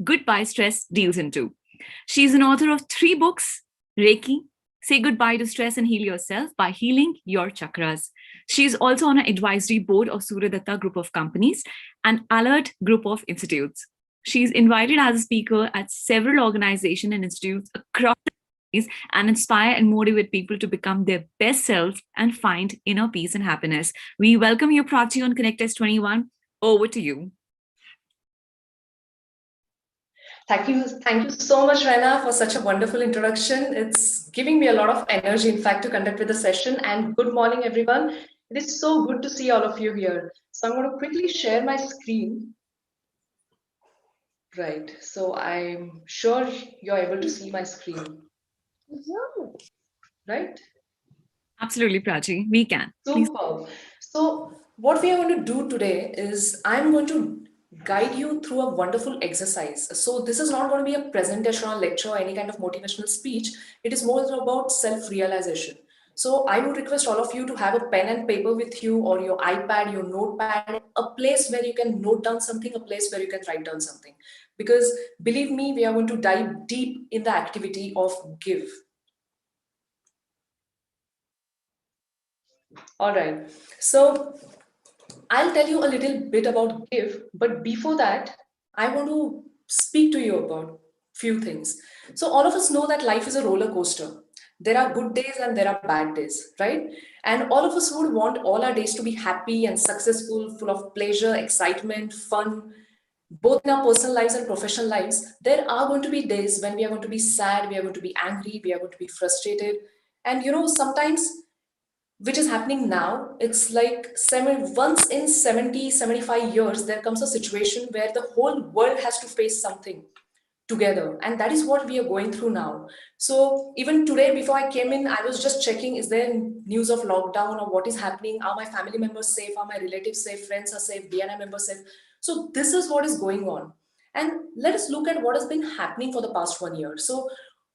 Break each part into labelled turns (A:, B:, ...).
A: Goodbye Stress deals into. She's an author of 3 books, Reiki, Say Goodbye to Stress and Heal Yourself by Healing Your Chakras. She's also on an advisory board of Suradatta Group of Companies and Alert Group of Institutes. She's invited as a speaker at several organizations and institutes across the countries and inspire and motivate people to become their best selves and find inner peace and happiness. We welcome you, Prachi, on Connect 21. Over to you.
B: Thank you so much, Raina, for such a wonderful introduction. It's giving me a lot of energy, in fact, to conduct with the session. And good morning, everyone. It is so good to see all of you here. So I'm going to quickly share my screen. Right. So I'm sure you're able to see my screen. Right?
A: Absolutely, Prachi. We can.
B: Superb. So what we are going to do today is I'm going to guide you through a wonderful exercise. So this is not going to be a presentation or lecture or any kind of motivational speech. It is more about self-realization. So I would request all of you to have a pen and paper with you, or your iPad, your notepad, a place where you can note down something, a place where you can write down something. Because believe me, we are going to dive deep in the activity of give. All right. So I'll tell you a little bit about give, but before that, I want to speak to you about few things. So all of us know that life is a roller coaster. There are good days and there are bad days, right? And all of us would want all our days to be happy and successful, full of pleasure, excitement, fun, both in our personal lives and professional lives. There are going to be days when we are going to be sad, we are going to be angry, we are going to be frustrated. And sometimes, which is happening now, it's like once in 70-75 years there comes a situation where the whole world has to face something together, and that is what we are going through now. So even today before I came in, I was just checking, is there news of lockdown or what is happening? Are my family members safe? Are my relatives safe? Friends are safe? BNI members safe? So this is what is going on. And let us look at what has been happening for the past 1 year. So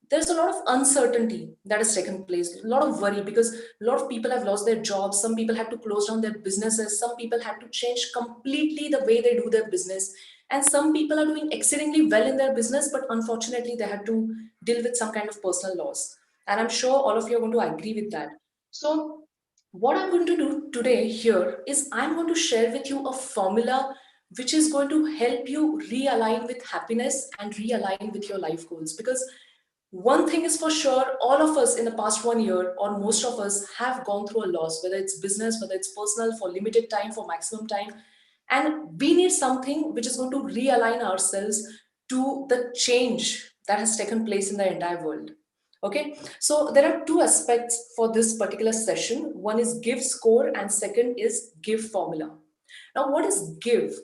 B: there's a lot of uncertainty that has taken place, a lot of worry, because a lot of people have lost their jobs. Some people had to close down their businesses. Some people had to change completely the way they do their business. And some people are doing exceedingly well in their business, but unfortunately, they had to deal with some kind of personal loss. And I'm sure all of you are going to agree with that. So, what I'm going to do today here is I'm going to share with you a formula which is going to help you realign with happiness and realign with your life goals. Because one thing is for sure, all of us in the past 1 year, or most of us, have gone through a loss, whether it's business, whether it's personal, for limited time, for maximum time. And we need something which is going to realign ourselves to the change that has taken place in the entire world. Okay, so there are two aspects for this particular session. One is give score, and second is give formula. Now, what is give?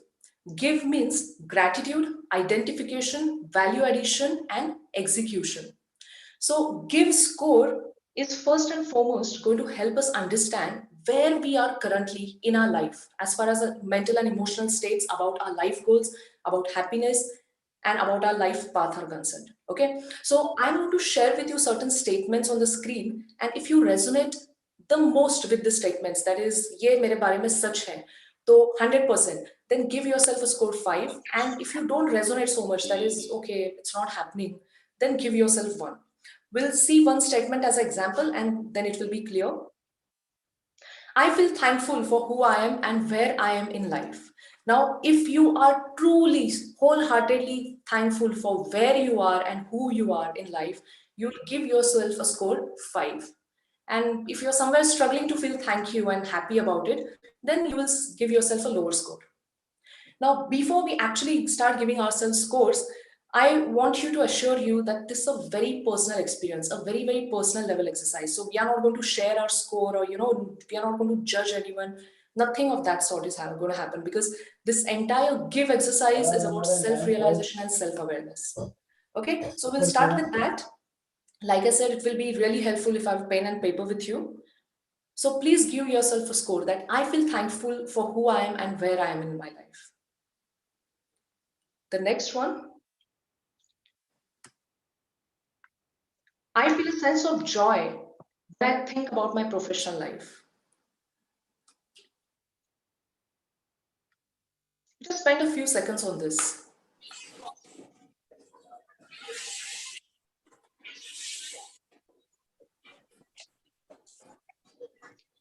B: Give means gratitude, identification, value addition, and execution. So, give score is first and foremost going to help us understand where we are currently in our life as far as the mental and emotional states about our life goals, about happiness, and about our life path are concerned. Okay, so I'm going to share with you certain statements on the screen, and if you resonate the most with the statements, that is, ye mere bare mein sach hai, so 100%, then give yourself a score 5. And if you don't resonate so much, that is, okay, it's not happening, then give yourself 1. We'll see one statement as an example and then it will be clear. I feel thankful for who I am and where I am in life. Now, if you are truly, wholeheartedly thankful for where you are and who you are in life, you'll give yourself a score 5. And if you're somewhere struggling to feel thank you and happy about it, then you will give yourself a lower score. Now, before we actually start giving ourselves scores, I want you to assure you that this is a very personal experience, a very, very personal level exercise. So we are not going to share our score, or, we are not going to judge anyone. Nothing of that sort is going to happen, because this entire give exercise is about self-realization and self-awareness. Okay, so we'll start with that. Like I said, it will be really helpful if I have pen and paper with you. So please give yourself a score that I feel thankful for who I am and where I am in my life. The next one, I feel a sense of joy when I think about my professional life. Just spend a few seconds on this.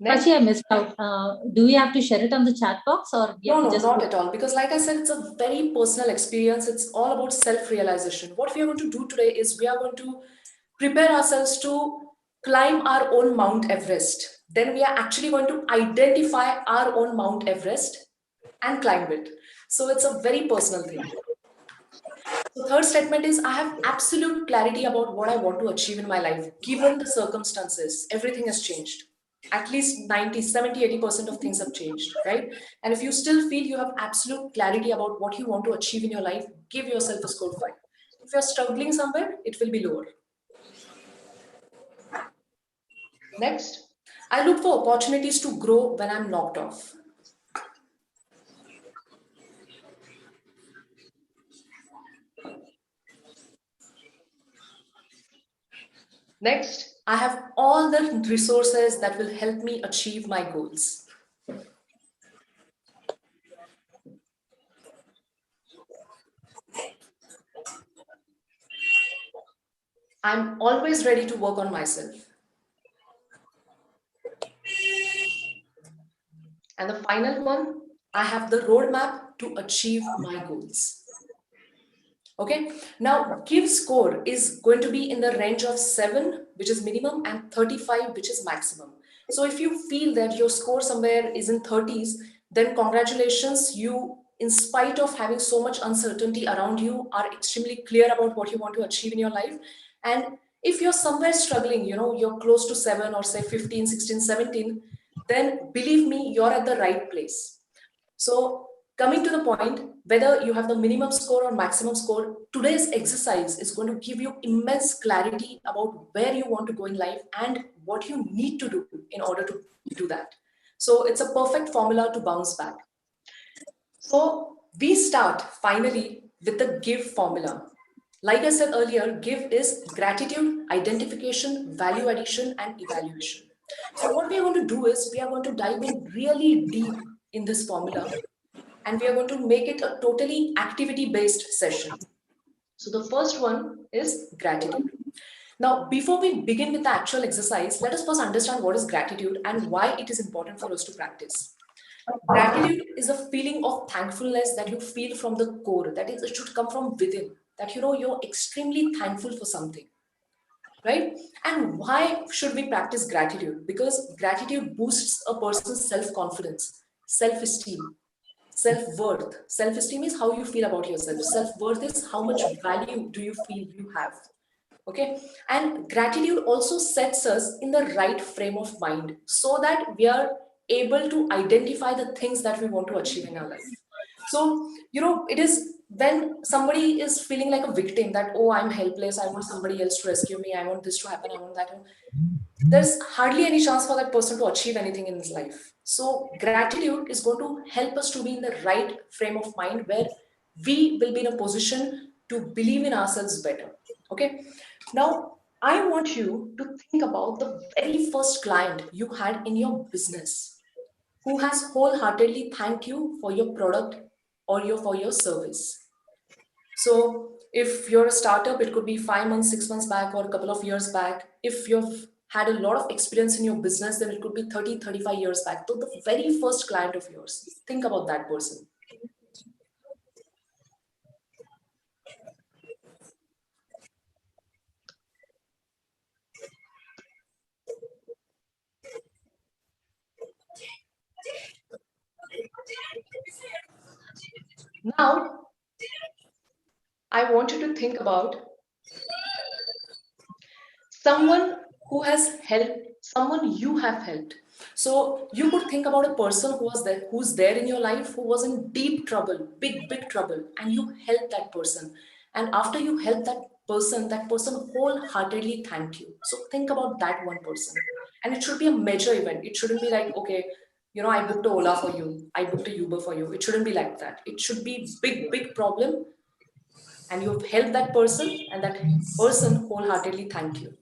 B: Next.
C: Prachi, I missed out. Do we have to share it on the chat box or we have
B: No,
C: to
B: no,
C: just
B: not at all. Because like I said, it's a very personal experience. It's all about self-realization. What we are going to do today is we are going to prepare ourselves to climb our own Mount Everest. Then we are actually going to identify our own Mount Everest and climb it. So it's a very personal thing. The third statement is I have absolute clarity about what I want to achieve in my life, given the circumstances. Everything has changed. At least 90, 70, 80% of things have changed, right? And if you still feel you have absolute clarity about what you want to achieve in your life, give yourself a score 5. If you're struggling somewhere, it will be lower. Next, I look for opportunities to grow when I'm knocked off. Next, I have all the resources that will help me achieve my goals. I'm always ready to work on myself. And the final one, I have the roadmap to achieve my goals. Okay, now give score is going to be in the range of 7, which is minimum, and 35, which is maximum. So if you feel that your score somewhere is in 30s, then congratulations, you, in spite of having so much uncertainty around you, are extremely clear about what you want to achieve in your life. And if you're somewhere struggling, you're close to 7 or say 15, 16, 17, then believe me, you're at the right place. So coming to the point, whether you have the minimum score or maximum score, today's exercise is going to give you immense clarity about where you want to go in life and what you need to do in order to do that. So it's a perfect formula to bounce back. So we start finally with the GIVE formula. Like I said earlier, GIVE is gratitude, identification, value addition, and evaluation. So what we are going to do is we are going to dive in really deep in this formula, and we are going to make it a totally activity-based session. So the first one is gratitude. Now, before we begin with the actual exercise, let us first understand what is gratitude and why it is important for us to practice. Gratitude is a feeling of thankfulness that you feel from the core. That is, it should come from within. That you're extremely thankful for something, right? And why should we practice gratitude? Because gratitude boosts a person's self-confidence, self-esteem, self-worth. Self-esteem is how you feel about yourself. Self-worth is how much value do you feel you have. Okay. And gratitude also sets us in the right frame of mind so that we are able to identify the things that we want to achieve in our life. So, it is when somebody is feeling like a victim that, oh, I'm helpless, I want somebody else to rescue me, I want this to happen, I want that. There's hardly any chance for that person to achieve anything in his life. So gratitude is going to help us to be in the right frame of mind where we will be in a position to believe in ourselves better. Okay. Now, I want you to think about the very first client you had in your business who has wholeheartedly thanked you for your product or for your service. So if you're a startup, it could be 5 months, 6 months back, or a couple of years back. If you've had a lot of experience in your business, then it could be 30, 35 years back. So the very first client of yours, think about that person. Now, I want you to think about someone who has helped, someone you have helped. So you could think about a person who's there in your life, who was in deep trouble, big trouble, and you helped that person. And after you helped that person wholeheartedly thanked you. So think about that one person. And it should be a major event. It shouldn't be like, okay, I booked a Ola for you, I booked a Uber for you. It shouldn't be like that. It should be big problem, and you've helped that person, and that person wholeheartedly thanked you.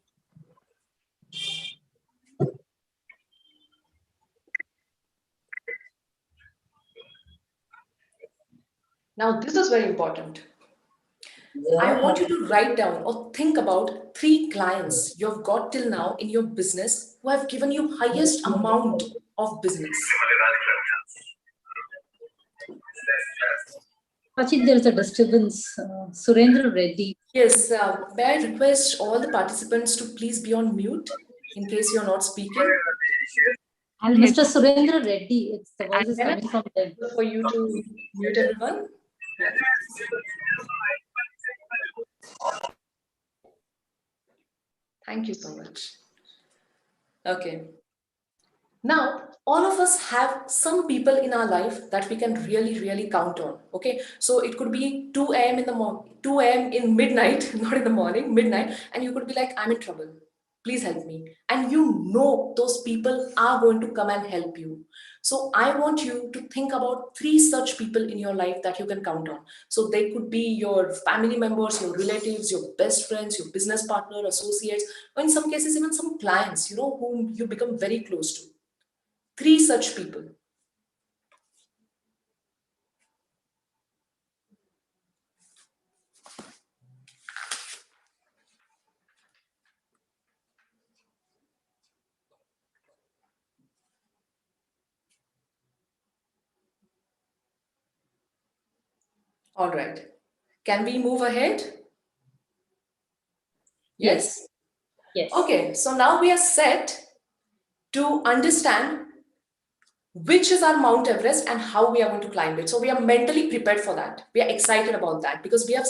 B: Now, this is very important. I want you to write down or think about 3 clients you've got till now in your business who have given you highest amount of business.
C: Prachi, there's a disturbance. Surendra Reddy.
B: Yes, may I request all the participants to please be on mute in case you're not speaking?
A: I'll
C: Mr.
A: hit
C: Surendra Reddy. It's the voice is
B: Can I
C: coming from them.
B: for you to mute everyone? Yeah. Thank you so much. Okay. Now, all of us have some people in our life that we can really, really count on. Okay. So it could be 2 a.m. in the morning, 2 a.m. in midnight, not in the morning, midnight, and you could be like, I'm in trouble. Please help me. And you know those people are going to come and help you. So I want you to think about 3 such people in your life that you can count on. So they could be your family members, your relatives, your best friends, your business partner, associates, or in some cases, even some clients, whom you become very close to. 3 such people. All right. Can we move ahead? Yes?
C: Yes.
B: Okay, so now we are set to understand which is our Mount Everest and how we are going to climb it. So we are mentally prepared for that. We are excited about that because we have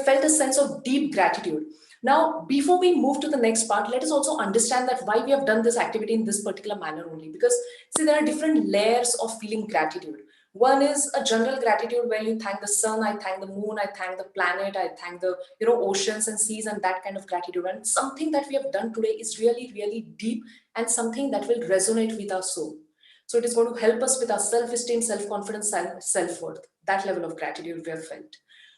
B: felt a sense of deep gratitude. Now, before we move to the next part, let us also understand that why we have done this activity in this particular manner only. Because see, there are different layers of feeling gratitude. One is a general gratitude where you thank the sun, I thank the moon, I thank the planet, I thank the oceans and seas and that kind of gratitude. And something that we have done today is really, really deep and something that will resonate with our soul. So it is going to help us with our self-esteem, self-confidence, self-worth, that level of gratitude we have felt.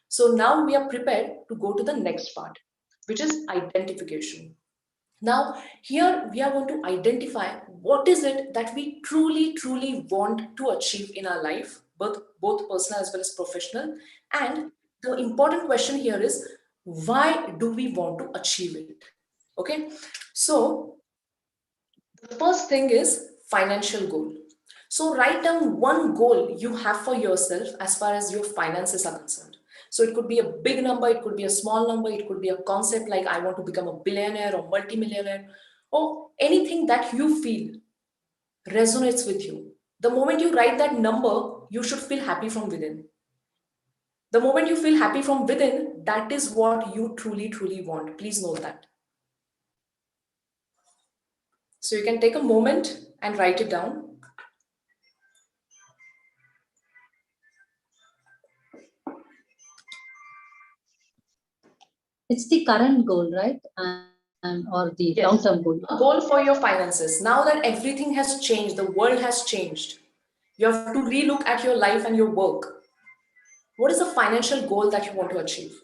B: So now we are prepared to go to the next part, which is identification. Now, here we are going to identify what is it that we truly, truly want to achieve in our life, both personal as well as professional. And the important question here is, why do we want to achieve it? Okay, so the first thing is financial goal. So write down one goal you have for yourself as far as your finances are concerned. So it could be a big number, it could be a small number, it could be a concept like I want to become a billionaire or multimillionaire, or anything that you feel resonates with you. The moment you write that number, you should feel happy from within. The moment you feel happy from within, that is what you truly, truly want. Please note that. So you can take a moment and write it down.
C: It's the current goal, right? And or the
B: Yes.
C: long-term goal.
B: A goal for your finances. Now that everything has changed, the world has changed, you have to relook at your life and your work. What is the financial goal that you want to achieve?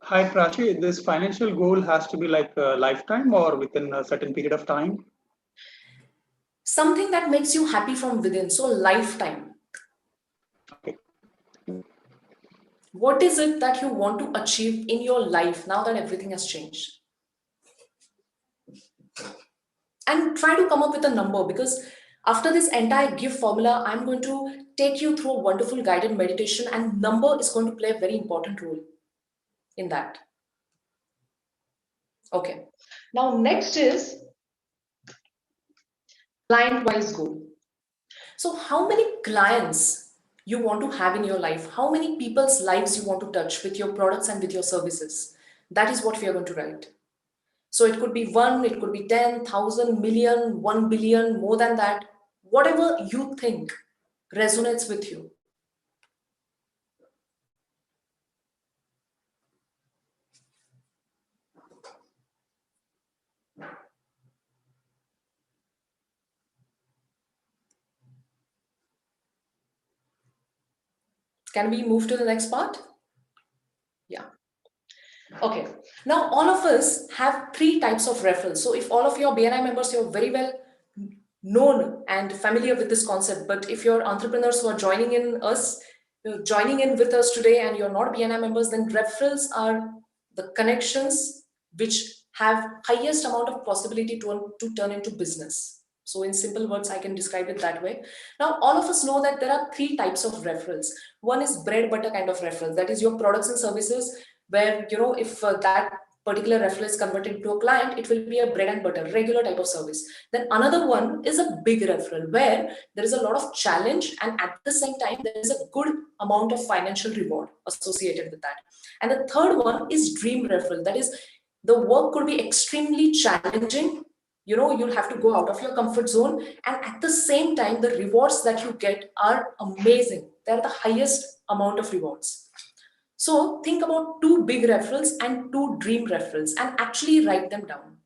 D: Hi, Prachi. This financial goal has to be like a lifetime or within a certain period of time?
B: Something that makes you happy from within. So, lifetime.
D: Okay.
B: What is it that you want to achieve in your life now that everything has changed? And try to come up with a number, because after this entire give formula, I'm going to take you through a wonderful guided meditation, and number is going to play a very important role in that. Okay. Now, next is client-wise goal. So how many clients you want to have in your life? How many people's lives you want to touch with your products and with your services? That is what we are going to write. So it could be 1, it could be 10,000, million, 1 billion, more than that. Whatever you think resonates with you. Can we move to the next part? Yeah. Okay. Now, all of us have 3 types of referrals. So if all of your BNI members, you're very well known and familiar with this concept, but if you're entrepreneurs who are joining in us, joining in with us today and you're not BNI members, then referrals are the connections which have highest amount of possibility to turn into business. So in simple words, I can describe it that way. Now, all of us know that there are three types of referrals. One is bread butter kind of referrals. That is your products and services where, if that particular referral is converted to a client, it will be a bread and butter, regular type of service. Then another one is a big referral where there is a lot of challenge and at the same time, there is a good amount of financial reward associated with that. And the third one is dream referral. That is, the work could be extremely challenging. You'll have to go out of your comfort zone. And at the same time, the rewards that you get are amazing. They're the highest amount of rewards. So think about two big referrals and two dream referrals and actually write them down.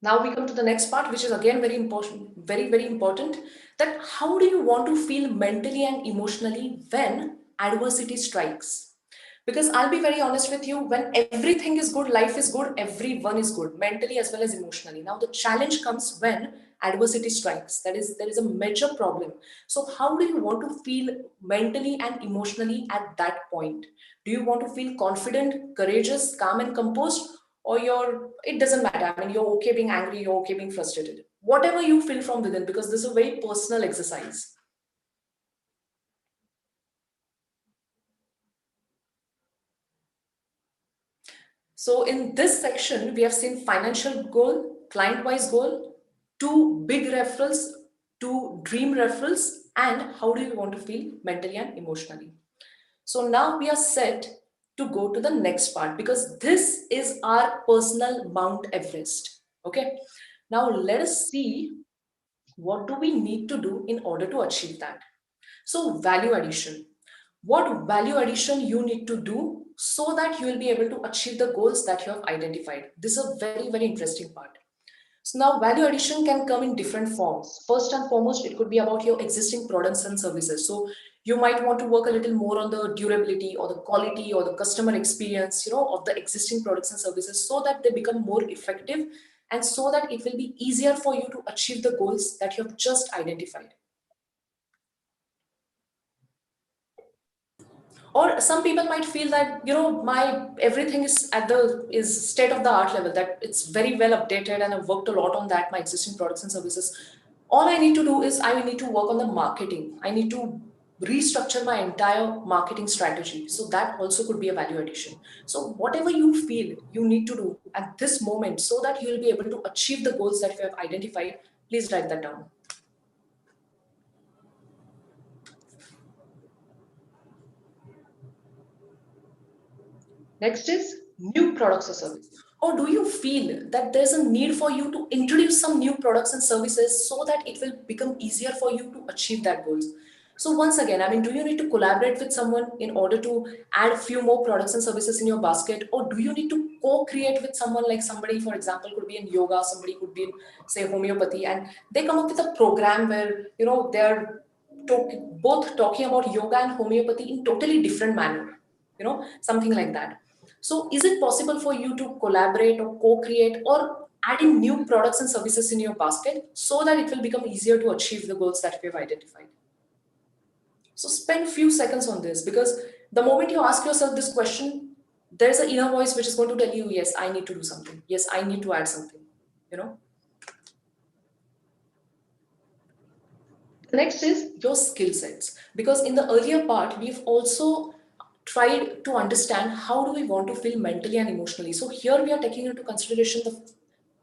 B: Now we come to the next part, which is again very important, very, very important, that how do you want to feel mentally and emotionally when adversity strikes? Because I'll be very honest with you, when everything is good, life is good, everyone is good, mentally as well as emotionally. Now the challenge comes when adversity strikes. There is a major problem. So how do you want to feel mentally and emotionally at that point? Do you want to feel confident, courageous, calm and composed? Or it doesn't matter. I mean, you're okay being angry, you're okay being frustrated. Whatever you feel from within, because this is a very personal exercise. So in this section, we have seen financial goal, client-wise goal, two big referrals, two dream referrals, and how do you want to feel mentally and emotionally. So now we are set to go to the next part because this is our personal Mount Everest. Okay. Now let us see what do we need to do in order to achieve that. So value addition. What value addition you need to do so that you will be able to achieve the goals that you have identified. This is a very, very interesting part. So now value addition can come in different forms. First and foremost, it could be about your existing products and services. So you might want to work a little more on the durability or the quality or the customer experience, of the existing products and services so that they become more effective and so that it will be easier for you to achieve the goals that you have just identified. Or some people might feel that my everything is state of the art level, that it's very well updated and I've worked a lot on that, my existing products and services. All I need to do is I need to work on the marketing. I need to restructure my entire marketing strategy. So that also could be a value addition. So whatever you feel you need to do at this moment so that you will be able to achieve the goals that you have identified, please write that down. Next is new products or services. Or do you feel that there's a need for you to introduce some new products and services so that it will become easier for you to achieve that goals? So once again, I mean, do you need to collaborate with someone in order to add a few more products and services in your basket? Or do you need to co-create with someone, like somebody, for example, could be in yoga, somebody could be in, say, homeopathy, and they come up with a program where, they're both talking about yoga and homeopathy in totally different manner, something like that. So is it possible for you to collaborate or co-create or adding new products and services in your basket so that it will become easier to achieve the goals that we have identified? So spend a few seconds on this, because the moment you ask yourself this question, there's an inner voice which is going to tell you, yes, I need to do something. Yes, I need to add something, The next is your skill sets, because in the earlier part, we've also tried to understand how do we want to feel mentally and emotionally. So here we are taking into consideration the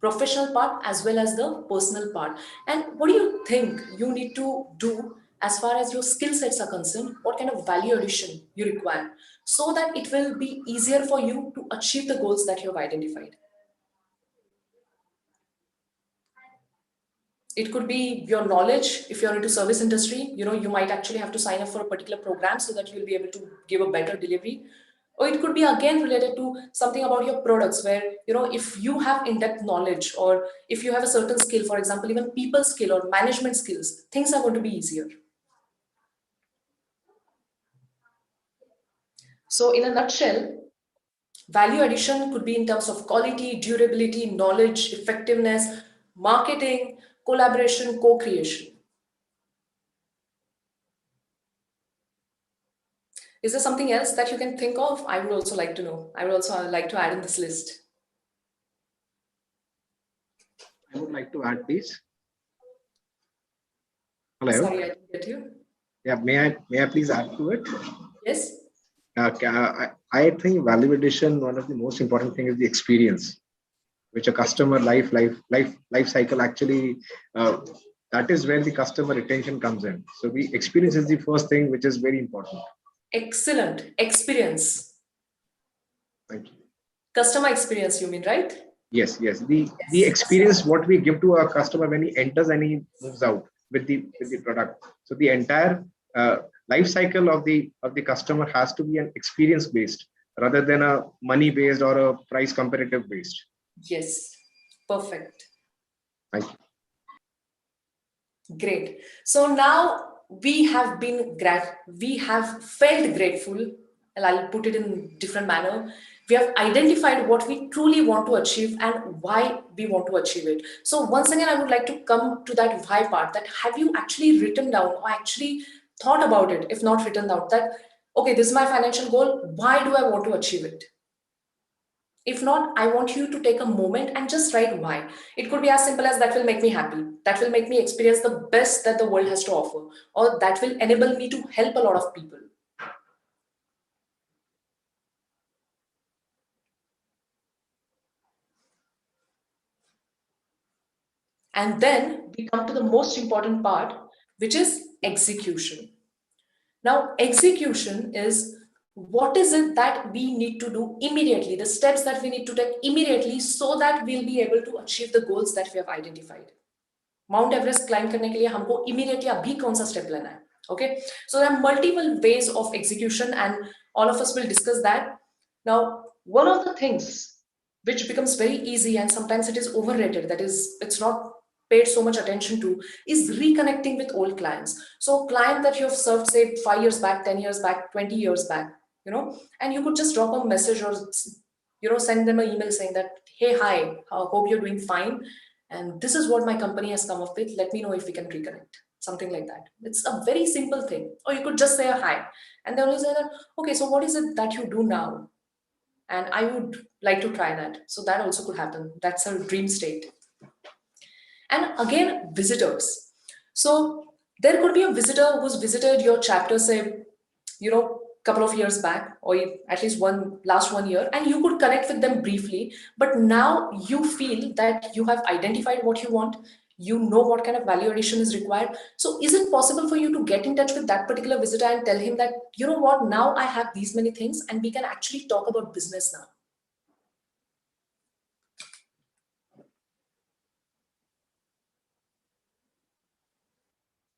B: professional part as well as the personal part. And what do you think you need to do as far as your skill sets are concerned? What kind of value addition you require so that it will be easier for you to achieve the goals that you have identified? It could be your knowledge. If you're into service industry, you might actually have to sign up for a particular program so that you'll be able to give a better delivery. Or it could be again related to something about your products where, if you have in-depth knowledge or if you have a certain skill, for example, even people skill or management skills, things are going to be easier. So in a nutshell, value addition could be in terms of quality, durability, knowledge, effectiveness, marketing, collaboration, co-creation. Is there something else that you can think of? I would also like to know. I would also like to add in this list.
E: I would like to add, please. Hello.
B: Sorry, I didn't get you.
E: Yeah, may I please add to it?
B: Yes.
E: I think value addition, one of the most important thing is the experience, which a customer life cycle actually, that is where the customer retention comes in. So the experience is the first thing, which is very important.
B: Excellent. Experience.
E: Thank you.
B: Customer experience, you mean, right?
E: Yes. The experience what we give to our customer when he enters and he moves out with the product. So the entire life cycle of the customer has to be an experience based rather than a money based or a price comparative based.
B: Yes. Perfect.
E: Thank you.
B: Great. So now we have felt grateful, and I'll put it in different manner. We have identified what we truly want to achieve and why we want to achieve it. So once again, I would like to come to that why part, that have you actually written down or actually thought about it, if not written down, that, okay, this is my financial goal. Why do I want to achieve it? If not, I want you to take a moment and just write why. It could be as simple as that will make me happy, that will make me experience the best that the world has to offer, or that will enable me to help a lot of people. And then we come to the most important part, which is execution. Now, execution is what is it that we need to do immediately, the steps that we need to take immediately so that we'll be able to achieve the goals that we have identified. Mount Everest climb करने के लिए हमको immediately अभी कौन सा step लेना है okay so there are multiple ways of execution and all of us will discuss that now one of the things which becomes very easy and sometimes it is overrated, that is it's not paid so much attention to, is reconnecting with old clients. So client that you have served say 5 years back, 10 years back, 20 years back, and you could just drop a message or send them an email saying that, hey, hi, hope you're doing fine, and this is what my company has come up with, let me know if we can reconnect, something like that. It's a very simple thing. Or you could just say a hi, and they only say that, okay, so what is it that you do now, and I would like to try that. So that also could happen. That's a dream state. And again, visitors. So there could be a visitor who's visited your chapter, say, couple of years back, or at least last 1 year, and you could connect with them briefly, but now you feel that you have identified what you want, you know what kind of value addition is required. So is it possible for you to get in touch with that particular visitor and tell him that, you know what, now I have these many things and we can actually talk about business now?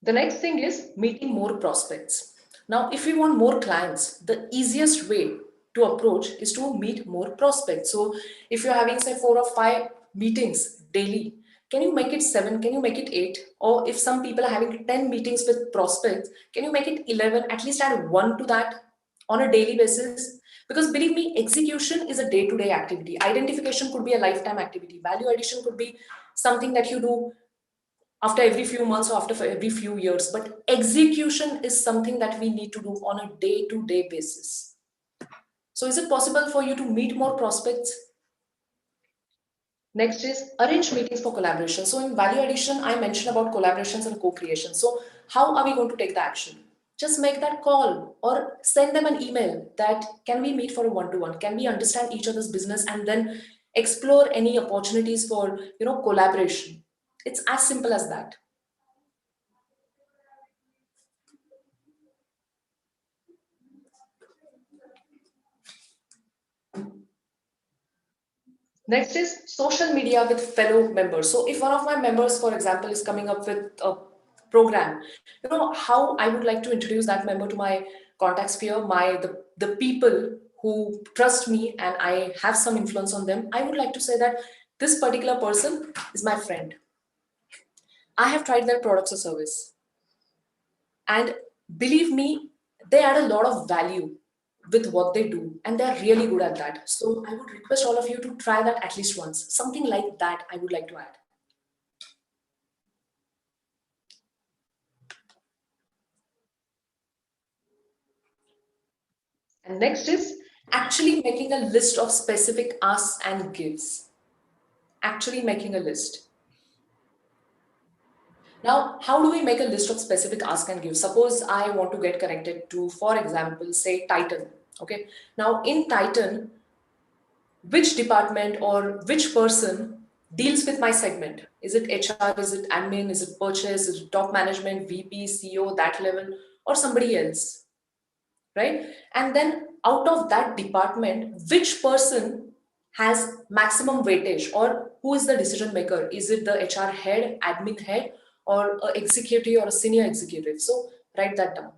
B: The next thing is meeting more prospects. Now, if we want more clients, the easiest way to approach is to meet more prospects. So if you're having say 4 or 5 meetings daily, can you make it 7? Can you make it 8? Or if some people are having 10 meetings with prospects, can you make it 11? At least add 1 to that on a daily basis. Because believe me, execution is a day-to-day activity. Identification could be a lifetime activity. Value addition could be something that you do after every few months or after every few years. But execution is something that we need to do on a day-to-day basis. So is it possible for you to meet more prospects? Next is arrange meetings for collaboration. So in value addition, I mentioned about collaborations and co-creation. So how are we going to take the action? Just make that call or send them an email that, can we meet for a one-to-one? Can we understand each other's business and then explore any opportunities for collaboration? It's as simple as that. Next is social media with fellow members. So if one of my members, for example, is coming up with a program, how I would like to introduce that member to my contact sphere, the people who trust me and I have some influence on them. I would like to say that this particular person is my friend. I have tried their products or service, and believe me, they add a lot of value with what they do, and they're really good at that. So I would request all of you to try that at least once. Something like that I would like to add. And next is actually making a list of specific asks and gives. Actually making a list. Now, how do we make a list of specific ask and give? Suppose I want to get connected to, for example, say Titan. Okay. Now in Titan, which department or which person deals with my segment? Is it HR? Is it admin? Is it purchase? Is it top management, VP, CEO, that level, or somebody else? Right? And then out of that department, which person has maximum weightage, or who is the decision maker? Is it the HR head, admin head, or an executive or a senior executive? So write that down.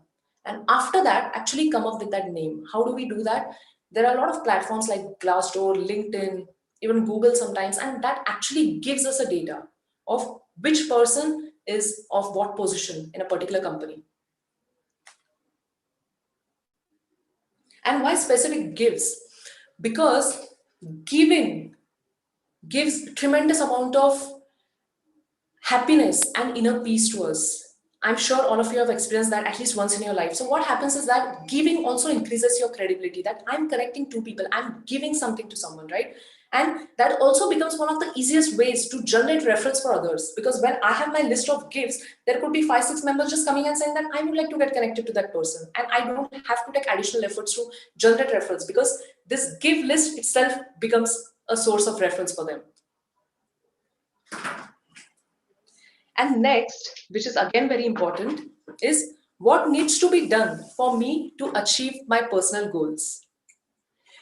B: And after that, actually come up with that name. How do we do that? There are a lot of platforms like Glassdoor, LinkedIn, even Google sometimes, and that actually gives us a data of which person is of what position in a particular company. And why specific gives? Because giving gives tremendous amount of happiness and inner peace to us. I'm sure all of you have experienced that at least once in your life. So what happens is that giving also increases your credibility, that I'm connecting two people, I'm giving something to someone, right? And that also becomes one of the easiest ways to generate reference for others. Because when I have my list of gifts, there could be 5, 6 members just coming and saying that I would like to get connected to that person. And I don't have to take additional efforts to generate reference, because this give list itself becomes a source of reference for them. And next, which is again very important, is what needs to be done for me to achieve my personal goals.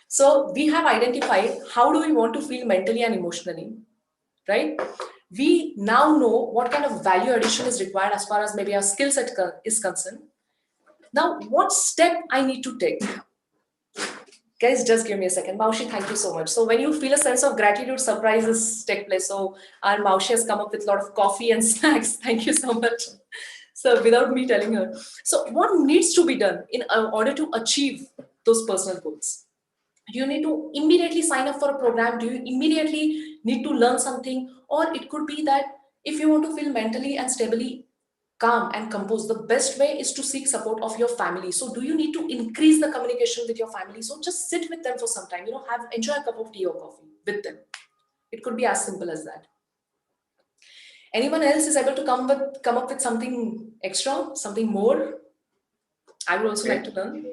B: So we have identified how do we want to feel mentally and emotionally, right? We now know what kind of value addition is required as far as maybe our skill set is concerned. Now, what step I need to take? Guys, just give me a second. Maushi, thank you so much. So when you feel a sense of gratitude, surprises take place. So our Maushi has come up with a lot of coffee and snacks. Thank you so much. So without me telling her. So what needs to be done in order to achieve those personal goals? Do you need to immediately sign up for a program? Do you immediately need to learn something? Or it could be that if you want to feel mentally and stably calm and composed, the best way is to seek support of your family. So do you need to increase the communication with your family? So just sit with them for some time, enjoy a cup of tea or coffee with them. It could be as simple as that. Anyone else is able to come up with something extra, something more? I would also like to learn.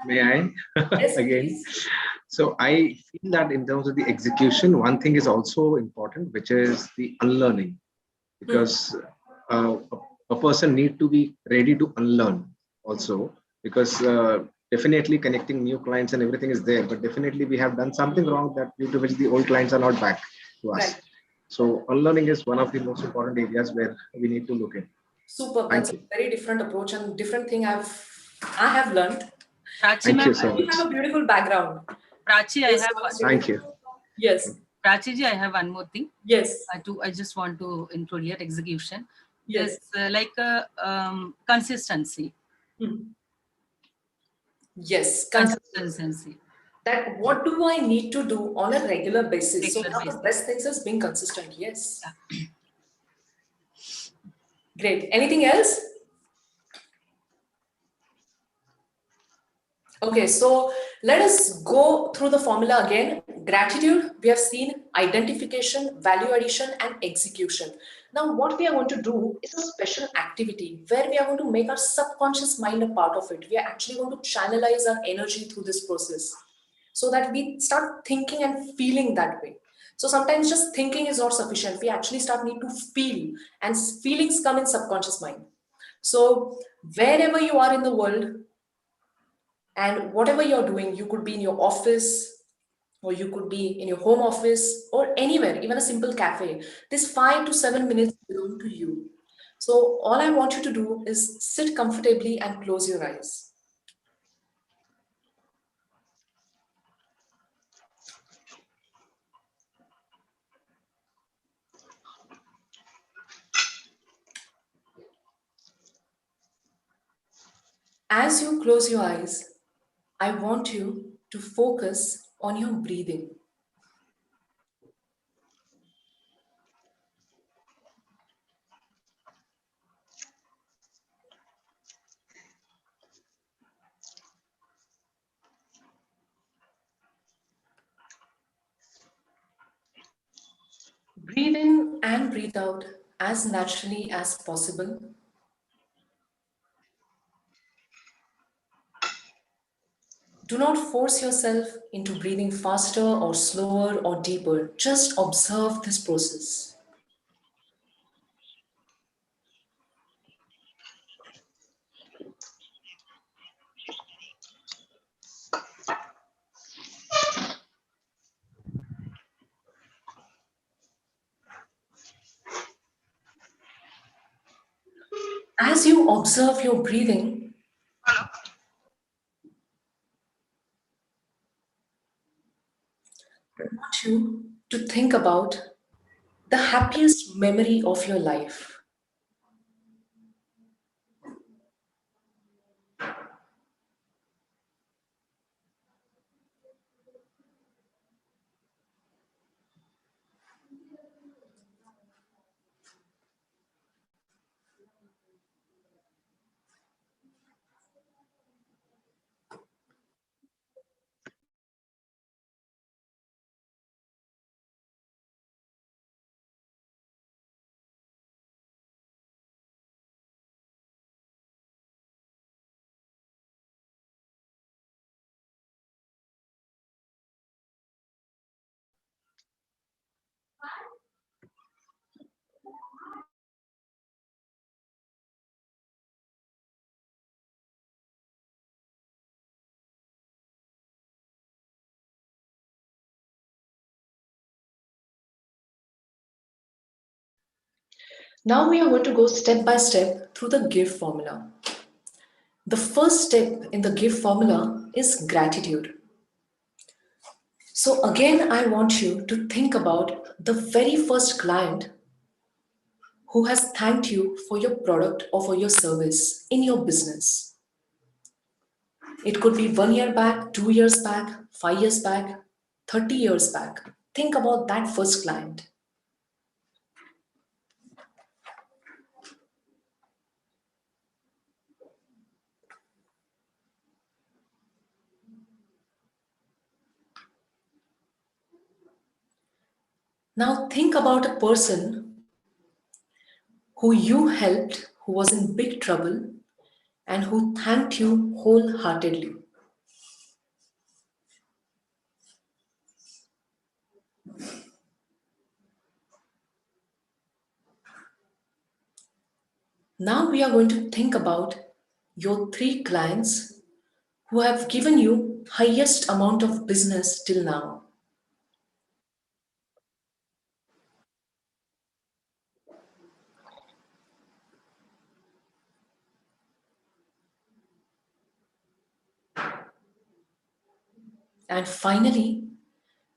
E: May I?
B: Yes,
E: Again.
B: please.
E: So I feel that in terms of the execution, one thing is also important, which is the unlearning, because a person need to be ready to unlearn also, because definitely connecting new clients and everything is there, but definitely we have done something wrong that due to which the old clients are not back to us.
B: Right.
E: So unlearning is one of the most important areas where we need to look at.
B: Super.
E: Thank
B: That's
E: you.
B: a very different approach and different thing I have learned.
F: Prachi,
E: Thank you
F: ma'am,
E: so
B: You
E: much.
B: have a beautiful background.
F: Prachi, I
B: Yes,
F: have
B: what's
E: Thank you.
B: Yes.
F: Prachi ji, I have one more thing.
B: Yes.
F: I just want to include here execution.
B: Yes.
F: There's like a consistency.
B: Mhm. Yes.
F: Consistency.
B: That what do I need to do on a regular basis? So
F: Regular
B: one of the
F: basis.
B: best things is being consistent. Yes. Great. Anything else? Okay, so let us go through the formula again. Gratitude, we have seen identification, value addition, and execution. Now, what we are going to do is a special activity where we are going to make our subconscious mind a part of it. We are actually going to channelize our energy through this process so that we start thinking and feeling that way. So sometimes just thinking is not sufficient. We actually start need to feel, and feelings come in subconscious mind. So wherever you are in the world, and whatever you're doing, you could be in your office, or you could be in your home office, or anywhere, even a simple cafe. This 5 to 7 minutes belong to you. So all I want you to do is sit comfortably and close your eyes. As you close your eyes, I want you to focus on your breathing. Breathe in and breathe out as naturally as possible. Do not force yourself into breathing faster or slower or deeper. Just observe this process. As you observe your breathing, I want you to think about the happiest memory of your life. Now we are going to go step by step through the GIVE formula. The first step in the GIVE formula is gratitude. So again, I want you to think about the very first client who has thanked you for your product or for your service in your business. It could be 1 year back, 2 years back, 5 years back, 30 years back. Think about that first client. Now think about a person who you helped, who was in big trouble, and who thanked you wholeheartedly. Now we are going to think about your 3 clients who have given you highest amount of business till now. And finally,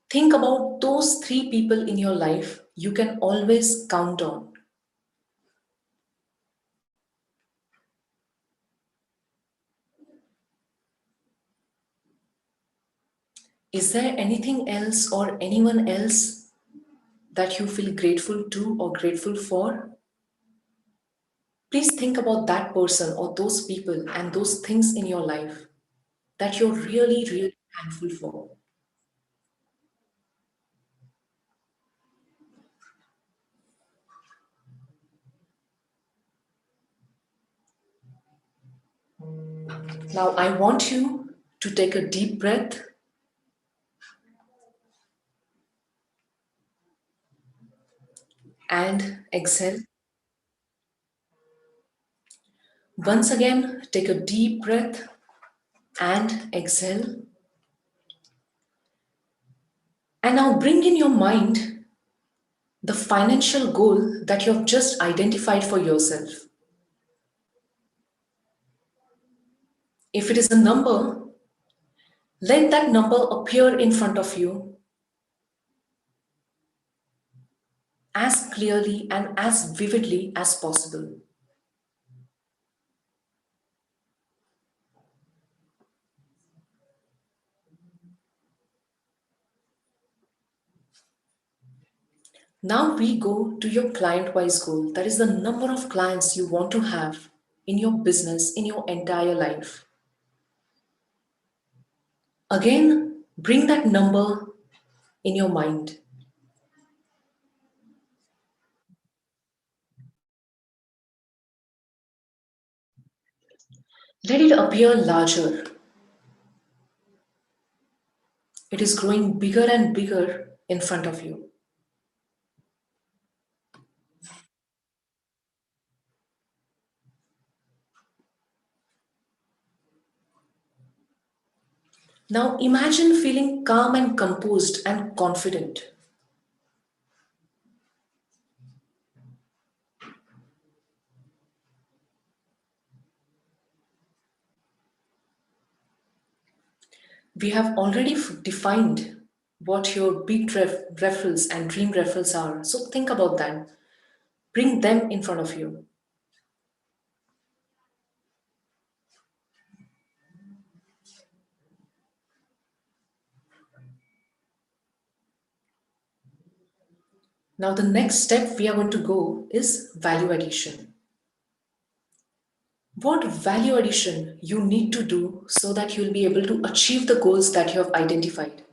B: think about those 3 people in your life you can always count on. Is there anything else or anyone else that you feel grateful to or grateful for? Please think about that person or those people and those things in your life that you're really, really thankful for. Now, I want you to take a deep breath and exhale. Once again, take a deep breath and exhale. And now bring in your mind the financial goal that you have just identified for yourself. If it is a number, let that number appear in front of you as clearly and as vividly as possible. Now we go to your client-wise goal. That is the number of clients you want to have in your business, in your entire life. Again, bring that number in your mind. Let it appear larger. It is growing bigger and bigger in front of you. Now imagine feeling calm and composed and confident. We have already defined what your big referrals and dream referrals are. So think about that. Bring them in front of you. Now the next step we are going to go is value addition. What value addition you need to do so that you'll be able to achieve the goals that you have identified.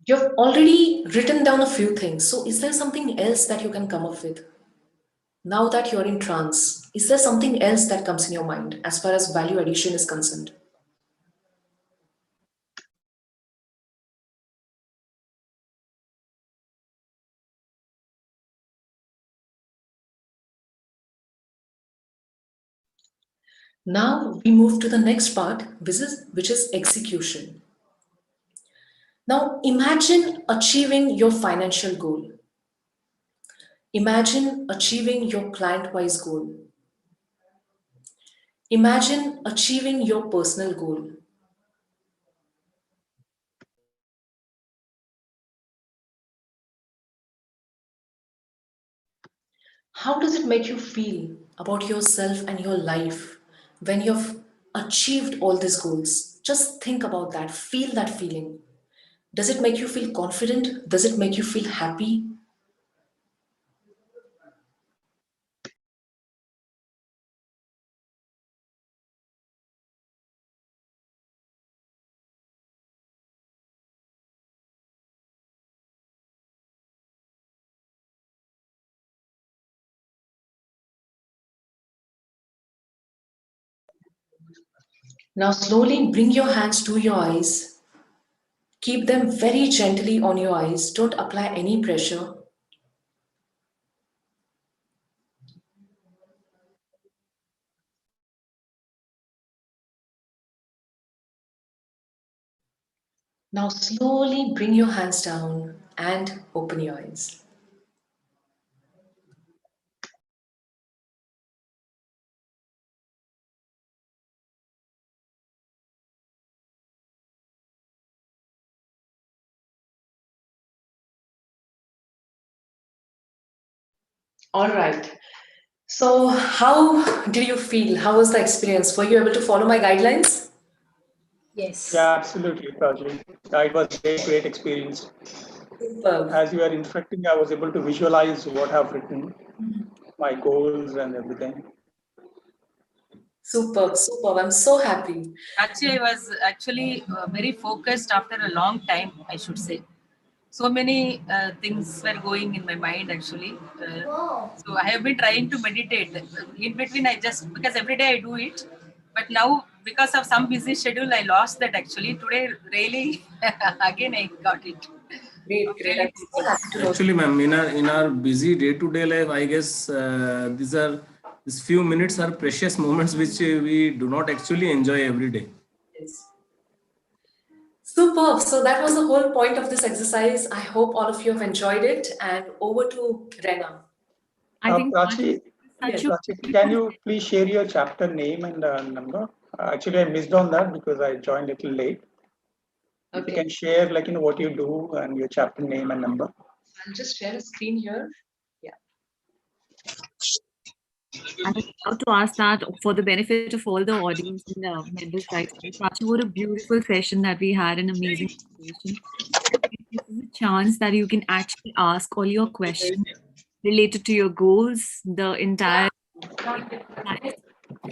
B: You've already written down a few things. So is there something else that you can come up with? Now that you're in trance, is there something else that comes in your mind as far as value addition is concerned? Now we move to the next part, which is execution. Now imagine achieving your financial goal. Imagine achieving your client-wise goal. Imagine achieving your personal goal. How does it make you feel about yourself and your life when you've achieved all these goals? Just think about that, feel that feeling. Does it make you feel confident? Does it make you feel happy? Now slowly bring your hands to your eyes. Keep them very gently on your eyes. Don't apply any pressure. Now slowly bring your hands down and open your eyes. All right. So how did you feel? How was the experience? Were you able to follow my guidelines?
C: Yes.
D: Yeah, absolutely, Prajli. It was great experience.
B: Superb.
D: As you are instructing, I was able to visualize what I've written, my goals and everything.
B: Superb, superb. I'm so happy.
F: Actually, I was actually very focused after a long time, I should say. So many things were going in my mind actually. So I have been trying to meditate. In between, I just, because every day I do it, but now because of some busy schedule, I lost that actually. Today, really, again, I got it.
B: Great,
F: I'm
B: great.
F: really
B: I'm so happy
F: focused.
B: to know.
G: Actually, ma'am, in our busy day-to-day life, I guess these few minutes are precious moments which we do not actually enjoy every day.
B: Yes. Superb. So that was the whole point of this exercise. I hope all of you have enjoyed it. And over to Rena.
A: I think
D: Prachi,
A: such
B: Yes.
A: a
D: Prachi, can you please share your chapter name and number? Actually, I missed on that because I joined a little late. If you
B: Okay.
D: can share, what you do and your chapter name and number.
B: I'll just share a screen here. Yeah.
A: I was about to ask that for the benefit of all the audience and members right here. Prachi, what a beautiful session that we had, an amazing conversation. This is a chance that you can actually ask all your questions related to your goals, the entire life.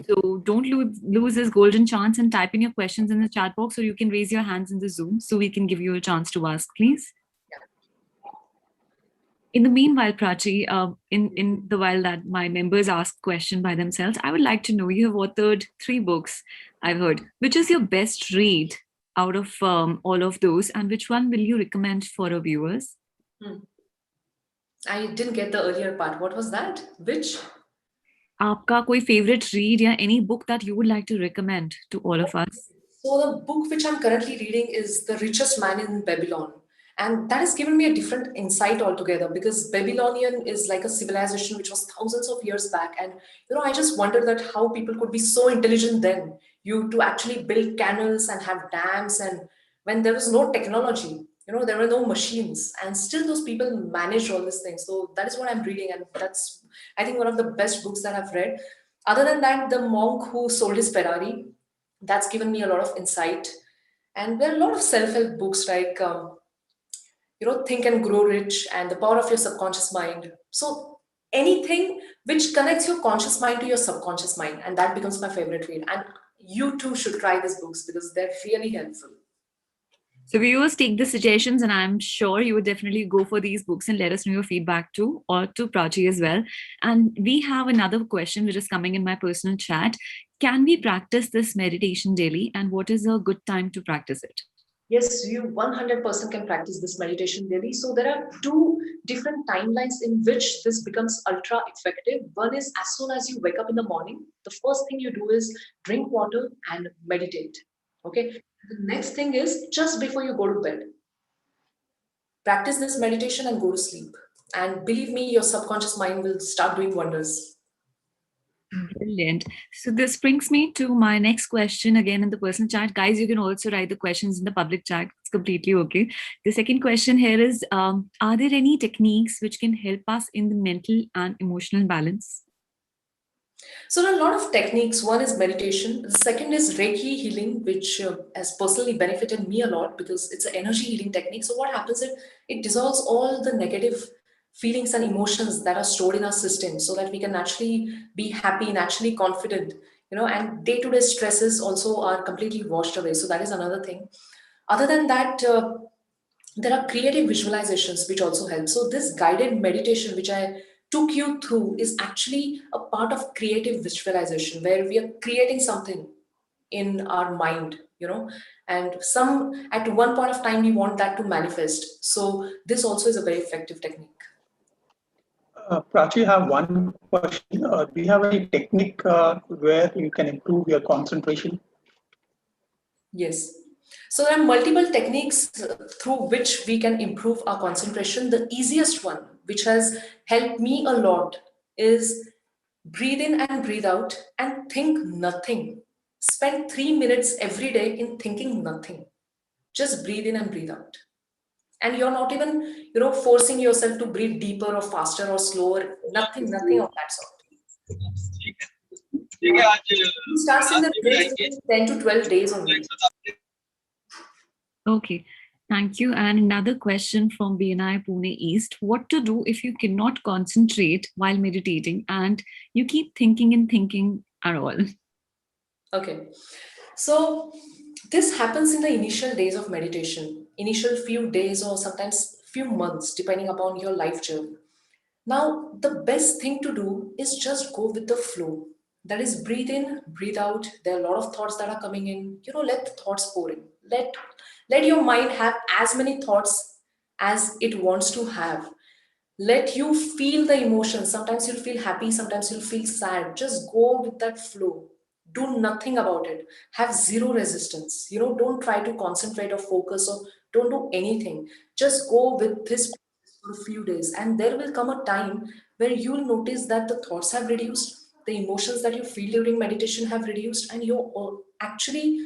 A: So don't lose this golden chance and type in your questions in the chat box, or you can raise your hands in the Zoom so we can give you a chance to ask, please. In the meanwhile, Prachi, in the while that my members ask question by themselves, I would like to know, you have authored 3 books, I've heard. Which is your best read out of all of those, and which one will you recommend for our viewers?
B: I didn't get the earlier part. What was that? Which?
A: आपका कोई favorite read या any book that you would like to recommend to all of us?
B: So the book which I'm currently reading is The Richest Man in Babylon. And that has given me a different insight altogether, because Babylonian is like a civilization which was thousands of years back. And, I just wonder that how people could be so intelligent then, to actually build canals and have dams, and when there was no technology, there were no machines, and still those people managed all these things. So that is what I'm reading. And that's, I think, one of the best books that I've read. Other than that, The Monk Who Sold His Ferrari, that's given me a lot of insight. And there are a lot of self-help books like Think and Grow Rich and The Power of Your Subconscious Mind. So anything which connects your conscious mind to your subconscious mind, and that becomes my favorite read. And you too should try these books because they're really helpful.
A: So viewers, take the suggestions, and I'm sure you would definitely go for these books and let us know your feedback too, or to Prachi as well. And we have another question which is coming in my personal chat. Can we practice this meditation daily, and what is a good time to practice it?
B: Yes, you 100% can practice this meditation daily. So there are 2 different timelines in which this becomes ultra effective. One is as soon as you wake up in the morning, the first thing you do is drink water and meditate. Okay. The next thing is just before you go to bed, practice this meditation and go to sleep. And believe me, your subconscious mind will start doing wonders.
A: Brilliant. So this brings me to my next question again in the personal chat. Guys, you can also write the questions in the public chat. It's completely okay. The second question here is, are there any techniques which can help us in the mental and emotional balance?
B: So there are a lot of techniques. One is meditation. The second is Reiki healing, which has personally benefited me a lot because it's an energy healing technique. So what happens is it dissolves all the negative feelings and emotions that are stored in our system so that we can naturally be happy, naturally confident, and day-to-day stresses also are completely washed away. So that is another thing. Other than that, there are creative visualizations which also help. So this guided meditation which I took you through is actually a part of creative visualization where we are creating something in our mind, and at one point of time we want that to manifest. So this also is a very effective technique.
D: Prachi, I have one question. Do you have any technique where you can improve your concentration?
B: Yes. So there are multiple techniques through which we can improve our concentration. The easiest one, which has helped me a lot, is breathe in and breathe out and think nothing. Spend 3 minutes every day in thinking nothing. Just breathe in and breathe out. And you're not even, forcing yourself to breathe deeper or faster or slower. Nothing of that sort. It starts in the days 10 to 12 days only.
A: Okay, thank you. And another question from BNI Pune East. What to do if you cannot concentrate while meditating and you keep thinking and thinking at all?
B: Okay. So this happens in the initial days of meditation, initial few days or sometimes few months, depending upon your life journey. Now, the best thing to do is just go with the flow. That is, breathe in, breathe out. There are a lot of thoughts that are coming in. Let the thoughts pour in. Let your mind have as many thoughts as it wants to have. Let you feel the emotions. Sometimes you'll feel happy, sometimes you'll feel sad. Just go with that flow. Do nothing about it. Have zero resistance. Don't try to concentrate or focus or don't do anything. Just go with this for a few days, and there will come a time where you'll notice that the thoughts have reduced, the emotions that you feel during meditation have reduced, and you're actually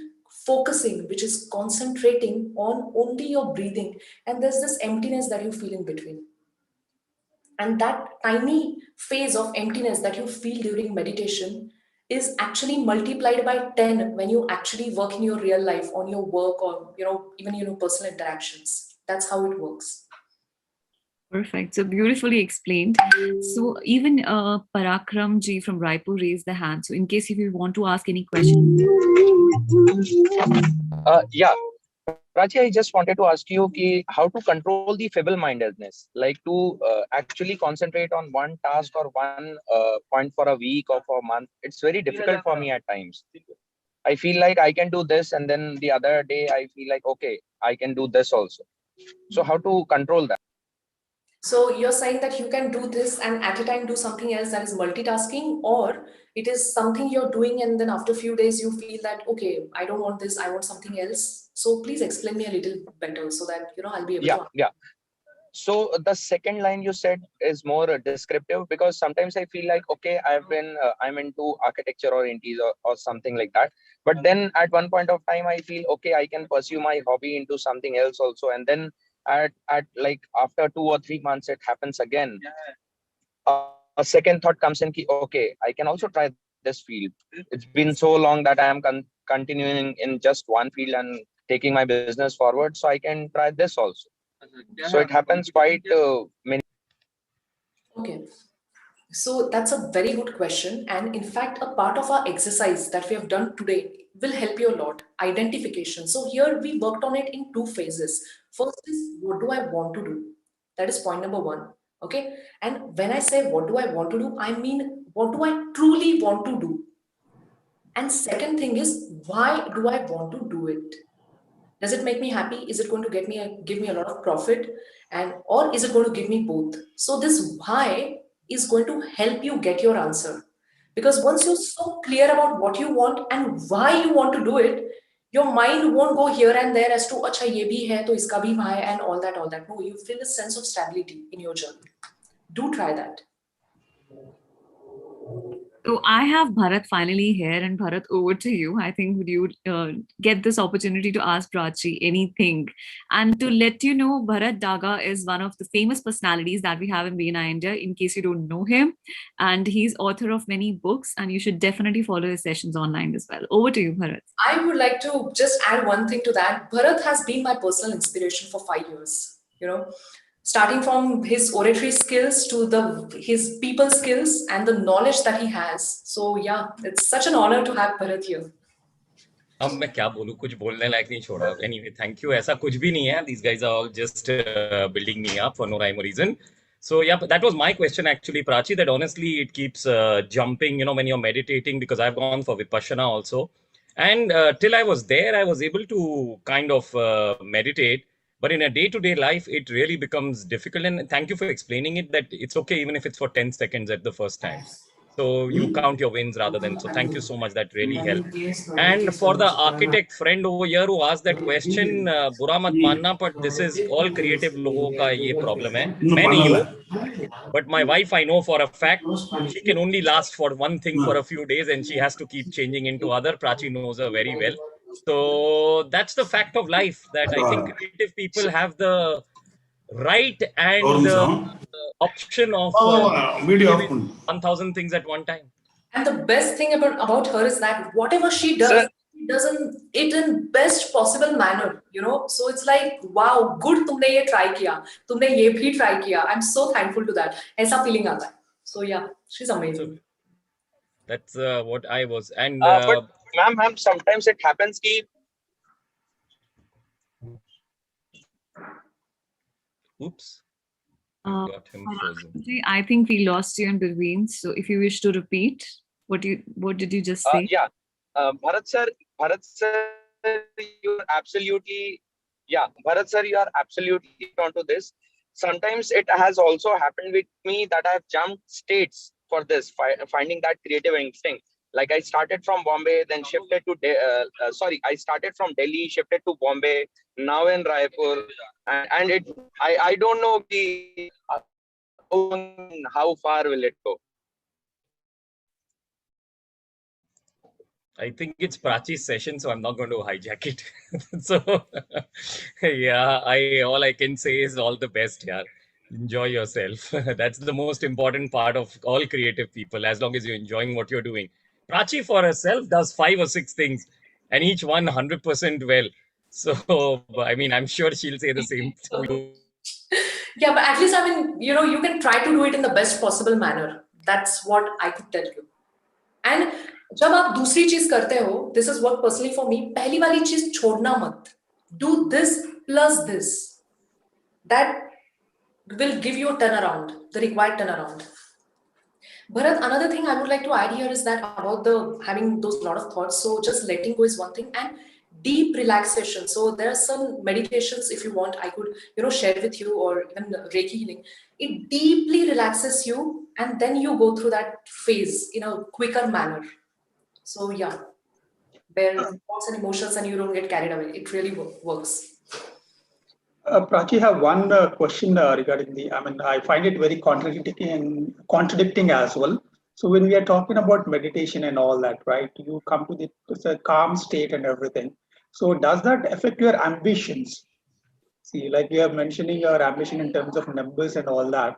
B: focusing, which is concentrating on only your breathing, and there's this emptiness that you feel in between. And that tiny phase of emptiness that you feel during meditation is actually multiplied by 10 when you actually work in your real life on your work or even personal interactions. That's how it works.
A: Perfect. So beautifully explained. So even Parakram ji from Raipur raised the hand. So in case if you want to ask any question.
H: Yeah, Prachi, I just wanted to ask you how to control the feeble-mindedness, like to actually concentrate on one task or one point for a week or for a month. It's very difficult for me at times. I feel like I can do this, and then the other day I feel like, okay, I can do this also. So how to control that?
B: So you're saying that you can do this and at a time do something else, that is multitasking, or it is something you're doing and then after a few days you feel that, okay, I don't want this, I want something else. So please explain me a little better so that, I'll be able to.
H: Yeah. So the second line you said is more descriptive, because sometimes I feel like, okay, I'm into architecture or interior or something like that. But then at one point of time, I feel, okay, I can pursue my hobby into something else also. And then at like after 2 or 3 months, it happens again. A second thought comes in, okay, I can also try this field. It's been so long that I am continuing in just one field and taking my business forward. So I can try this also. So it happens quite many.
B: Okay. So that's a very good question. And in fact, a part of our exercise that we have done today will help you a lot. Identification. So here we worked on it in two phases. First is, what do I want to do? That is point number one. Okay. And when I say what do I want to do, I mean, what do I truly want to do? And second thing is, why do I want to do it? Does it make me happy? Is it going to give me a lot of profit? And or is it going to give me both? So this why is going to help you get your answer. Because once you're so clear about what you want and why you want to do it, your mind won't go here and there as to acha ye bhi hai to iska bhi why and all that, all that. No, you feel a sense of stability in your journey. Do try that.
A: So I have Bharat finally here, and Bharat, over to you. I think would you get this opportunity to ask Prachi anything, and to let you know, Bharat Daga is one of the famous personalities that we have in BNI India. In case you don't know him, and he's author of many books, and you should definitely follow his sessions online as well. Over to you, Bharat.
B: I would like to just add one thing to that. Bharat has been my personal inspiration for 5 years. Starting from his oratory skills to his people skills and the knowledge that he has. So yeah, it's such an honor to have Bharat here.
I: अब मैं क्या बोलूं, कुछ बोलने लायक नहीं छोड़ा. Anyway, thank you. ऐसा कुछ भी नहीं है. These guys are all just building me up for no rhyme or reason. So yeah, but that was my question actually, Prachi, that honestly it keeps jumping, when you're meditating, because I've gone for Vipassana also. And till I was there, I was able to kind of meditate. But in a day-to-day life, it really becomes difficult. And thank you for explaining it, that it's okay even if it's for 10 seconds at the first time. So you count your wins rather than. So thank you so much. That really helped. And for the architect friend over here who asked that question, बुरा मत मानना, but this is all creative लोगों का ये problem है. मैं नहीं हूँ, but my wife, I know for a fact, she can only last for one thing for a few days and she has to keep changing into other. Prachi knows her very well. So that's the fact of life, that I think creative people have the right and the option of 1,000 things at one time.
B: And the best thing about her is that whatever she does, she does it in best possible manner, So it's like, wow, good तुमने ये try किया, तुमने ये भी try किया. I'm so thankful to that. ऐसा feeling आता है. So yeah, she's amazing.
I: So that's what I was. And
H: but ma'am, sometimes it happens ki.
I: Oops. Got him frozen.
A: I think we lost you in between. So if you wish to repeat, what did you just say?
H: Yeah, Bharat sir, you're absolutely, Bharat sir, you are absolutely onto this. Sometimes it has also happened with me that I have jumped states for this, finding that creative instinct. Like I started from Bombay, then shifted to, I started from Delhi, shifted to Bombay, now in Raipur, and I don't know how far will it go.
I: I think it's Prachi's session, so I'm not going to hijack it. So, yeah, all I can say is all the best here. Enjoy yourself. That's the most important part of all creative people, as long as you're enjoying what you're doing. Prachi for herself does 5 or 6 things, and each one 100% well. So, I mean, I'm sure she'll say the same to you.
B: Yeah, but at least I mean, you can try to do it in the best possible manner. That's what I could tell you. And जब आप दूसरी चीज करते हो, this is what personally for me, पहली वाली चीज छोड़ना मत. Do this plus this. That will give you a turnaround, the required turnaround. Bharat, another thing I would like to add here is that about the having those lot of thoughts. So just letting go is one thing, and deep relaxation. So there are some meditations, if you want, I could share with you, or even Reiki healing. It deeply relaxes you, and then you go through that phase in a quicker manner. So yeah, bear thoughts and emotions, and you don't get carried away. It really works.
D: Prachi, I have one question regarding I mean, I find it very contradicting as well. So when we are talking about meditation and all that, right, you come to this calm state and everything. So does that affect your ambitions? See, like you are mentioning your ambition in terms of numbers and all that.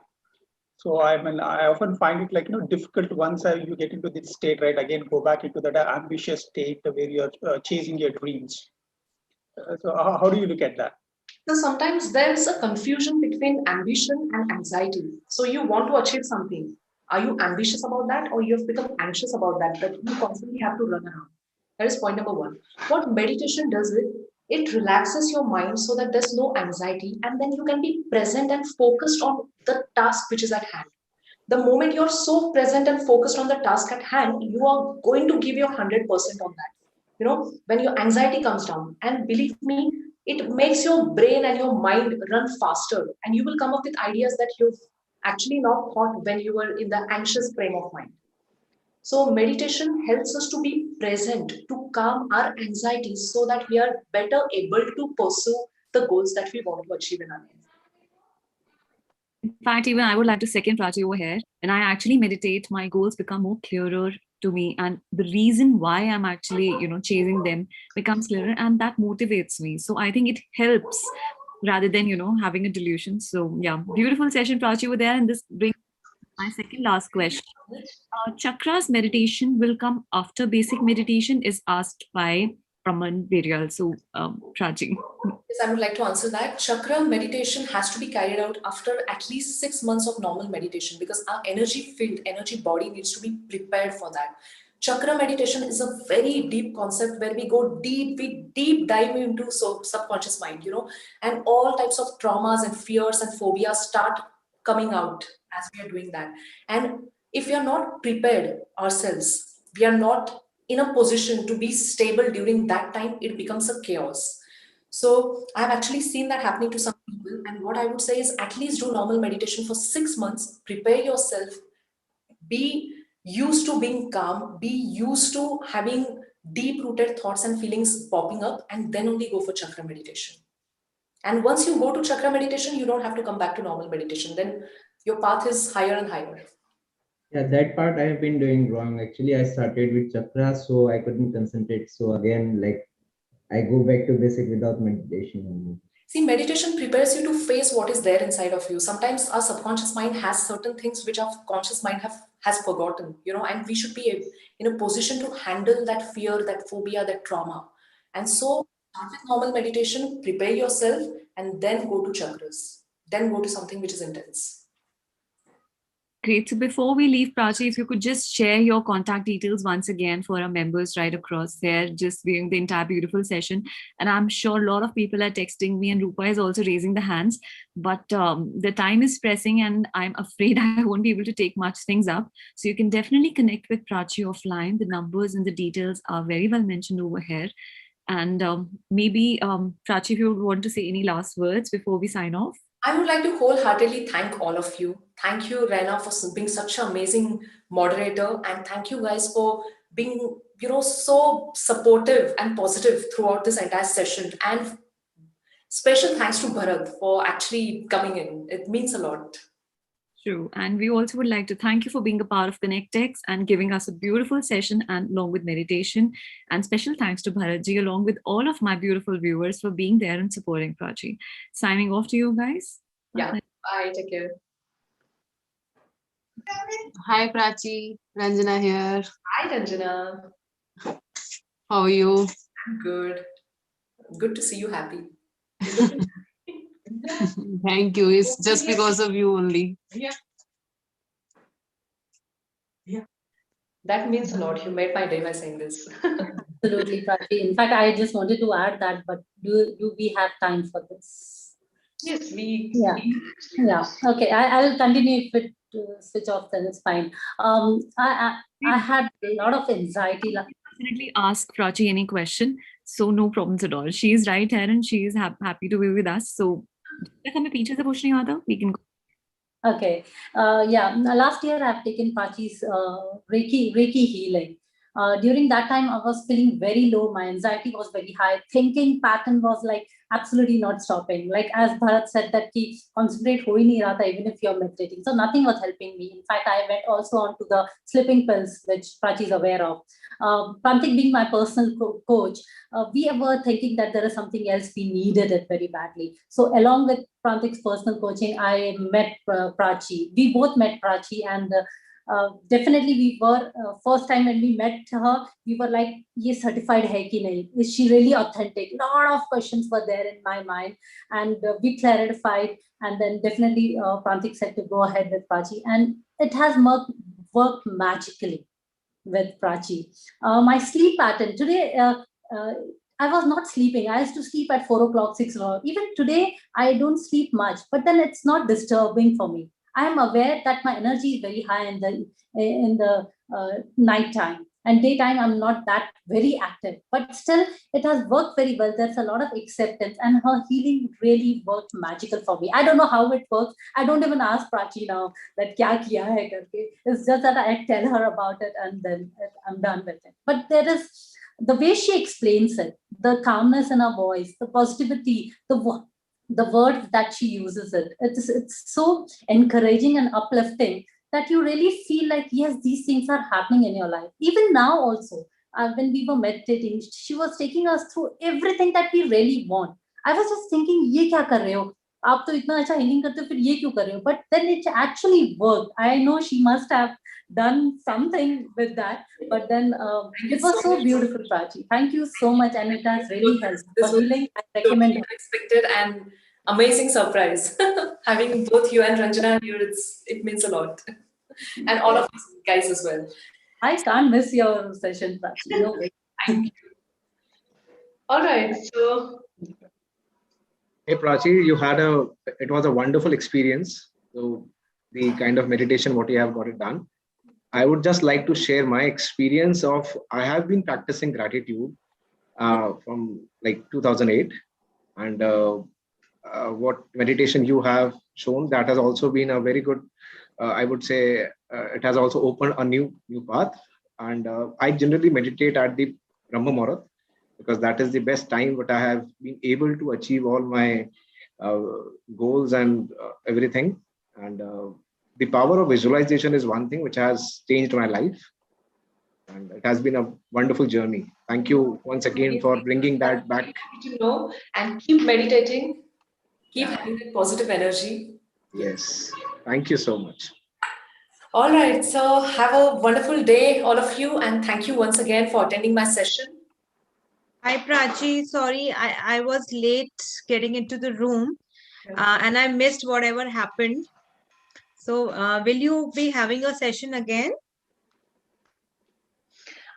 D: So I mean, I often find it like, difficult once you get into this state, right, again, go back into that ambitious state where you're chasing your dreams. So how do you look at that?
B: So sometimes there's a confusion between ambition and anxiety. So you want to achieve something. Are you ambitious about that, or you have become anxious about that you constantly have to run around? That is point number one. What meditation does is it relaxes your mind so that there's no anxiety, and then you can be present and focused on the task which is at hand. The moment you're so present and focused on the task at hand, you are going to give your 100% on that. When your anxiety comes down, and believe me, it makes your brain and your mind run faster, and you will come up with ideas that you've actually not thought when you were in the anxious frame of mind. So meditation helps us to be present, to calm our anxieties so that we are better able to pursue the goals that we want to achieve in our life.
A: In fact, even I would like to second Prachi over here. When I actually meditate, my goals become more clearer to me, and the reason why I'm actually, chasing them becomes clearer, and that motivates me. So I think it helps rather than, having a delusion. So yeah, beautiful session, Prachi, over there. And this brings my second last question. Chakras meditation will come after basic meditation is asked by Praman Berial. So, Prachi.
B: Yes, I would like to answer that. Chakra meditation has to be carried out after at least 6 months of normal meditation, because our energy field, energy body needs to be prepared for that. Chakra meditation is a very deep concept where we go deep, we deep dive into subconscious mind, and all types of traumas and fears and phobias start coming out as we are doing that. And if we are not prepared ourselves, we are not in a position to be stable during that time, it becomes a chaos. So I've actually seen that happening to some people. And what I would say is at least do normal meditation for 6 months, prepare yourself, be used to being calm, be used to having deep rooted thoughts and feelings popping up, and then only go for chakra meditation. And once you go to chakra meditation, you don't have to come back to normal meditation. Then your path is higher and higher.
J: Yeah, that part I have been doing wrong. Actually, I started with chakra, so I couldn't concentrate. So again, like I go back to basic without meditation.
B: See, meditation prepares you to face what is there inside of you. Sometimes our subconscious mind has certain things which our conscious mind has forgotten, and we should be in a position to handle that fear, that phobia, that trauma. And so start with normal meditation, prepare yourself, and then go to chakras. Then go to something which is intense.
A: Great. So before we leave, Prachi, if you could just share your contact details once again for our members right across there, just viewing the entire beautiful session. And I'm sure a lot of people are texting me, and Rupa is also raising the hands. But the time is pressing, and I'm afraid I won't be able to take much things up. So you can definitely connect with Prachi offline. The numbers and the details are very well mentioned over here. And maybe, Prachi, if you would want to say any last words before we sign off.
B: I would like to wholeheartedly thank all of you. Thank you, Raina, for being such an amazing moderator. And thank you guys for being, so supportive and positive throughout this entire session. And special thanks to Bharat for actually coming in. It means a lot.
A: True. And we also would like to thank you for being a part of ConnectX and giving us a beautiful session and along with meditation. And special thanks to Bharatji along with all of my beautiful viewers for being there and supporting Prachi. Signing off to you guys.
B: Yeah. Bye. Take care.
K: Hi Prachi, Ranjana here.
B: Hi, Ranjana.
K: How are you?
B: I'm good. Good to see you happy.
K: Thank you. It's just because of you only.
B: That means a lot. You made my day by saying this.
C: Absolutely, Prachi. In fact, I just wanted to add that, but do we have time for this?
B: Yes, we.
C: Yeah. Yeah. Okay. I will continue if it switch off, then it's fine. I had a lot of anxiety.
A: Definitely ask Prachi any question. So no problems at all. She is right here and she is happy to be with us. So if हमें पीछे से पूछ नहीं आता, we can go.
C: Okay. Yeah. Last year I've taken Prachi's Reiki healing. During that time, I was feeling very low. My anxiety was very high. Thinking pattern was like absolutely not stopping. Like as Bharat said, that ki concentrate ho hi nahi raha tha, even if you're meditating. So nothing was helping me. In fact, I went also on to the sleeping pills, which Prachi is aware of. Prantik being my personal coach, we were thinking that there is something else we needed it very badly. So along with Prantik's personal coaching, I met Prachi. We both met Prachi, and definitely we were first time when we met her, we were like, "Ye certified hai ki nahi? Is she really authentic?" Lot of questions were there in my mind, and we clarified. And then definitely Prantik said to go ahead with Prachi, and it has worked magically with Prachi. My sleep pattern today. I was not sleeping. I used to sleep at 4 o'clock, 6 o'clock. Even today, I don't sleep much, but then it's not disturbing for me. I am aware that my energy is very high in the night time, and daytime I'm not that very active. But still, it has worked very well. There's a lot of acceptance, and her healing really worked magical for me. I don't know how it works. I don't even ask Prachi now that kya kiya hai karke. It's just that I tell her about it, and then I'm done with it. But there is the way she explains it, the calmness in her voice, the positivity, the words that she uses it's so encouraging and uplifting that you really feel like, yes, these things are happening in your life. Even now also, when we were meditating, she was taking us through everything that we really want. I was just thinking, ye kya kar rahe ho? आप तो इतना अच्छा healing करते हो, फिर ये क्यों कर रहे हो? But then it actually worked. I know she must have done something with that, but then it was so beautiful, Prachi. Thank you so much, and it has really helped for healing. I recommend it.
B: Unexpected and amazing surprise. Having both you and Ranjana here, it means a lot, and all of you guys as well.
C: I can't miss your session, Prachi. No way.
B: Thank you. All right, so
E: Hey Prachi, it was a wonderful experience. So the kind of meditation what you have got it done. I would just like to share my experience of, I have been practicing gratitude from like 2008, and what meditation you have shown, that has also been a very good, I would say, it has also opened a new path. And I generally meditate at the Brahma Muhurat, because that is the best time that I have been able to achieve all my goals and everything. And the power of visualization is one thing which has changed my life. And it has been a wonderful journey. Thank you once again for bringing that back.
B: to know and keep meditating, keep having that positive energy.
E: Yes. Thank you so much.
B: All right, so have a wonderful day, all of you, and thank you once again for attending my session.
L: Hi, Prachi. Sorry, I was late getting into the room and I missed whatever happened. So will you be having a session again?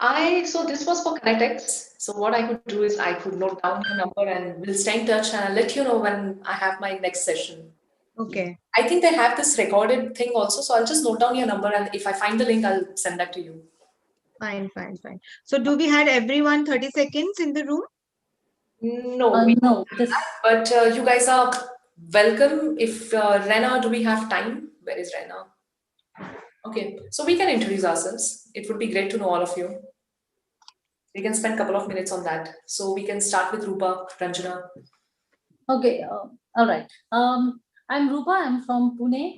B: So this was for Connectex. So what I could do is I could note down your number and we'll stay in touch, and I'll let you know when I have my next session.
L: Okay.
B: I think they have this recorded thing also, so I'll just note down your number, and if I find the link, I'll send that to you.
L: Fine. So do we had everyone 30 seconds in the room?
B: No,
C: no.
B: But you guys are welcome. If Rena, do we have time? Where is Rena? Okay, so we can introduce ourselves. It would be great to know all of you. We can spend a couple of minutes on that. So we can start with Rupa, Ranjana.
C: Okay, all right. I'm Rupa. I'm from Pune.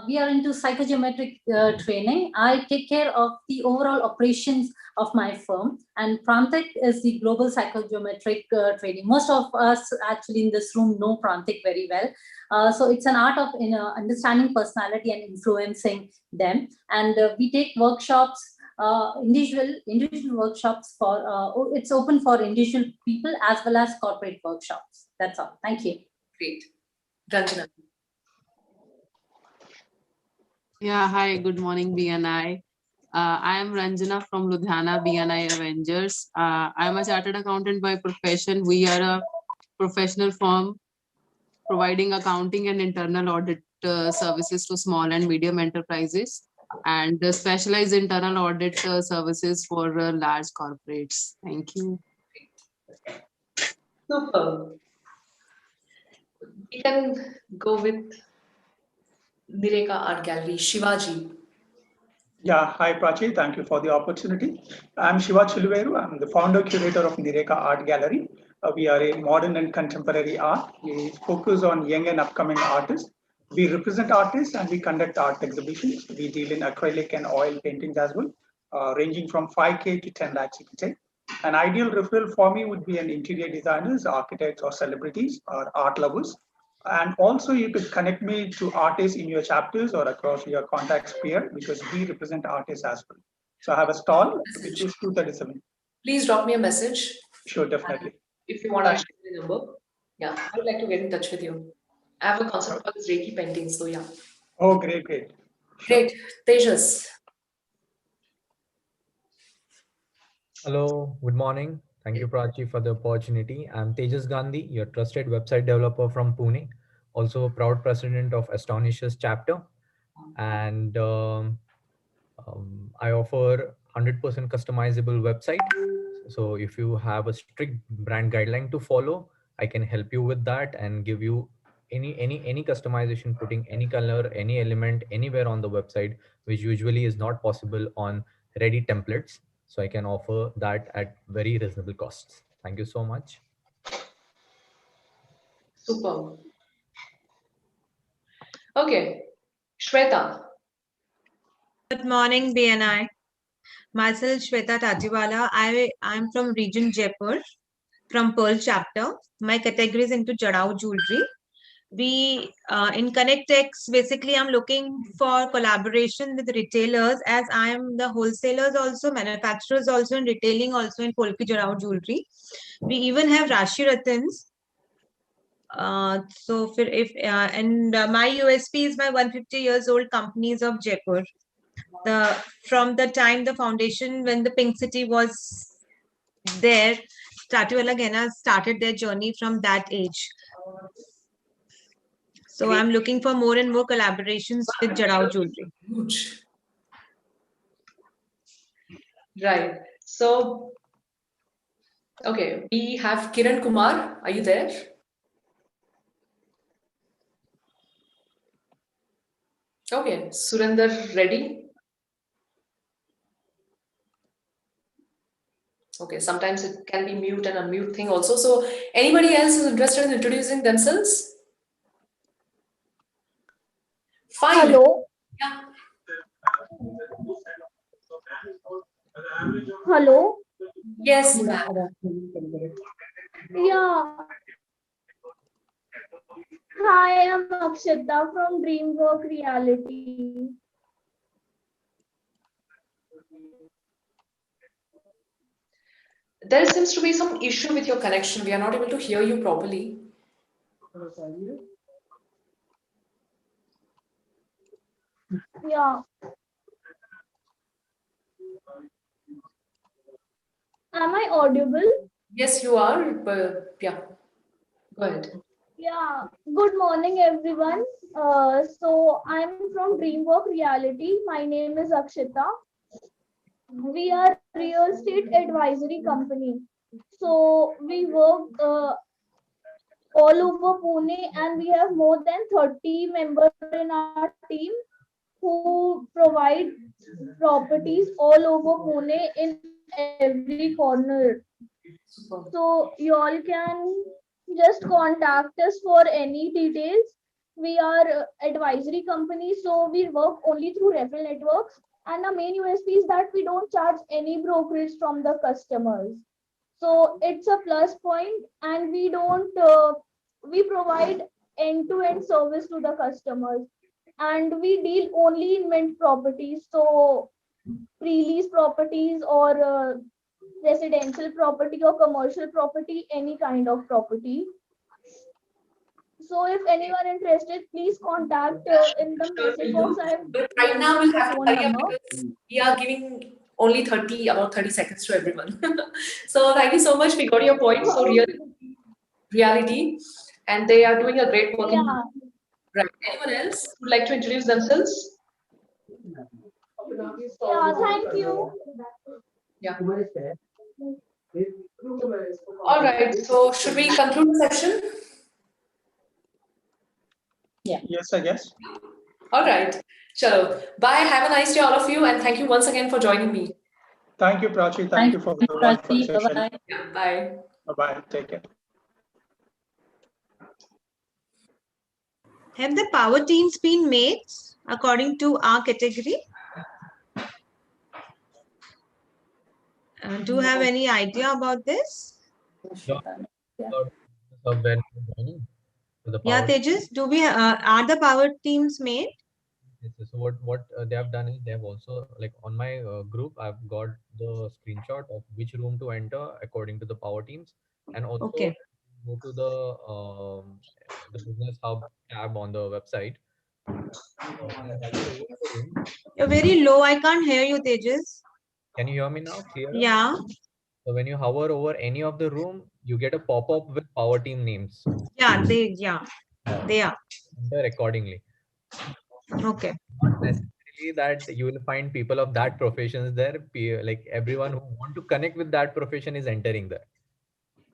C: We are into psychogeometric training. I take care of the overall operations of my firm, and Prantik is the global psychogeometric training. Most of us actually in this room know Prantik very well. So it's an art of understanding personality and influencing them. And we take workshops, individual workshops for. It's open for individual people as well as corporate workshops. That's all. Thank you.
B: Great. Ranjana.
K: Yeah, hi, good morning, BNI. I am Ranjana from Ludhiana BNI Avengers. I am a chartered accountant by profession. We are a professional firm providing accounting and internal audit services to small and medium enterprises, and specialized internal audit services for large corporates. Thank you.
B: Super. We can go with Nireka Art Gallery, Shivaji.
D: Yeah, hi Prachi, thank you for the opportunity. I'm Shiva Chuluveru. I'm the founder curator of Nireka Art Gallery. We are a modern and contemporary art. We focus on young and upcoming artists. We represent artists and we conduct art exhibitions. We deal in acrylic and oil paintings as well, ranging from 5K to 10 lakhs you can say. An ideal referral for me would be an interior designers, architects or celebrities or art lovers. And also you could connect me to artists in your chapters or across your contact sphere because we represent artists as well. So I have a stall, which is 237.
B: Please drop me a message.
D: Sure, definitely.
B: If you want to share the number. Yeah, I would like to get in touch with you. I have a concept called Reiki painting, so yeah.
D: Oh, great, great.
B: Great. Tejas.
M: Hello, good morning. Thank you, Prachi, for the opportunity. I'm Tejas Gandhi, your trusted website developer from Pune, also a proud president of Astonishers chapter. And I offer 100% customizable website. So if you have a strict brand guideline to follow, I can help you with that and give you any customization, putting any color, any element anywhere on the website, which usually is not possible on ready templates. So I can offer that at very reasonable costs. Thank you so much.
B: Super. Okay. Shweta.
L: Good morning, BNI. Myself, Shweta Tatiwala. I'm from region Jaipur, from Pearl chapter. My category is into Jadao jewelry. We in Connectex, basically, I'm looking for collaboration with retailers as I am the wholesalers also, manufacturers also, and retailing also in Polki Jadao jewelry. We even have Rashi Ratans. So if my USP is my 150 years old companies of Jaipur. From the time the foundation, when the Pink City was there, Tatiwala Gena started their journey from that age. So I'm looking for more and more collaborations with Jadao jewelry.
B: Huge. Right. So, okay, we have Kiran Kumar. Are you there? Okay, Surinder, ready? Okay, sometimes it can be mute and unmute thing also. So, anybody else is interested in introducing themselves? Fine.
N: Hello.
B: Yeah.
N: Hello.
B: Yes.
N: Yeah. Hi, I'm Akshita from Dreamwork Reality.
B: There seems to be some issue with your connection. We are not able to hear you properly.
N: Yeah. Am I audible?
B: Yes, you are. But yeah, go ahead.
N: Yeah. Good morning, everyone. So I'm from Dreamwork Reality. My name is Akshita. We are real estate advisory company. So we work all over Pune, and we have more than 30 members in our team who provide properties all over Pune in every corner. So you all can just contact us for any details. We are advisory company, so we work only through referral networks. And the main USP is that we don't charge any brokerage from the customers. So it's a plus point, and we don't. We provide end-to-end service to the customers, and we deal only in mint properties. So pre-lease properties or residential property or commercial property, any kind of property. So if anyone interested, please contact in the message box. I have
B: But right now
N: given
B: we'll
N: the
B: have to
N: phone
B: hurry up
N: number.
B: because we are giving only about 30 seconds to everyone. So thank you so much. We got your point. So reality, and they are doing a great work in.
N: Yeah.
B: Right. Anyone else would like to introduce themselves?
N: Yeah. Thank you.
B: Yeah. All right. So should we conclude the session?
C: Yeah.
D: Yes, I guess.
B: All right. Chalo. Bye. Have a nice day, all of you, and thank you once again for joining me.
D: Thank you, Prachi. Thank you for the wonderful
C: Prachi.
D: session.
C: Bye-bye.
B: Yeah, bye.
D: Bye-bye. Take care.
L: Have the power teams been made according to our category? Do you have any idea about this? Yeah, Tejas, do we are the power teams made?
M: Yes, so what they have done is they have also, like, on my group, I've got the screenshot of which room to enter according to the power teams, and also
L: Okay.
M: go to the business hub tab on the website.
L: You're very low. I can't hear you, Tejas.
M: Can you hear me now? Clear?
L: Yeah.
M: So when you hover over any of the room, you get a pop-up with power team names.
L: Yeah, they are.
M: Enter accordingly.
L: Okay.
M: Not necessarily that you will find people of that professions there. Like, everyone who want to connect with that profession is entering there.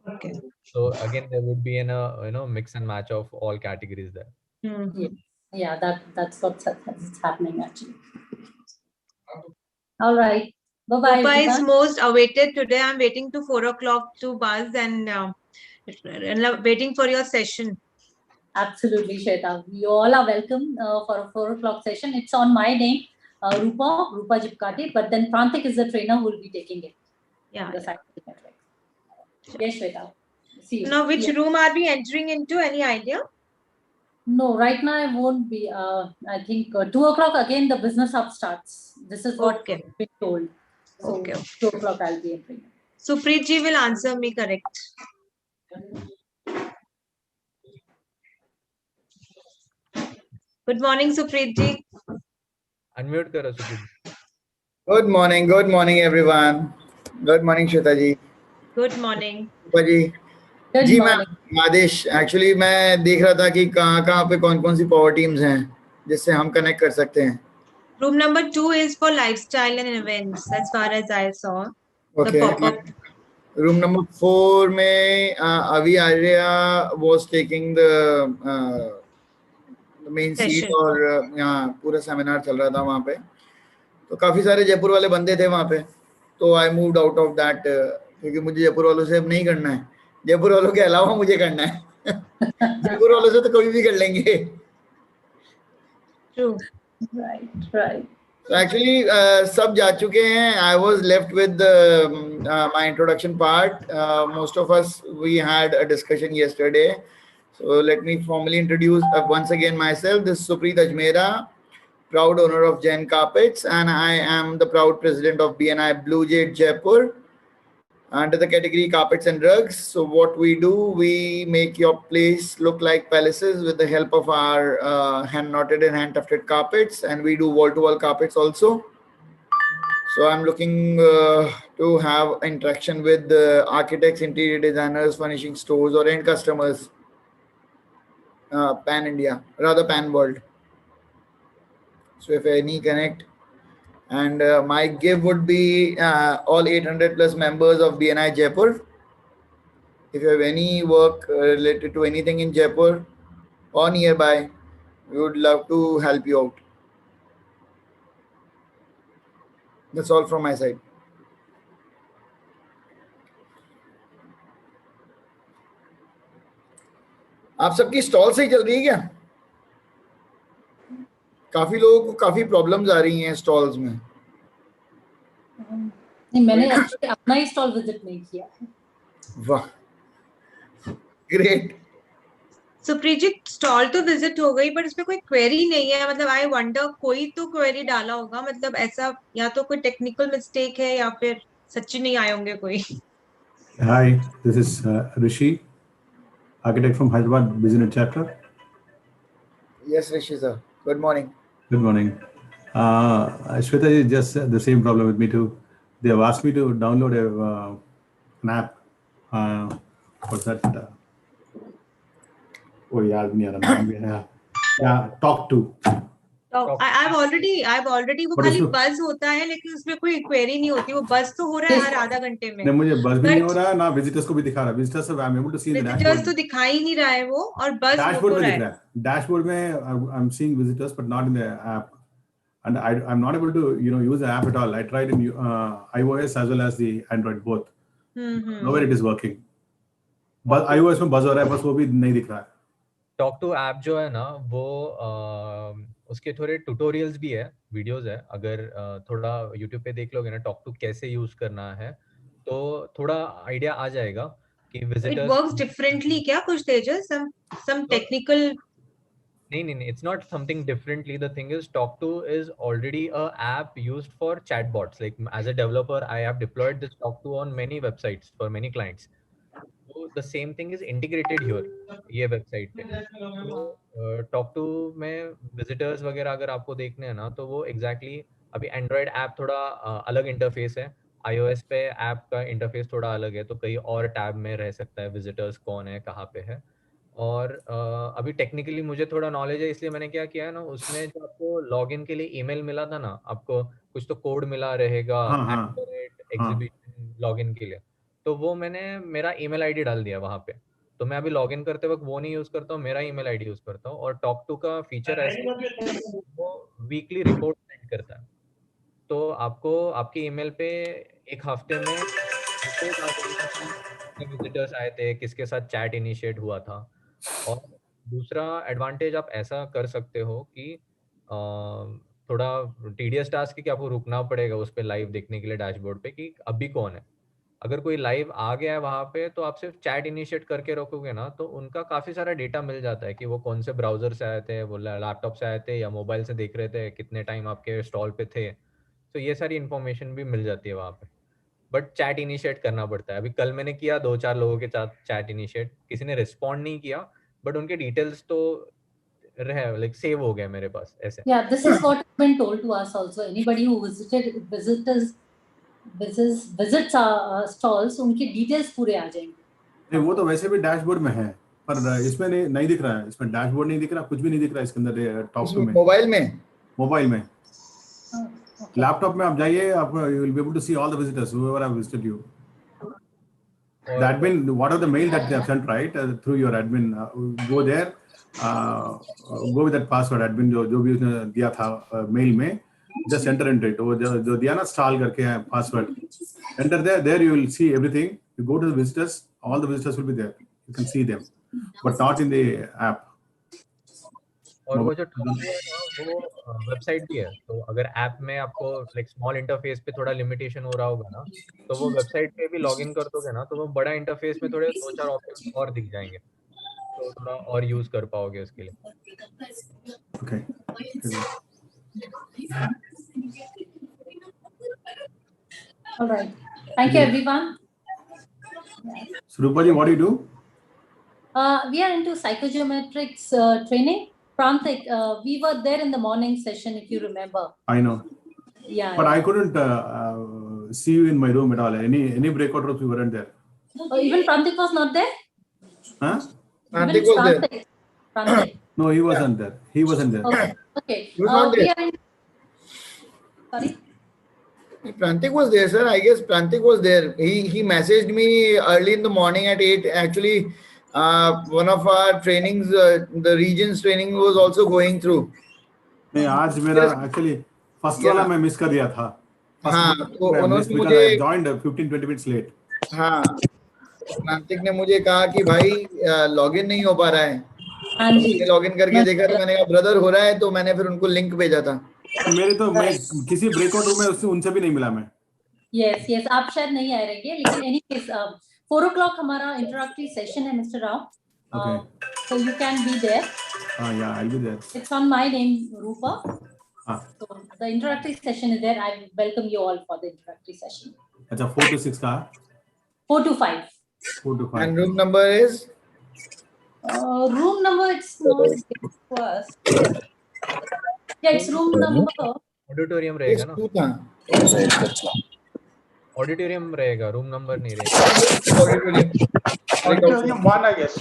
L: Okay.
M: So again, there would be mix and match of all categories there.
C: Yeah, yeah, that's what's happening actually. All right. Bye-bye.
L: Copa is
C: everyone.
L: most awaited today. I'm waiting to 4 o'clock to buzz and waiting for your session.
C: Absolutely, Shweta. You all are welcome for a 4 o'clock session. It's on my name, Rupa Jipkati, but then Prantik is the trainer who will be taking it.
L: Yeah.
C: The scientific network. Yes, Shweta. See you.
L: Now, which room are we entering into? Any idea?
C: No, right now I won't be. I think 2 o'clock again the business hub starts. This is what
L: Okay.
C: I've been told. So
L: Okay.
C: 2 o'clock I'll be entering.
L: Supreet ji will answer me correct. Good morning, Supreet ji.
M: Unmute karo, Supreet.
O: Good morning everyone. Good morning Shweta ji.
L: Good morning.
O: जी. जी मैं आदेश actually मैं देख रहा था कि कहाँ पे कौन सी power teams हैं जिससे हम कनेक्ट कर सकते हैं.
L: Room number 2 is for lifestyle and events, as far as I saw.
O: Okay.
L: The pop-up.
O: Room number 4 में Avi Arya was taking the main seat और यहाँ पूरा सेमिनार चल रहा था वहाँ पे. तो काफी सारे जयपुर वाले बंदे थे वहाँ पे. तो I moved out of that क्योंकि मुझे जयपुर वालों से अब नहीं करना है. जयपुर वालों के अलावा मुझे करना है. जयपुर वालों से तो कभी भी कर लेंगे.
L: True.
C: Right.
O: So actually सब जा चुके हैं. I was left with my introduction part. Most of us, we had a discussion yesterday. So let me formally introduce once again myself. This is Supreet Ajmera, proud owner of Jain Carpets, and I am the proud president of BNI Blue Jade Jaipur under the category Carpets and Rugs. So what we do, we make your place look like palaces with the help of our hand knotted and hand tufted carpets, and we do wall-to-wall carpets also. So I'm looking to have interaction with architects, interior designers, furnishing stores, or end customers, pan India, rather pan world. So if any connect, and my give would be all 800 plus members of BNI Jaipur. If you have any work related to anything in Jaipur or nearby, we would love to help you out. That's all from my side. आप सबकी stall सही चल रही है क्या? काफी लोगों को काफी प्रॉब्लम्स आ रही हैं स्टॉल्स में।
C: नहीं, मैंने एक्चुअली अपना ही स्टॉल विजिट नहीं किया है।
O: वाह, ग्रेट।
L: सुप्रीजित, स्टॉल तो विजिट हो गई, बट इसमें कोई क्वेरी नहीं है। मतलब आई वंडर, कोई तो क्वेरी डाला होगा, मतलब ऐसा या तो कोई टेक्निकल मिस्टेक है या फिर सच्ची नहीं आए होंगे कोई।
P: Hi, this is Rishi, architect from Hyderabad Business Chapter.
O: Yes, Rishi sir. Good morning.
P: Good morning. Shweta is just the same problem with me too. They have asked me to download an app. What's that? Oh, याद नहीं आ रहा नाम भी है। Yeah, Talk to.
L: I've already वो खाली बज होता है, लेकिन उसमें कोई क्वेरी नहीं होती। वो बज तो हो रहा है हर आधा घंटे में।
P: नहीं, मुझे बज भी नहीं हो रहा है, ना विजिटर्स को भी दिखा रहा है। Visitors I am able to see the dashboard.
L: Visitors तो दिखाई ही नहीं रहा है वो, और बज
P: डैशबोर्ड
L: हो
P: में
L: रहा
P: दिख रहा है। डैशबोर्ड में I am seeing visitors but not in the app, and I'm not able to use the app at all. I tried in iOS as well as the Android both. Nowhere it is working. But iOS में बज हो रहा है, बस वो भी नहीं दिख रहा है।
M: टॉक टू ऐप जो है ना, वो उसके थोड़े ट्यूटोरियल्स भी है, वीडियोस है। अगर थोड़ा यूट्यूब पे देख लोगे ना टॉक टू कैसे यूज करना है, तो थोड़ा आइडिया आ जाएगा कि विजिटर्स।
L: इट वर्क्स डिफरेंटली क्या कुछ तेजस? Some technical?
M: नहीं, it's not something differently. The thing is, Talk to is already a app used for chatbots. Like as a developer, I have deployed this Talk to on many websites for many clients. So the same thing is integrated here, ये website पे। तो Talk to में visitors वगैरह अगर आपको देखने हैं ना, तो वो exactly अभी Android app थोड़ा अलग इंटरफेस है, iOS पे ऐप का इंटरफेस थोड़ा अलग है, तो कहीं और टैब में रह सकता है विजिटर्स कौन है, कहाँ पे है। और अभी टेक्निकली मुझे थोड़ा नॉलेज है, इसलिए मैंने क्या किया है ना, उसमें जो आपको लॉगिन के लिए ईमेल मिला था ना, आपको कुछ तो कोड मिला रहेगा एग्जीबिशन लॉगिन के लिए, तो वो मैंने मेरा ईमेल आईडी डाल दिया वहाँ पे। तो मैं अभी लॉगिन करते वक्त वो नहीं यूज करता हूँ, मेरा ईमेल आईडी यूज करता हूँ। और टॉक टू का फीचर ऐसा है वो वीकली रिपोर्ट सेंड करता है, तो आपको आपके ईमेल पे एक हफ्ते में रिपोर्ट आ जाएगी, कितने विजिटर्स आए थे, किसके साथ चैट इनिशिएट हुआ था। और दूसरा एडवांटेज आप ऐसा कर सकते हो कि थोड़ा टीडियस टास्क है कि आपको रुकना पड़ेगा उस पर लाइव देखने के लिए डैशबोर्ड पे कि अभी कौन है। अगर कोई लाइव आ गया है वहाँ पे, तो आप सिर्फ चैट इनिशिएट करके रखोगे ना, तो उनका काफ़ी सारा डेटा मिल जाता है कि वो कौन से ब्राउजर से आए थे, वो लैपटॉप से आए थे या मोबाइल से देख रहे थे, कितने टाइम आपके स्टॉल पे थे। तो ये सारी इन्फॉर्मेशन भी मिल जाती है वहाँ पे। बट चैट इनिशिएट करना पड़ता है। अभी कल मैंने किया 2-4 लोगों के साथ चैट इनिशिएट, किसी ने रिस्पॉन्ड नहीं किया, बट उनके डिटेल्स तो रहे, लाइक सेव हो गए मेरे पास ऐसे।
C: Yeah, this is what has been told to us also. Anybody who visits our stalls, उनके डिटेल्स पूरे आ जाएंगे।
P: नहीं, वो तो वैसे भी डैशबोर्ड में है, पर इसमें नहीं दिख रहा है। इसमें डैशबोर्ड नहीं दिख रहा, कुछ भी नहीं दिख रहा इसके अंदर टॉक टू में। मोबाइल में लैपटॉप में आप जाइए, आप you will be able to see all the visitors whoever have visited you. The admin, what are the mail that they have sent, right, through your admin, go there, go with that password admin जो भी उसने दिया था mail में, just enter into it। वो जो दिया ना स्टॉल करके है password, enter there you will see everything। You go to the visitors, all the visitors will be there, you can see them, but not in the app।
M: और वो जो talk है ना, वो वेबसाइट भी है, तो अगर ऐप में आपको लाइक स्मॉल इंटरफेस पे थोड़ा लिमिटेशन हो रहा होगा ना, तो वो वेबसाइट पे भी लॉगिन कर दोगे ना, तो वो बड़ा इंटरफेस में थोड़े 2-4 ऑप्शन और दिख जाएंगे, तो थोड़ा और यूज कर पाओगे उसके लिए।
P: Okay.
C: All right. Thank you, everyone.
P: Surupa ji, what do you do?
C: We are into psychogeometrics training. Prantik, we were there in the morning session, if you remember.
P: I know.
C: Yeah.
P: But I couldn't see you in my room at all. Any breakout rooms, you weren't there.
C: Even Prantik was not there?
P: Huh?
O: Prantik was there.
C: Prantik.
P: No, he wasn't there. He wasn't there.
C: Okay.
O: He was not there.
C: Sorry?
O: Prantik was there, sir. I guess Prantik was there. He messaged me early in the morning at 8. Actually, one of our trainings, the regions training was also going through.
P: नहीं, आज मेरा actually first वाला मैं miss कर दिया था।
O: हाँ, तो उन्होंने मुझे
P: joined 15-20 minutes late।
O: हाँ, प्रांतिक ने मुझे कहा कि भाई लॉगिन नहीं हो पा रहा है,
C: हाँ जी।
O: लॉगिन करके देखा तो मैंने कहा ब्रदर हो रहा है, तो मैंने फिर उनको लिंक भेजा था।
P: मेरे तो मैं किसी ब्रेकआउट रूम में उससे उनसे भी नहीं मिला मैं।
C: यस आप शायद नहीं आ रहे हैं, लेकिन एनी केस 4 o'clock हमारा इंटरैक्टिव सेशन है mister Rao, so you can be there.
P: Yeah, I'll be there.
C: It's on my name, Rupa. So the interactive session is there. I welcome you all for the interactive session.
P: अच्छा 4 to 6 का?
C: 4 to 5.
P: 4 to 5.
O: And room number is?
C: Room number, it's not for us. Yeah, it's room number.
M: Auditorium रहेगा ना? Auditorium रहेगा, room number नहीं रहेगा।
D: Auditorium 1, I guess.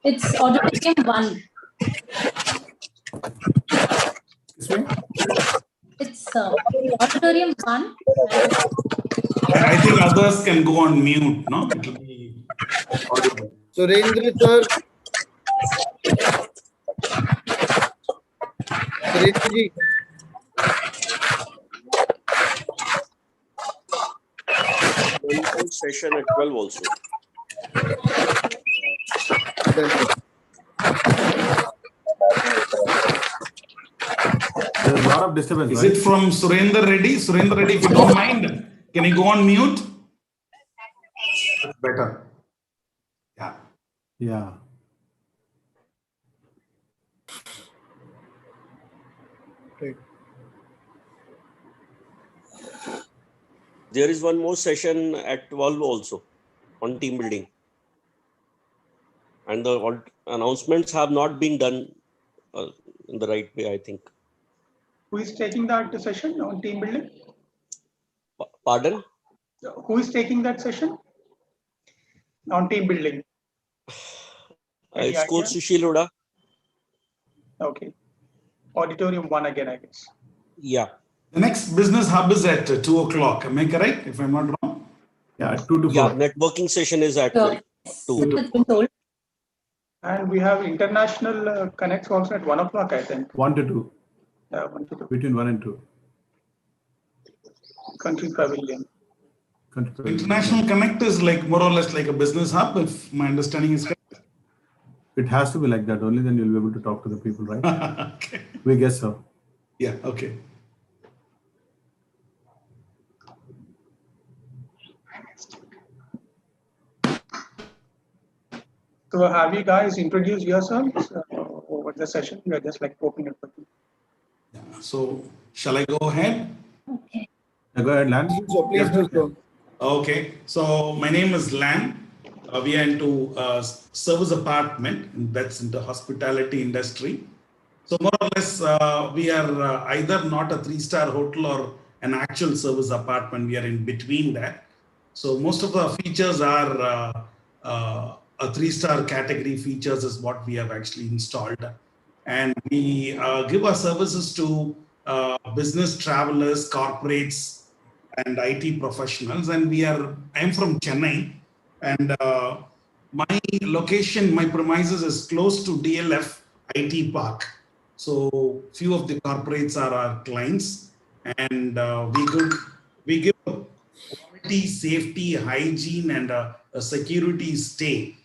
C: It's Auditorium 1. It's Auditorium 1.
Q: I think others can go on mute, no? It will be audible.
O: Surendra sir. Surendra ji.
R: Session at 12 also.
P: There's a lot of disturbance.
Q: Is it from Surendra Reddy? Surendra Reddy, if you don't mind, can you go on mute? That's better. Yeah.
P: Yeah.
O: Right.
R: There is one more session at 12 also on team building. And the announcements have not been done in the right way, I think.
D: Who is taking that session on team building?
R: Pardon?
D: Who is taking that session on team building?
R: It's called Sushil Oda.
D: Okay. Auditorium 1 again, I guess.
R: Yeah.
Q: The next business hub is at 2 o'clock. Am I correct? If I'm not wrong?
P: Yeah, 2 to 4.
R: Yeah, networking session is at 2.
D: And we have international connects also at 1 o'clock, I think.
P: 1 to 2.
D: Yeah, 1 to 2.
P: Between 1 and 2.
D: Country Pavilion.
Q: International Connect is like more or less like a business hub, if my understanding is correct.
P: It has to be like that. Only then you'll be able to talk to the people, right?
Q: Okay.
P: We guess so.
Q: Yeah, okay.
D: So have you guys introduced yourselves over the session? We are just like opening it.
Q: Yeah. So shall I go ahead?
C: Okay.
P: Go ahead, Lan.
O: So please do so.
Q: Okay. So my name is Lan. We are into service apartment, and that's in the hospitality industry. So more or less, we are either not a 3-star hotel or an actual service apartment. We are in between that. So most of the features are a 3-star category features is what we have actually installed. And we give our services to business travelers, corporates, and IT professionals. And I'm from Chennai. And my location, my premises is close to DLF IT Park. So few of the corporates are our clients, and we give quality, safety, hygiene, and a security stay.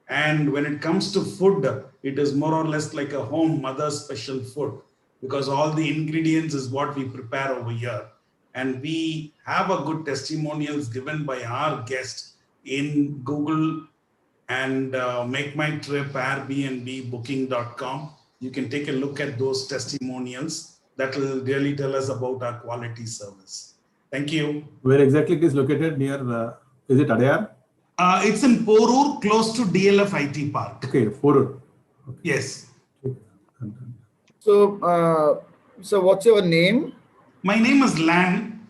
Q: And when it comes to food, it is more or less like a home mother's special food, because all the ingredients is what we prepare over here. And we have a good testimonials given by our guests in Google and Make My Trip, Airbnb, Booking.com. You can take a look at those testimonials. That will really tell us about our quality service. Thank you.
P: Where exactly it is located? Near, is it Adayar?
Q: It's in Porur, close to DLF IT Park.
P: Okay, Porur. Okay.
Q: Yes.
O: So, so what's your name?
Q: My name is Lan.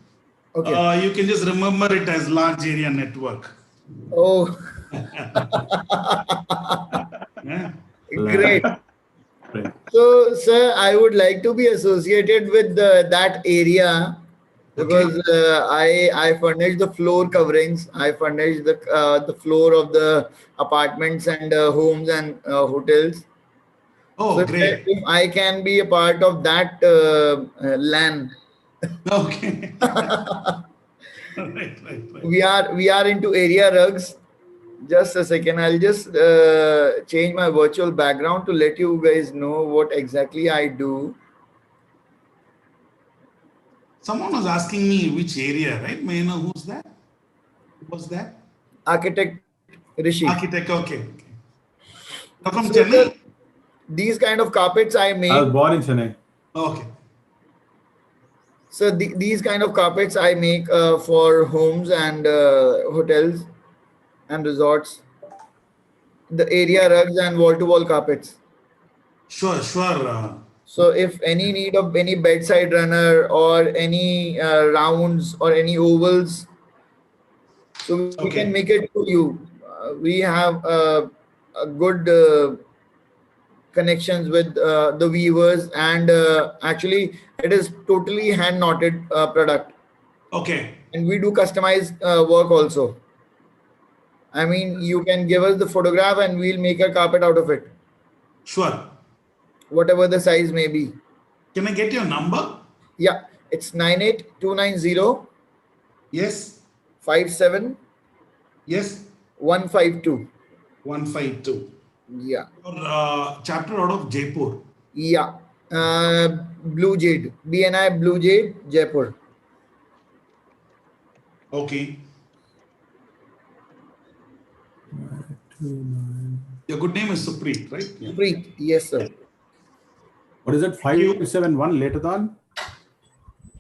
O: Okay.
Q: You can just remember it as Large Area Network.
O: Oh.
Q: Yeah.
O: Great.
P: Right.
O: So, sir, I would like to be associated with that area because I furnish the floor coverings. I furnish the floor of the apartments and homes and hotels.
Q: Oh,
O: So
Q: great.
O: if I can be a part of that LAN,
Q: Okay. Right.
O: we are into area rugs. Just a second, I'll just change my virtual background to let you guys know what exactly I do.
Q: Someone was asking me which area, right? May I know who's that? Who was that?
O: Architect Rishi.
Q: Architect, okay. You're from
O: So,
Q: Chennai?
O: sir, these kind of carpets I
P: I was
O: make.
P: born in Chennai.
Q: Okay.
O: So these kind of carpets I make for homes and hotels and resorts. The area rugs and wall-to-wall carpets.
Q: Sure.
O: So if any need of any bedside runner or any rounds or any ovals, so we can make it to you. We have a good connections with the weavers, and actually it is totally hand knotted product.
Q: Okay.
O: And we do customized work also. I mean, you can give us the photograph and we'll make a carpet out of it.
Q: Sure.
O: Whatever the size may be.
Q: Can I get your number?
O: Yeah, it's 98290.
Q: Yes.
O: 57.
Q: Yes.
O: 152.
Q: 152.
O: Yeah.
Q: Your chapter out of Jaipur.
O: Yeah. Blue Jade. BNI Blue Jade, Jaipur.
Q: Okay. Your good name is Supreet, right? Yeah.
O: Supreet, yes, sir.
P: What is it? 571 later on?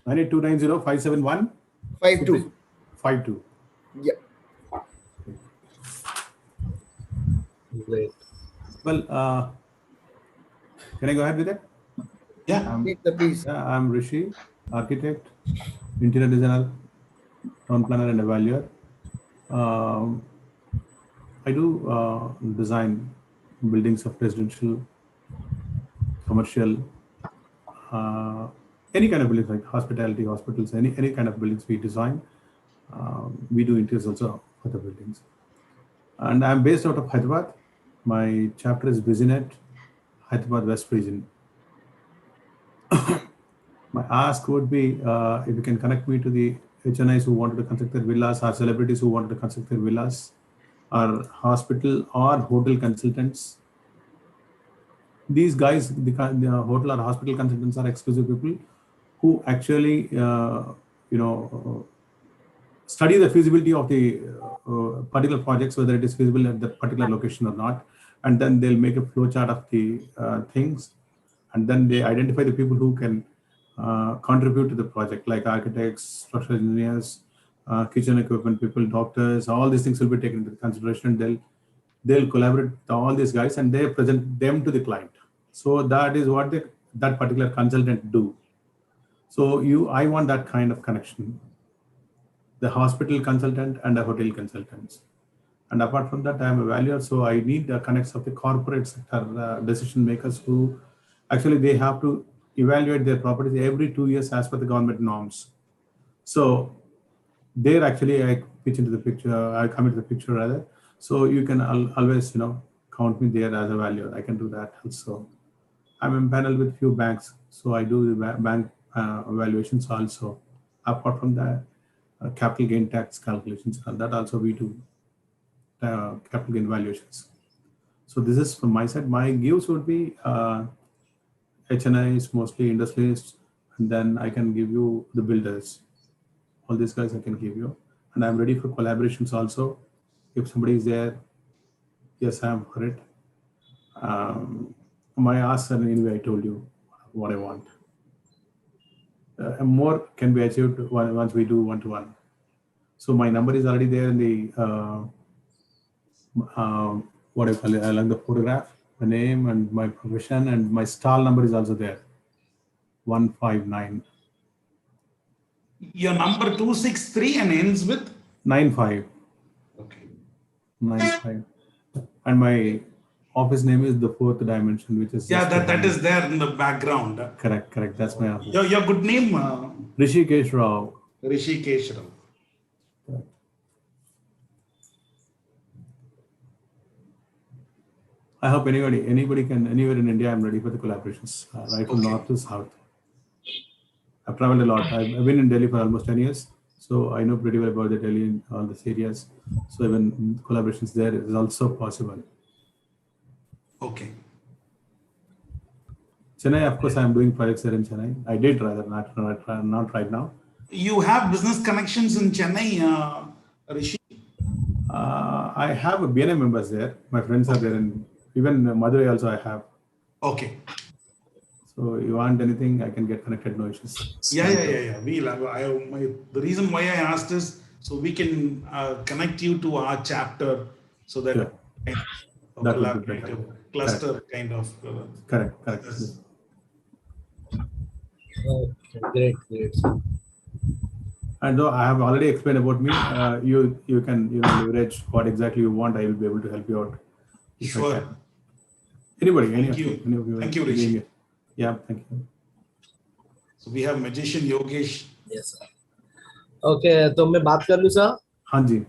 P: 98290 571
O: 52.
P: 52.
O: Yeah.
P: Great. Well, can I go ahead with it?
Q: Yeah.
O: Please.
P: I'm Rishi, architect, interior designer, town planner, and evaluator. I do design buildings of residential, commercial, any kind of buildings like hospitality, hospitals, any kind of buildings we design. We do interiors also for the buildings. And I'm based out of Hyderabad. My chapter is BusyNet, Hyderabad West region. My ask would be if you can connect me to the HNIs who wanted to construct their villas, or celebrities who wanted to construct their villas, or hospital or hotel consultants. These guys, the hotel or hospital consultants, are exclusive people who actually, study the feasibility of the particular projects, whether it is feasible at that particular location or not, and then they'll make a flow chart of the things, and then they identify the people who can contribute to the project, like architects, structural engineers, kitchen equipment people, doctors. All these things will be taken into consideration. They'll collaborate with all these guys and they present them to the client. So that is what that particular consultant do. So I want that kind of connection. The hospital consultant and a hotel consultant. And apart from that, I am a evaluator, so I need the connects of the corporate sector decision makers who actually they have to evaluate their properties every 2 years as per the government norms. So there actually I pitch into the picture, I come into the picture rather. So you can always, count me there as a evaluator. I can do that also. I'm in panel with few banks, so I do the bank evaluations also. Apart from that, capital gain tax calculations, and that also we do capital gain valuations. So this is from my side. My gives would be HNIs, mostly industrialists, and then I can give you the builders. All these guys I can give you, and I'm ready for collaborations also. If somebody is there, yes, I am for it. My ask, and anyway, I told you what I want. More can be achieved once we do one-to-one. So my number is already there in the what I call it, along the photograph, the name and my profession, and my stall number is also there. 159.
Q: Your number 263 and ends with
P: 95.
Q: Okay.
P: 95. And my office name is the fourth dimension, which is
Q: that is there in the background.
P: Correct. That's my office.
Q: Your good name?
P: Rishikesh Rao.
Q: Rishikesh Rao.
P: I hope anybody can, anywhere in India, I'm ready for the collaborations, right from north to south. I've traveled a lot. I've been in Delhi for almost 10 years. So I know pretty well about the Delhi and all these areas. So even collaborations there is also possible.
Q: Okay.
P: Chennai, of course, I'm doing projects there in Chennai. I did rather, not right now.
Q: You have business connections in Chennai, Rishi?
P: I have a BNI members there. My friends are there, and even Madurai also I have.
Q: Okay.
P: So you want anything, I can get connected, no issues.
Q: Yeah. The reason why I asked is so we can connect you to our chapter so that
P: that
Q: collaborative cluster
P: correct.
Q: kind of.
P: Correct.
S: Okay, great.
P: And though I have already explained about me, you can leverage what exactly you want. I will be able to help you out.
Q: Sure.
P: Anybody,
Q: Thank you. Thank you, Rishi.
P: Yeah, thank you.
Q: So we have magician Yogesh.
S: Yes, sir. Okay, तो मैं बात कर लूँ sir?
P: हाँ जी.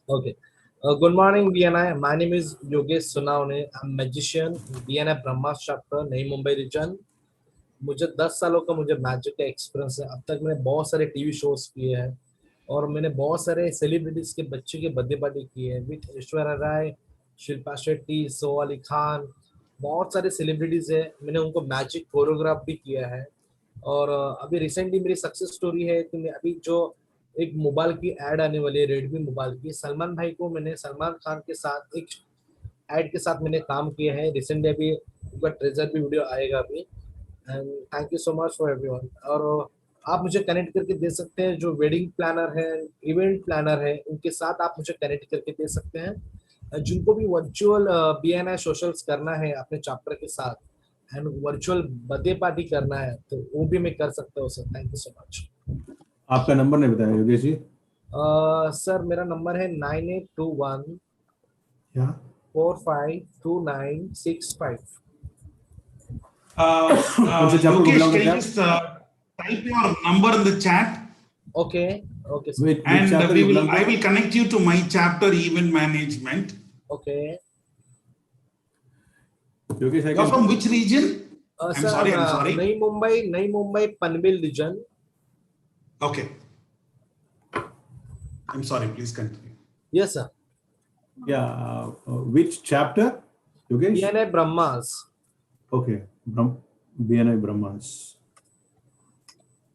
S: Okay. Good morning, BNI. My name is Yogesh Sunavne. I'm magician, BNI Brahma chapter, नई Mumbai region. मुझे 10 सालों का मुझे मैजिक का एक्सपीरियंस है. अब तक मैंने बहुत सारे टीवी शोज किए हैं और मैंने बहुत सारे सेलिब्रिटीज के बच्चे के बर्थडे पार्टी किए हैं विद ऐश्वर्या राय, शिल्पा शेट्टी, सो अली खान. बहुत सारे सेलिब्रिटीज है. मैंने उनको मैजिक कोरियोग्राफ भी किया है. और अभी रिसेंटली मेरी सक्सेस स्टोरी है कि मैं अभी जो एक मोबाइल की एड आने वाली है, रेडमी मोबाइल की, सलमान भाई को मैंने सलमान खान के साथ एक एड के साथ मैंने काम किया है. रिसेंटली अभी उनका ट्रेजर भी वीडियो आएगा अभी. And thank you so much for everyone. और आप मुझे कनेक्ट करके दे सकते हैं. जो वेडिंग प्लानर है, इवेंट प्लानर है, उनके साथ आप मुझे कनेक्ट करके दे सकते हैं. जिनको भी वर्चुअल BNI सोशल्स करना है अपने चैप्टर के साथ एंड वर्चुअल बर्थडे पार्टी करना है तो वो भी मैं कर सकता हूँ sir. Thank you so much.
P: आपका नंबर नहीं बताया योगेश जी?
S: सर मेरा नंबर है 9821 452965.
Q: Yogesh, can you just type your number in the chat?
S: Okay.
Q: And I will connect you to my chapter event management.
S: Okay.
P: Yogesh,
Q: you're from which region? I'm
S: sir,
Q: sorry.
S: नई Mumbai Panvel region.
Q: Okay. I'm sorry. Please continue.
S: Yes, sir.
P: Yeah. Which chapter, Yogesh?
S: BNI Brahmas.
P: Okay. BNI Brahmas.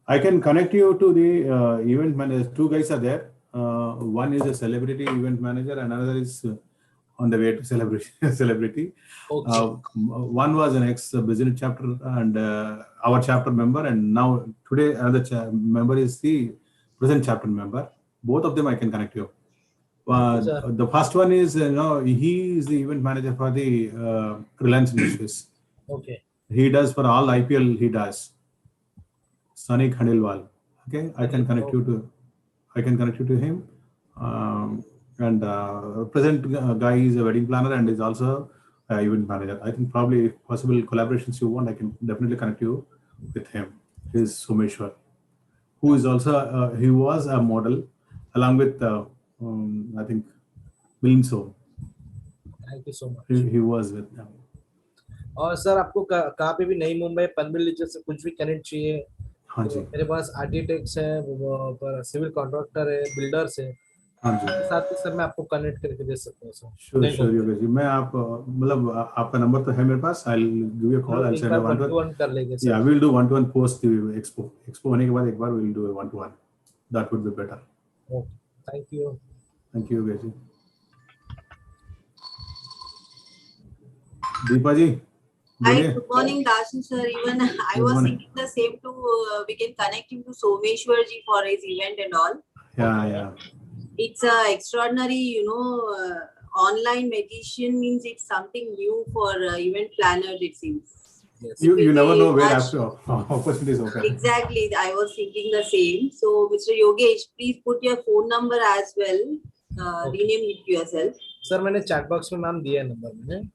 P: I can connect you to the event manager. Two guys are there. One is a celebrity event manager, and another is on the way to celebrity.
S: Okay.
P: One was an ex-business chapter and our chapter member, and now today another member is the present chapter member. Both of them I can connect you. The first one is, he is the event manager for the Reliance Industries.
S: Okay.
P: He does for all IPL. He does. Sunny Khandelwal. Okay, I can connect you to him. And present guy is a wedding planner and is also an event manager. I think probably if possible collaborations you want, I can definitely connect you with him. He is Someshwar, who is also he was a model along with I think Milinso.
S: Thank you so much.
P: He was with them.
S: और sir आपको कहाँ पे भी नई Mumbai Panvel reason से कुछ भी connect चाहिए?
P: हाँ जी.
S: मेरे पास आर्किटेक्ट्स है, सिविल कॉन्ट्रैक्टर है, बिल्डर्स है.
P: हाँ जी.
S: साथ ही सर मैं आपको कनेक्ट करके दे सकता हूँ सर.
P: Sure योगेश जी. मैं आपका नंबर तो है मेरे पास. I'll give you a call. I'll send a one-to-one.
S: कर लेंगे sir.
P: Yeah, we'll do one-to-one post the expo. Expo होने के बाद एक बार we'll do a one-to-one. That would be better.
S: Okay. Thank you.
P: Thank you Yogesh ji. Deepa ji.
T: Hi, good morning, Darshan sir. Even I was thinking the same too. We can connect him to Someshwar ji for his event and all.
P: Yeah.
T: It's a extraordinary, online magician means it's something new for event planners, it seems.
P: Yes. You never know where after opportunities open.
T: Exactly. I was thinking the same. So, Mr. Yogesh, please put your phone number as well. Rename it yourself.
S: Sir मैंने chat box में नाम दिया है number मैंने.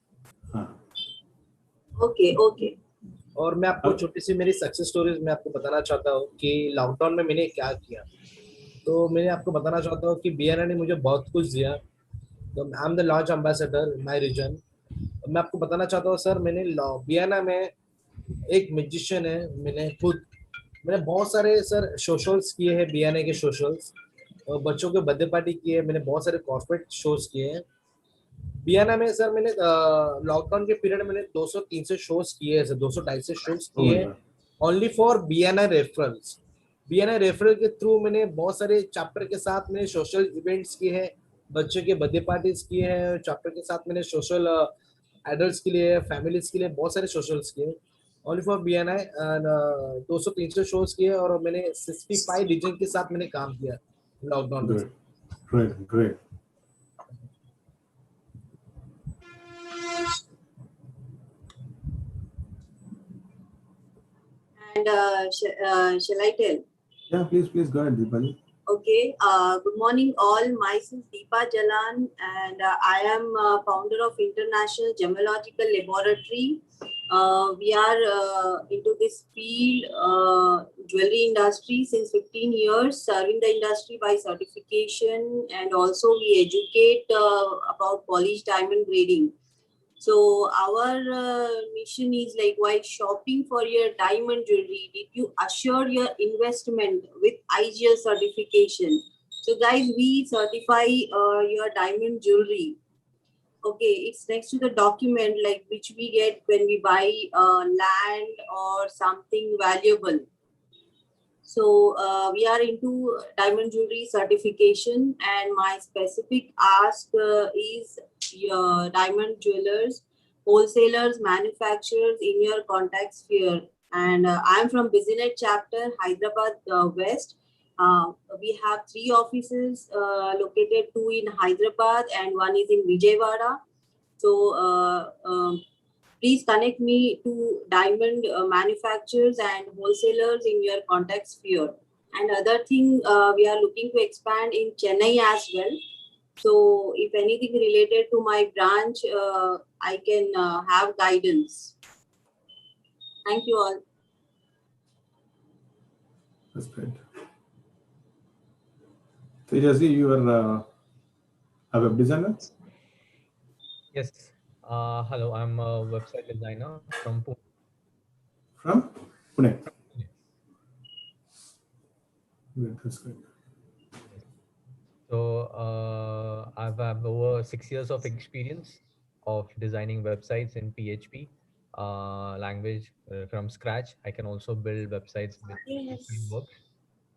T: Okay, okay.
S: और मैं आपको छोटी सी मेरी सक्सेस स्टोरीज मैं आपको बताना चाहता हूँ कि लॉकडाउन में मैंने क्या किया। तो मैं आपको बताना चाहता हूँ कि बीएनआई ने मुझे बहुत कुछ दिया। तो I am the launch ambassador my region. मैं आपको बताना चाहता हूँ सर, मैंने बीएनआई में एक म्यूजिशियन है, मैंने बहुत सारे सर सोशल्स किए हैं, बीएनआई के सोशल्स, बच्चों के बर्थडे पार्टी किए हैं, मैंने बहुत सारे कॉर्पोरेट शोज किए हैं बीएनआई में सर। मैंने लॉकडाउन के पीरियड में मैंने 200-300 शोज किए हैं सर, 200-250 शोज किए हैं only for BNI referrals. BNI referral के थ्रू मैंने बहुत सारे चैप्टर के साथ मैंने सोशल इवेंट्स किए हैं, बच्चों के बर्थडे पार्टीज किए हैं, चैप्टर के साथ मैंने सोशल एडल्ट्स के लिए, फैमिलीज के लिए बहुत सारे सोशल्स किए ओनली फॉर बीएनआई। 200-300 शोज किए और मैंने 65 रीजन के साथ मैंने काम किया लॉकडाउन में।
P: Great.
T: And shall I tell?
P: Yeah, please go ahead, Deepali.
T: Okay. Good morning, all. Myself Deepa Jalan, and I am founder of International Gemological Laboratory. We are into this field, jewelry industry, since 15 years, serving the industry by certification, and also we educate about polished diamond grading. So our mission is like, while shopping for your diamond jewelry, did you assure your investment with IGL certification? So guys, we certify your diamond jewelry. Okay, it's next to the document like which we get when we buy land or something valuable. So we are into diamond jewelry certification, and my specific ask is your diamond jewelers, wholesalers, manufacturers in your contact sphere. And I'm from Business Chapter, Hyderabad West. We have 3 offices located, 2 in Hyderabad and 1 is in Vijayawada. So please connect me to diamond manufacturers and wholesalers in your contact sphere. And other thing, we are looking to expand in Chennai as well. So if anything related to my branch, I can have guidance. Thank you all.
P: That's great. Tejaji, you are a web designer?
M: Yes. Hello, I'm a website designer from Pune.
P: From Pune? That's great.
M: So I've over 6 years of experience of designing websites in PHP language from scratch. I can also build websites with frameworks.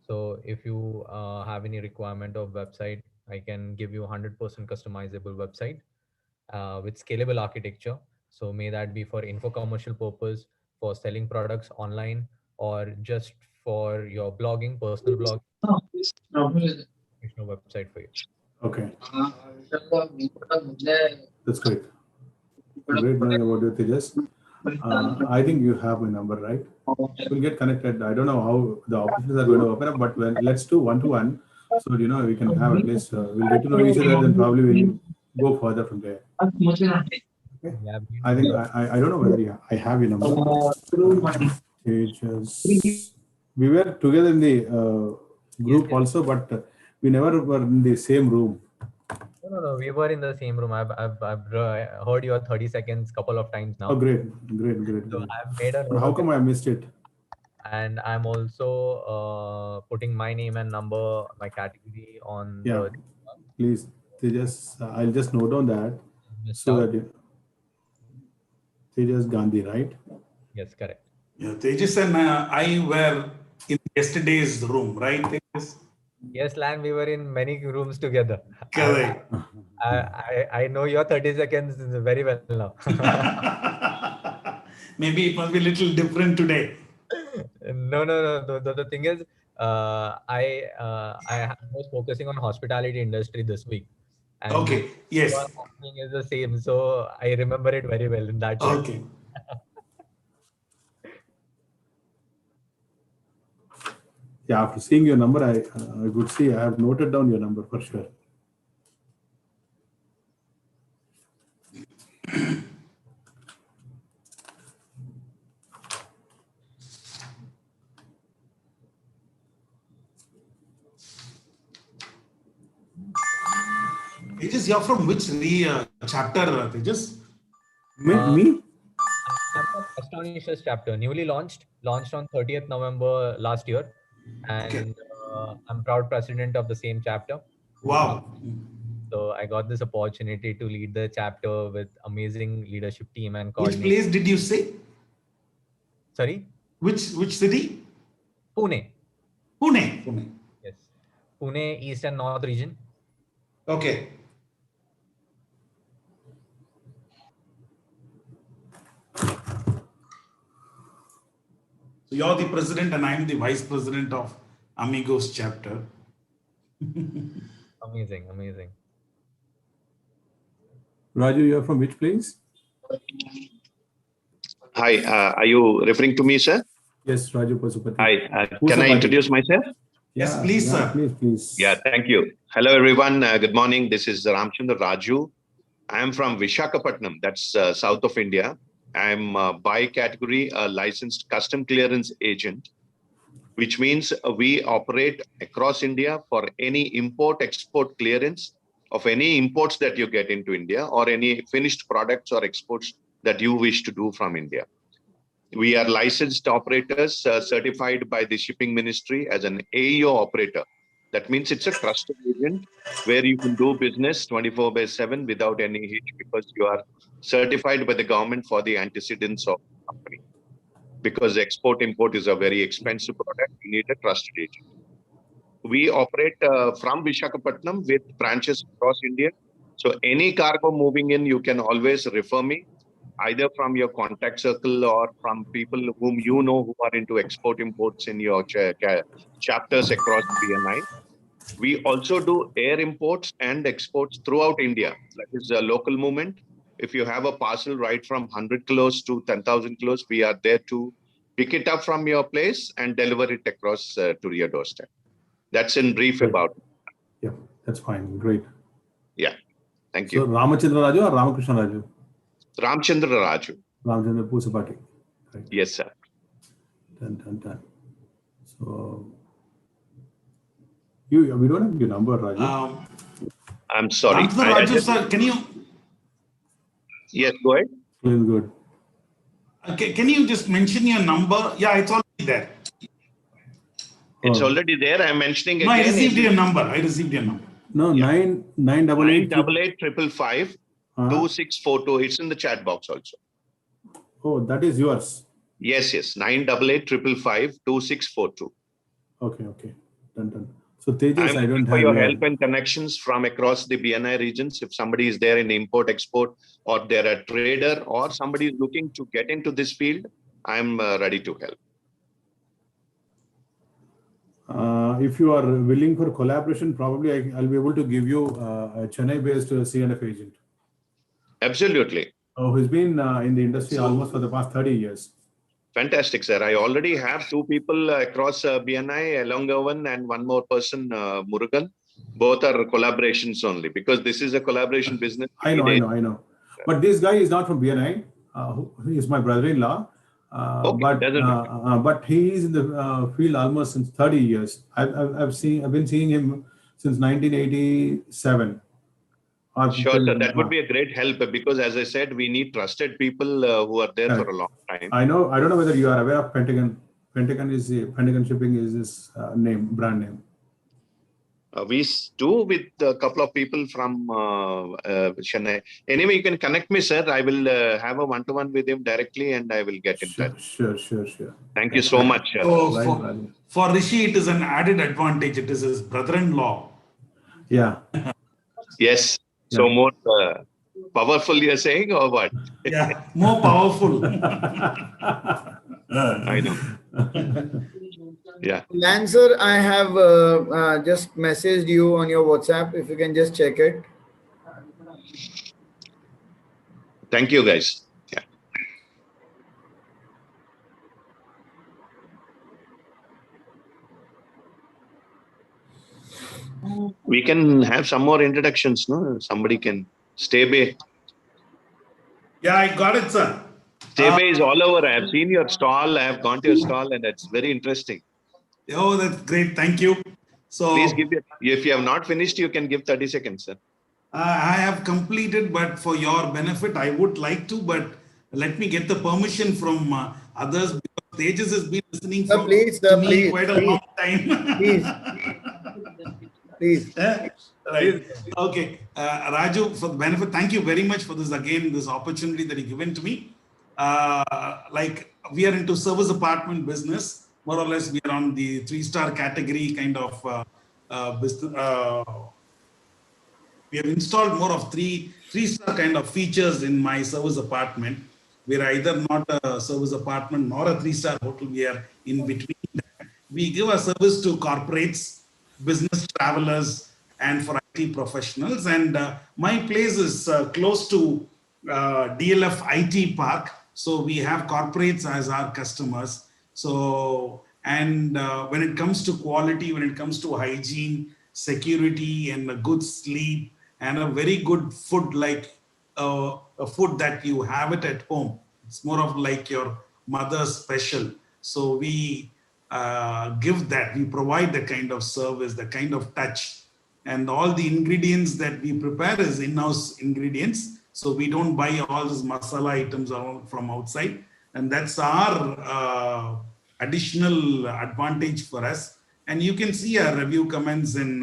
M: So if you have any requirement of website, I can give you 100% customizable website with scalable architecture. So may that be for info commercial purpose, for selling products online, or just for your blogging, personal blog. Website for you.
P: Okay. That's great. Great knowing about your Tejas. I think you have my number, right? We'll get connected. I don't know how the opportunities are going to open up, but let's do one-to-one. So, we can have at least, we'll get to know each other, then probably we'll go further from there. Okay. I think, I don't know whether I have your number. Tejas. We were together in the group also, but we never were in the same room.
M: No. We were in the same room. I've heard your 30 seconds couple of times now.
P: Oh, great.
M: So I've made a note.
P: How come I missed it?
M: And I'm also putting my name and number, my category on.
P: Yeah. Please, Tejas, I'll just note on that. So that Tejas Gandhi, right?
M: Yes, correct.
Q: Yeah, Tejas and I were in yesterday's room, right, Tejas?
M: Yes, Lan, we were in many rooms together.
Q: Correct.
M: I know your 30 seconds very well now.
Q: Maybe it must be a little different today.
M: No. The thing is, I was focusing on hospitality industry this week. And
Q: okay. Yes.
M: Is the same, so I remember it very well in that way.
Q: Okay.
P: Yeah, after seeing your number, I could see I have noted down your number for sure.
Q: Tejas, you're from which chapter, Tejas?
P: Me?
M: I'm from Astonishers chapter, newly launched on 30th November last year. And I'm proud president of the same chapter.
Q: Wow.
M: So I got this opportunity to lead the chapter with amazing leadership team and
Q: Which
M: coordination.
Q: place did you say?
M: Sorry?
Q: Which city?
M: Pune.
Q: Pune.
M: Yes. Pune, East and North region.
Q: Okay. So you're the president and I'm the vice president of Amigos chapter.
M: Amazing.
P: Raju, you're from which place?
U: Hi, are you referring to me, sir?
P: Yes, Raju Pasupati.
U: Hi, can I introduce myself?
Q: Yes, please, sir.
P: Please.
U: Yeah, thank you. Hello, everyone. Good morning. This is Ramchandra Raju. I am from Visakhapatnam, that's south of India. I am by category a licensed custom clearance agent, which means we operate across India for any import-export clearance of any imports that you get into India or any finished products or exports that you wish to do from India. We are licensed operators certified by the Shipping Ministry as an AEO operator. That means it's a trusted agent where you can do business 24/7 without any hitch because you are certified by the government for the antecedents of the company. Because export-import is a very expensive product, you need a trusted agent. We operate from Visakhapatnam with branches across India. So any cargo moving in, you can always refer me, either from your contact circle or from people whom you know who are into export-imports in your chapters across BNI. We also do air imports and exports throughout India. That is a local movement. If you have a parcel right from 100 kilos to 10,000 kilos, we are there to pick it up from your place and deliver it across to your doorstep. That's in brief about it.
P: Yeah, that's fine. Great.
U: Yeah, thank you.
P: So Ramachandra Raju or Ramakrishna Raju?
U: Ramchandra Raju.
P: Ramchandra Pasupati. Right.
U: Yes, sir.
P: Done. So we don't have your number, Raju.
U: I'm sorry.
Q: Raju, sir, can you?
U: Yes, go ahead.
P: Good.
Q: Okay, can you just mention your number? Yeah, it's already there.
U: It's already there. I'm mentioning again.
Q: No, I received your number.
P: No,
U: yeah.
P: 988
U: 2642. It's in the chat box also.
P: Oh, that is yours.
U: Yes. 988 2642.
P: Okay. Done. So Tejas, I don't
U: for
P: have
U: your help and connections from across the BNI regions. If somebody is there in import-export or they're a trader or somebody is looking to get into this field, I'm ready to help.
P: If you are willing for collaboration, probably I'll be able to give you a Chennai-based CNF agent.
U: Absolutely.
P: Who's been in the industry almost for the past 30 years.
U: Fantastic, sir. I already have two people across BNI, Elangovan and one more person, Murugan. Both are collaborations only because this is a collaboration business.
P: I know. But this guy is not from BNI. He is my brother-in-law. But he is in the field almost since 30 years. I've been seeing him since 1987.
U: Sure, sir. That would be a great help because, as I said, we need trusted people who are there for a long time.
P: I don't know whether you are aware of Pentagon. Pentagon Shipping is his brand name.
U: We do with a couple of people from Chennai. Anyway, you can connect me, sir. I will have a one-to-one with him directly and I will get in touch.
P: Sure.
U: Thank you so much.
Q: So for Rishi, it is an added advantage. It is his brother-in-law.
P: Yeah.
U: Yes. So more powerful, you're saying, or what?
Q: Yeah, more powerful.
U: I know. Yeah.
O: Lancer, I have just messaged you on your WhatsApp. If you can just check it.
U: Thank you, guys. Yeah. We can have some more introductions, no? Somebody can. Stebe.
Q: Yeah, I got it, sir.
U: Stebe is all over. I have seen your stall. I have gone to your stall and it's very interesting.
Q: Oh, that's great. Thank you. So
U: please give it. If you have not finished, you can give 30 seconds, sir.
Q: I have completed, but for your benefit, I would like to, but let me get the permission from others because Tejas has been listening
O: Sir, please, sir,
Q: to me
O: please,
Q: quite a
O: please,
Q: long time.
O: please, please.
Q: Right. Okay. Raju, for the benefit, thank you very much for this again, this opportunity that you given to me. Like we are into service apartment business, more or less we are on the 3-star category kind of business. We have installed more of three-star kind of features in my service apartment. We're either not a service apartment nor a 3-star hotel. We are in between. We give a service to corporates, business travelers, and for IT professionals. And my place is close to DLF IT Park. So we have corporates as our customers. So, and when it comes to quality, when it comes to hygiene, security, and a good sleep, and a very good food, like a food that you have it at home. It's more of like your mother's special. So we give that, we provide the kind of service, the kind of touch, and all the ingredients that we prepare is in-house ingredients. So we don't buy all these masala items from outside. And that's our additional advantage for us. And you can see our review comments in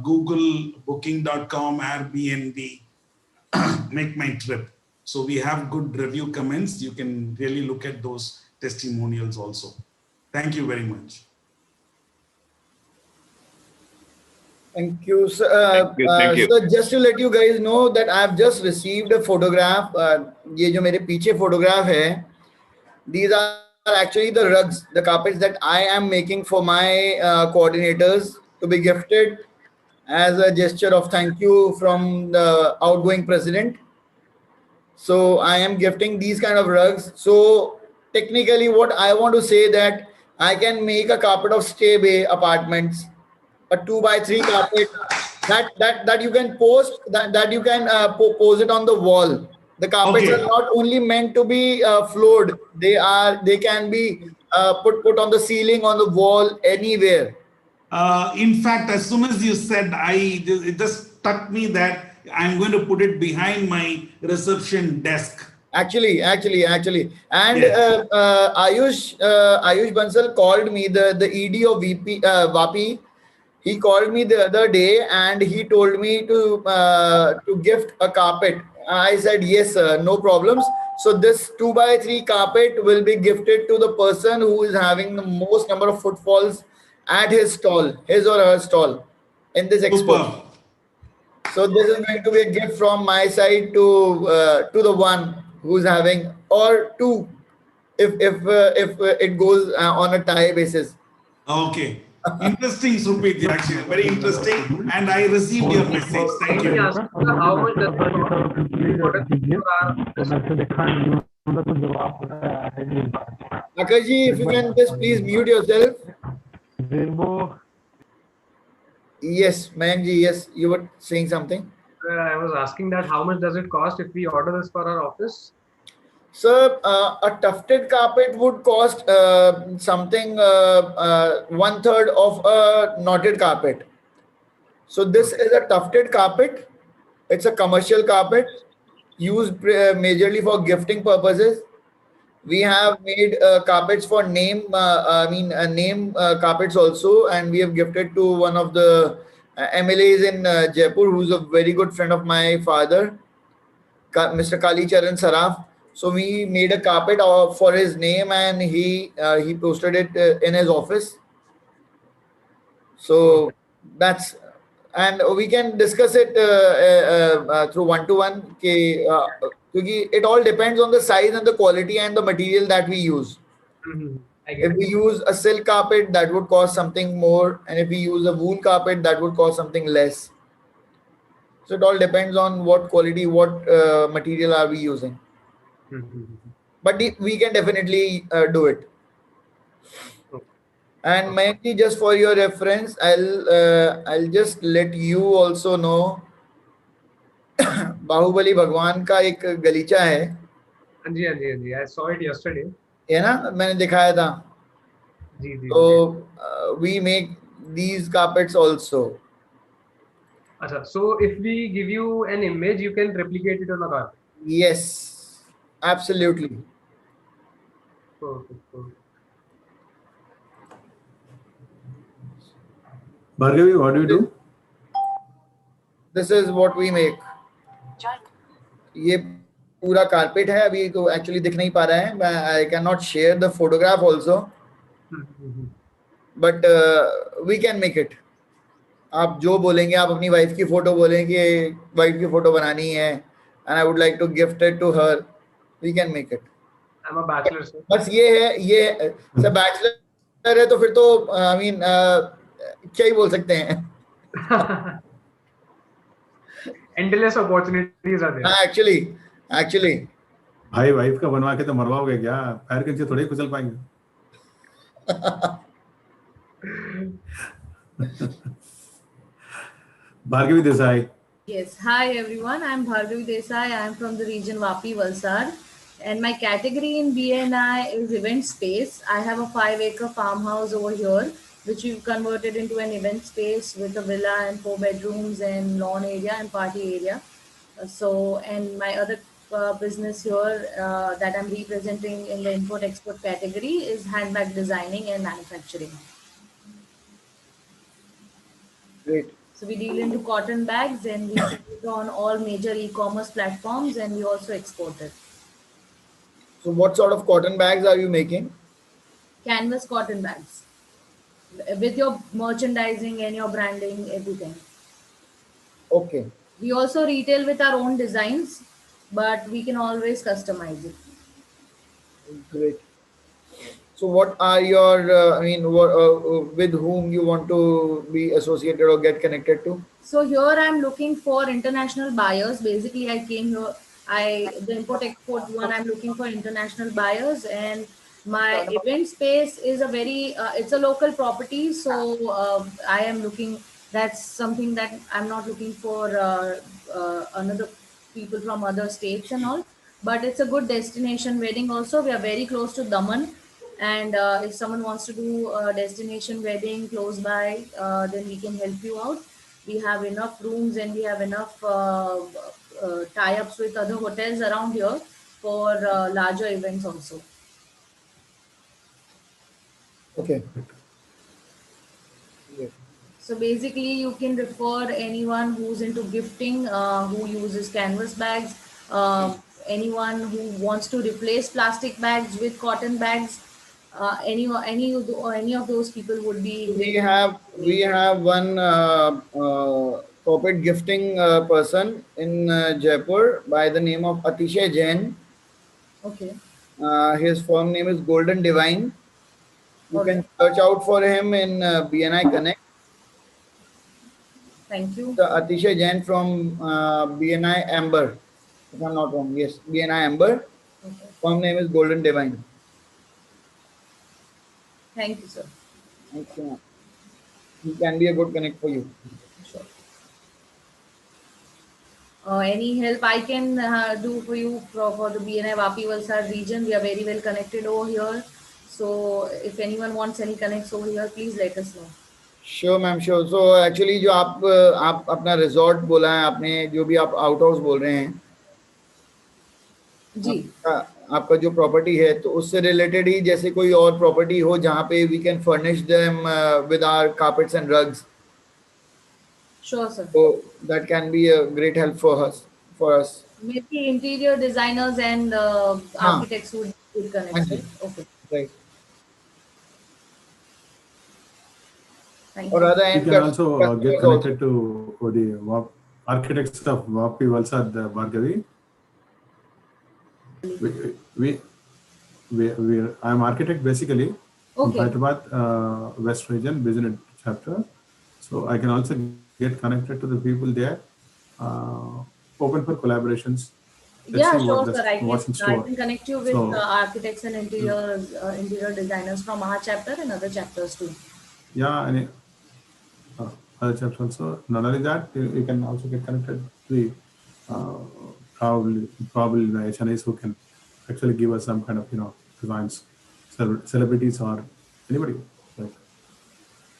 Q: Google, Booking.com, Airbnb, Make My Trip. So we have good review comments. You can really look at those testimonials also. Thank you very much.
O: Thank you, sir.
U: Thank you.
O: So just to let you guys know that I've just received a photograph. ये जो मेरे पीछे photograph है, these are actually the rugs, the carpets that I am making for my coordinators to be gifted as a gesture of thank you from the outgoing president. So I am gifting these kind of rugs. So technically what I want to say that I can make a carpet of stay bay apartments, a 2x3 carpet that you can post, that you can pose it on the wall. The carpets are not only meant to be floored, they can be put on the ceiling, on the wall, anywhere.
Q: In fact, as soon as you said, it just struck me that I'm going to put it behind my reception desk.
O: Actually, and yes. Ayush Bansal called me, the ED of VAPI. He called me the other day and he told me to gift a carpet. I said yes, sir, no problems. So this 2x3 carpet will be gifted to the person who is having the most number of footfalls at his stall, his or her stall in this expo. So this is going to be a gift from my side to the one who's having, or two, if it goes on a tie basis.
Q: Okay. Interesting, Supit, actually. Very interesting. And I received your message. Thank you.
F: How much does
O: Akashi, if you can just please mute yourself. Yes, Mayank, yes, you were saying something.
F: I was asking that how much does it cost if we order this for our office?
O: Sir, a tufted carpet would cost something 1/3 of a knotted carpet. So this is a tufted carpet. It's a commercial carpet used majorly for gifting purposes. We have made carpets for name carpets also, and we have gifted to one of the MLAs in Jaipur, who's a very good friend of my father, Mr. Kali Charan Saraf. So we made a carpet for his name, and he posted it in his office. So that's, and we can discuss it through one-to-one. It all depends on the size and the quality and the material that we use. If we use a silk carpet, that would cost something more, and if we use a wool carpet, that would cost something less. So it all depends on what quality, what material are we using. But we can definitely do it. And Mayank, just for your reference, I'll just let you also know. Baahubali भगवान का एक गलीचा है.
F: जी, I saw it yesterday.
O: है ना, मैंने दिखाया था.
F: जी.
O: So we make these carpets also.
F: Achha, so if we give you an image, you can replicate it on a carpet.
O: Yes, absolutely.
F: Perfect.
P: Bhargavi, what do you do?
O: This is what we make. ये पूरा carpet है, अभी तो actually दिख नहीं पा रहा है. I cannot share the photograph also, but we can make it. आप जो बोलेंगे, आप अपनी वाइफ की फोटो बोलें कि वाइफ की फोटो बनानी है and I would like to gift it to her, we can make it.
F: I'm a bachelor, sir.
O: बस ये सब बैचलर है तो फिर तो I mean क्या ही बोल सकते हैं.
F: Endless opportunities are there.
O: Actually.
P: भाई वाइफ का बनवा के तो मरवाओगे क्या? पैर के नीचे थोड़ी कुचल पाएंगे. Bhargavi Desai.
G: Yes, hi everyone. I'm Bhargavi Desai. I'm from the region Vapi, Valsad. And my category in BNI is event space. I have a 5-acre farmhouse over here, which we've converted into an event space with a villa and 4 bedrooms and lawn area and party area. And my other business here that I'm representing in the import-export category is handbag designing and manufacturing.
O: Great.
G: So we deal into cotton bags and we sell it on all major e-commerce platforms and we also export it.
O: So what sort of cotton bags are you making?
G: Canvas cotton bags with your merchandising and your branding, everything.
O: Okay.
G: We also retail with our own designs, but we can always customize it.
O: Great. So what are your, with whom you want to be associated or get connected to?
G: So here I'm looking for international buyers. Basically, I came here, the import-export one, I'm looking for international buyers, and my event space is it's a local property. So I am looking, that's something that I'm not looking for another people from other states and all, but it's a good destination wedding also. We are very close to Daman. And if someone wants to do a destination wedding close by, then we can help you out. We have enough rooms and we have enough tie-ups with other hotels around here for larger events also.
O: Okay.
G: So basically, you can refer anyone who's into gifting, who uses canvas bags, anyone who wants to replace plastic bags with cotton bags. Any of those people would be.
O: We have one corporate gifting person in Jaipur by the name of Atishay Jain.
G: Okay.
O: His firm name is Golden Divine. You can search out for him in BNI Connect.
G: Thank you.
O: Atishay Jain from BNI Amber, if I'm not wrong. Yes, BNI Amber.
G: Okay.
O: Firm name is Golden Divine.
G: Thank you, sir.
O: Thank you. He can be a good connect for you.
G: Sure. Any help I can do for you for the BNI Vapi Valsad region? We are very well connected over here. So if anyone wants any connects over here, please let us know.
O: Sure, ma'am, sure. So actually जो आप अपना resort बोला है, आपने जो भी आप outhouse बोल रहे हैं,
G: जी,
O: आपका जो property है, तो उससे related ही जैसे कोई और property हो जहाँ पे we can furnish them with our carpets and rugs.
G: Sure, sir.
O: So that can be a great help for us.
G: Maybe interior designers and architects would connect. Right? Okay.
O: Right.
G: Thank
O: Or
G: you.
O: other
P: You can also get connected to the architects of Vapi Valsad, Bhargavi. I'm architect basically.
G: Okay.
P: In Hyderabad West Region Business Chapter. So I can also get connected to the people there. Open for collaborations.
G: Yeah, sure, sir. I can connect you with architects and interior designers from our chapter and other chapters too.
P: Yeah, and other chapters also. Not only that, you can also get connected to the probably the HNAs who can actually give us some kind of designs, celebrities or anybody like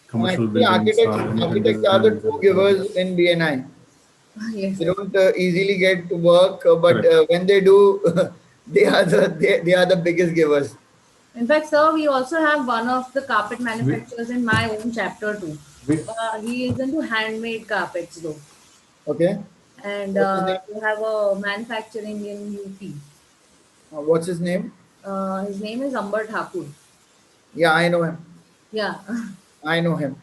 P: commercial buildings.
O: Architects are the true givers in BNI.
G: Yes,
O: They
G: sir.
O: don't easily get to work, but when they do, they are the biggest givers.
G: In fact, sir, we also have one of the carpet manufacturers in my own chapter too. He is into handmade carpets though,
O: Okay.
G: and
O: What's his name?
G: we have a manufacturing in UP.
O: What's his name?
G: His name is Amber Thakur.
O: Yeah, I know him.
G: Yeah.
O: I know him.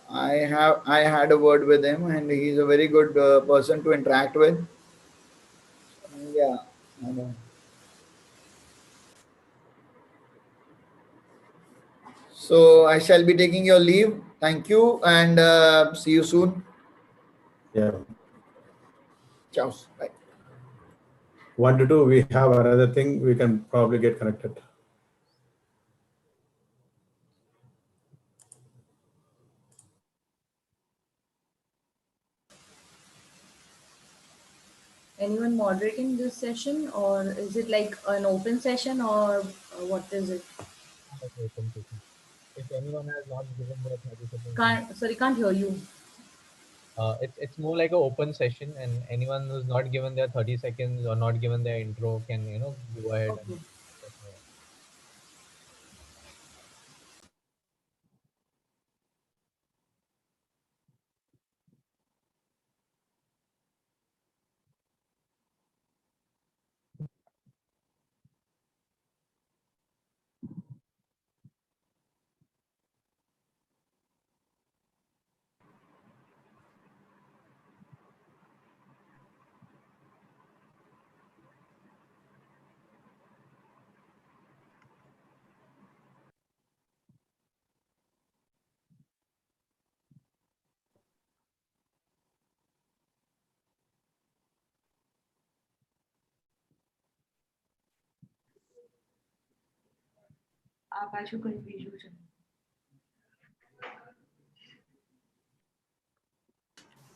O: I had a word with him, and he's a very good person to interact with. Yeah, I know. So I shall be taking your leave. Thank you, and see you soon.
P: Yeah.
O: Ciao. Bye.
P: 1 to 2, we have another thing. We can probably get connected.
G: Anyone moderating this session, or is it like an open session, or what is it?
M: If anyone has not given their 30 seconds,
G: Sorry, can't hear you.
M: It's more like an open session, and anyone who's not given their 30 seconds or not given their intro can go ahead.
G: Okay.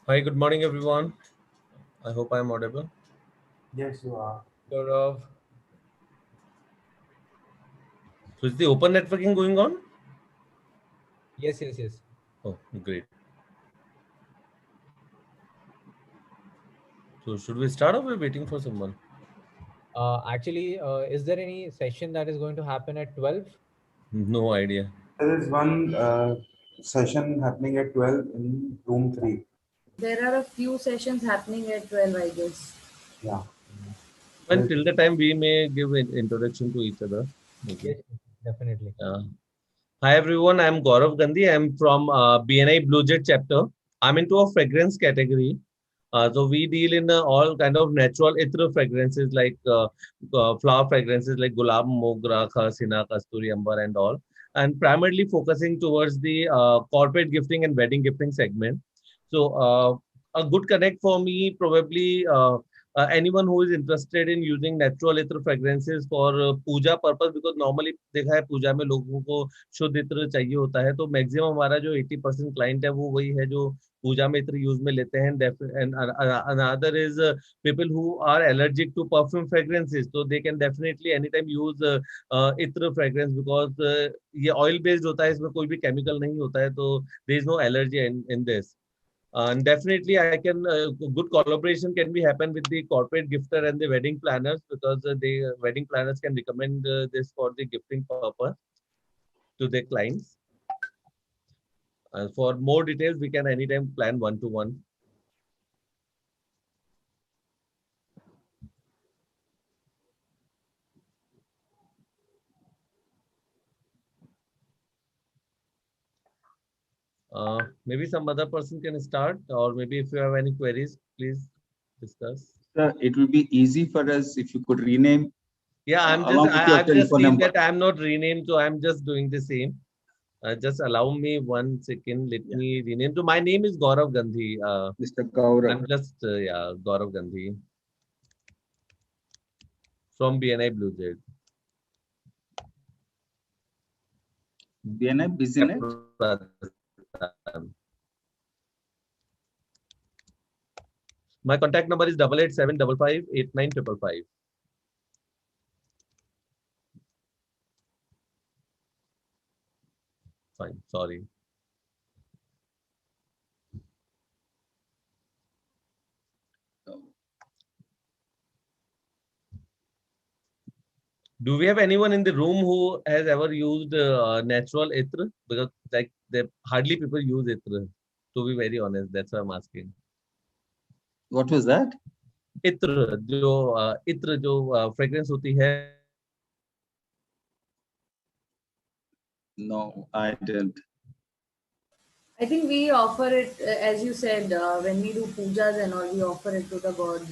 H: Hi, good morning, everyone. I hope I'm audible.
P: Yes, you are.
M: Gaurav.
H: So is the open networking going on?
M: Yes.
H: Oh, great. So should we start or we're waiting for someone?
M: Actually, is there any session that is going to happen at 12?
H: No idea.
P: There is one session happening at 12 in room 3.
G: There are a few sessions happening at 12, I guess.
P: Yeah.
H: Until the time we may give an introduction to each other. Maybe.
M: Yes, definitely.
H: Hi everyone, I'm Gaurav Gandhi. I'm from BNI Blue Jet chapter. I'm into a fragrance category. So we deal in all kind of natural ethereal fragrances like flower fragrances like gulab, mogra, khasina, kasturi, amber and all. And primarily focusing towards the corporate gifting and wedding gifting segment. So a good connect for me probably anyone who is interested in using natural ethereal fragrances for puja purpose because normally देखा है पूजा में लोगों को शुद्ध इत्र चाहिए होता है तो मैक्सिमम हमारा जो 80% क्लाइंट है वो वही है जो पूजा में इत्र यूज में लेते हैं and another is people who are allergic to perfume fragrances so they can definitely anytime use इत्र fragrance because ये oil based होता है इसमें कोई भी chemical नहीं होता है तो there is no allergy in this and definitely I can good collaboration can be happen with the corporate gifter and the wedding planners because the wedding planners can recommend this for the gifting purpose to their clients. For more details, we can anytime plan one-to-one. Maybe some other person can start, or maybe if you have any queries, please discuss.
V: It will be easy for us if you could rename.
H: Yeah, I'm
V: I've
H: just seen that I'm not renamed, so I'm just doing the same. Just allow me 1 second. Let me rename. So my name is Gaurav Gandhi.
V: Mr. Gaurav.
H: I'm just Gaurav Gandhi from BNI Blue Jet.
V: BNI Business.
H: My contact number is 8875589555. Fine, sorry. Do we have anyone in the room who has ever used natural ether? Because like hardly people use ether. To be very honest, that's why I'm asking.
V: What was that?
H: इत्र जो fragrance होती है.
V: No, I didn't.
G: I think we offer it, as you said, when we do pujas and all, we offer it to the gods.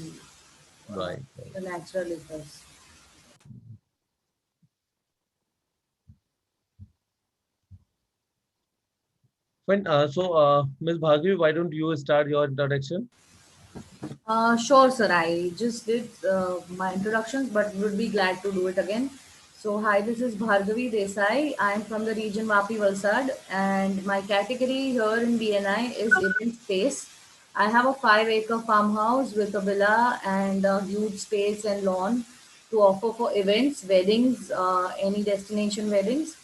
H: Right.
G: The natural ethers.
H: Fine. Ms. Bhargavi, why don't you start your introduction?
G: Sure, sir. I just did my introductions, but would be glad to do it again. So, hi, this is Bhargavi Desai. I'm from the region Vapi Valsad, and my category here in BNI is event space. I have a 5-acre farmhouse with a villa and a huge space and lawn to offer for events, weddings, any destination weddings.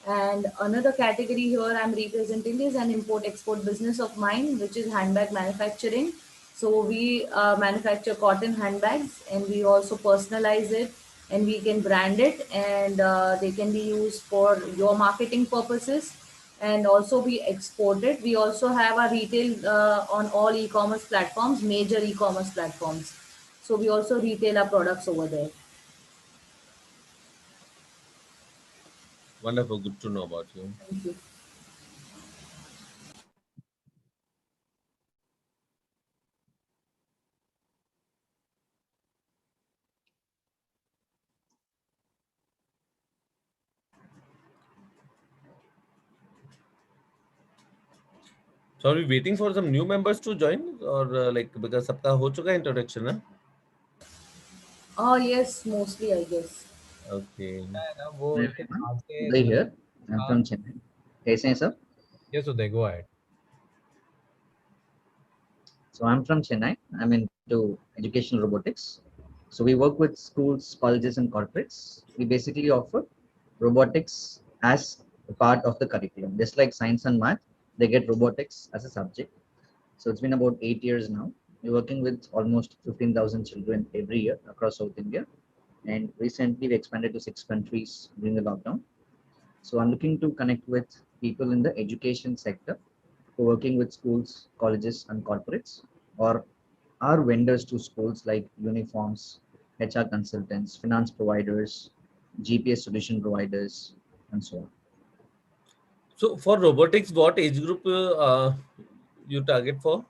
G: And another category here I'm representing is an import-export business of mine, which is handbag manufacturing. So we manufacture cotton handbags and we also personalize it and we can brand it and they can be used for your marketing purposes and also we export it. We also have a retail on all e-commerce platforms, major e-commerce platforms. So we also retail our products over there.
H: Wonderful. Good to know about you.
G: Thank you.
H: So are we waiting for some new members to join or like because सबका हो चुका है introduction ना?
G: Oh yes, mostly I guess.
H: Okay.
I: Uday here. I'm from Chennai. कैसे हैं sir?
M: Yes, Uday, go ahead.
I: So I'm from Chennai. I'm into educational robotics. So we work with schools, colleges, and corporates. We basically offer robotics as a part of the curriculum. Just like science and math, they get robotics as a subject. So it's been about 8 years now. We're working with almost 15,000 children every year across South India. And recently we expanded to 6 countries during the lockdown. So I'm looking to connect with people in the education sector who are working with schools, colleges, and corporates, or are vendors to schools like uniforms, HR consultants, finance providers, GPS solution providers, and so on.
H: So for robotics, what age group you target for?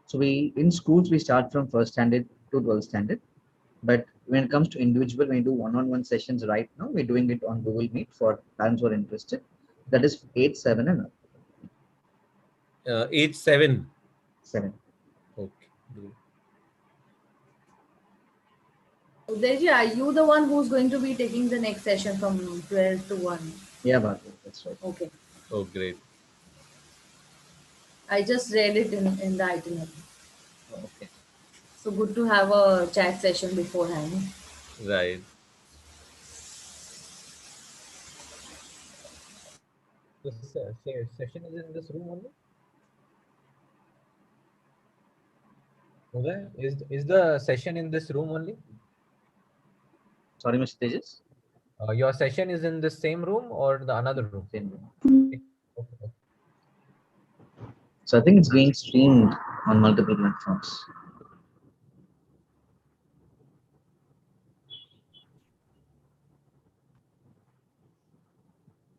I: So we in schools we start from first standard to 12th standard, but when it comes to individual, when we do one-on-one sessions right now, we're doing it on Google Meet for parents who are interested. That is age 7 and up.
H: Age 7.
I: 7.
H: Okay. Great.
G: Udeji, are you the one who's going to be taking the next session from 12 to 1?
I: Yeah, Bhargav, that's right.
G: Okay.
H: Oh, great.
G: I just read it in the itinerary.
I: Okay.
G: So good to have a chat session beforehand.
H: Right.
M: This session is in this room only? Uday, is the session in this room only?
I: Sorry, Mr. Tejas?
M: Your session is in the same room or the another room?
I: Same room.
M: Okay.
I: So I think it's being streamed on multiple platforms.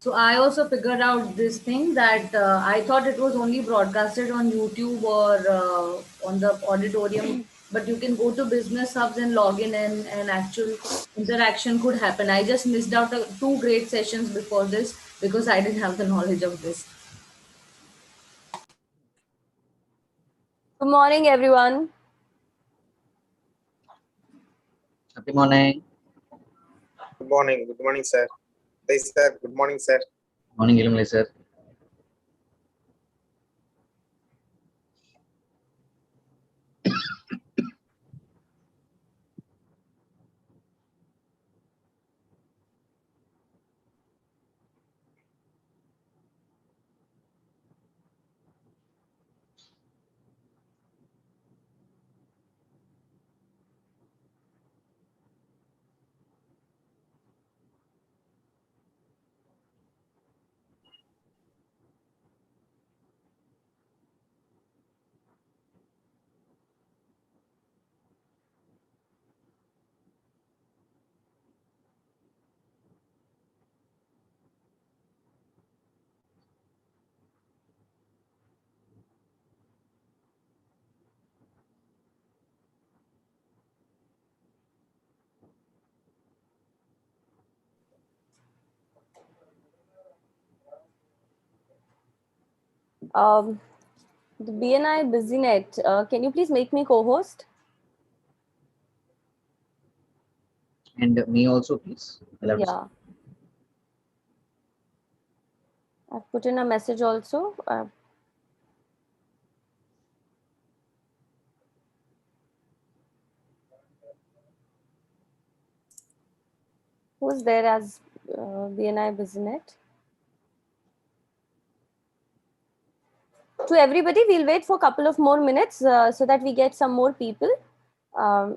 G: So I also figured out this thing that I thought it was only broadcasted on YouTube or on the auditorium, but you can go to business hubs and log in and actual interaction could happen. I just missed out 2 great sessions before this because I didn't have the knowledge of this.
J: Good morning, everyone.
I: Happy morning.
W: Good morning. Good morning, sir. Hey, sir. Good morning, sir.
I: Morning, Ilmai sir.
J: The BNI BusyNet, can you please make me co-host?
I: And me also, please.
J: Yeah. I've put in a message also. Who's there as BNI BusyNet? To everybody, we'll wait for a couple of more minutes so that we get some more people.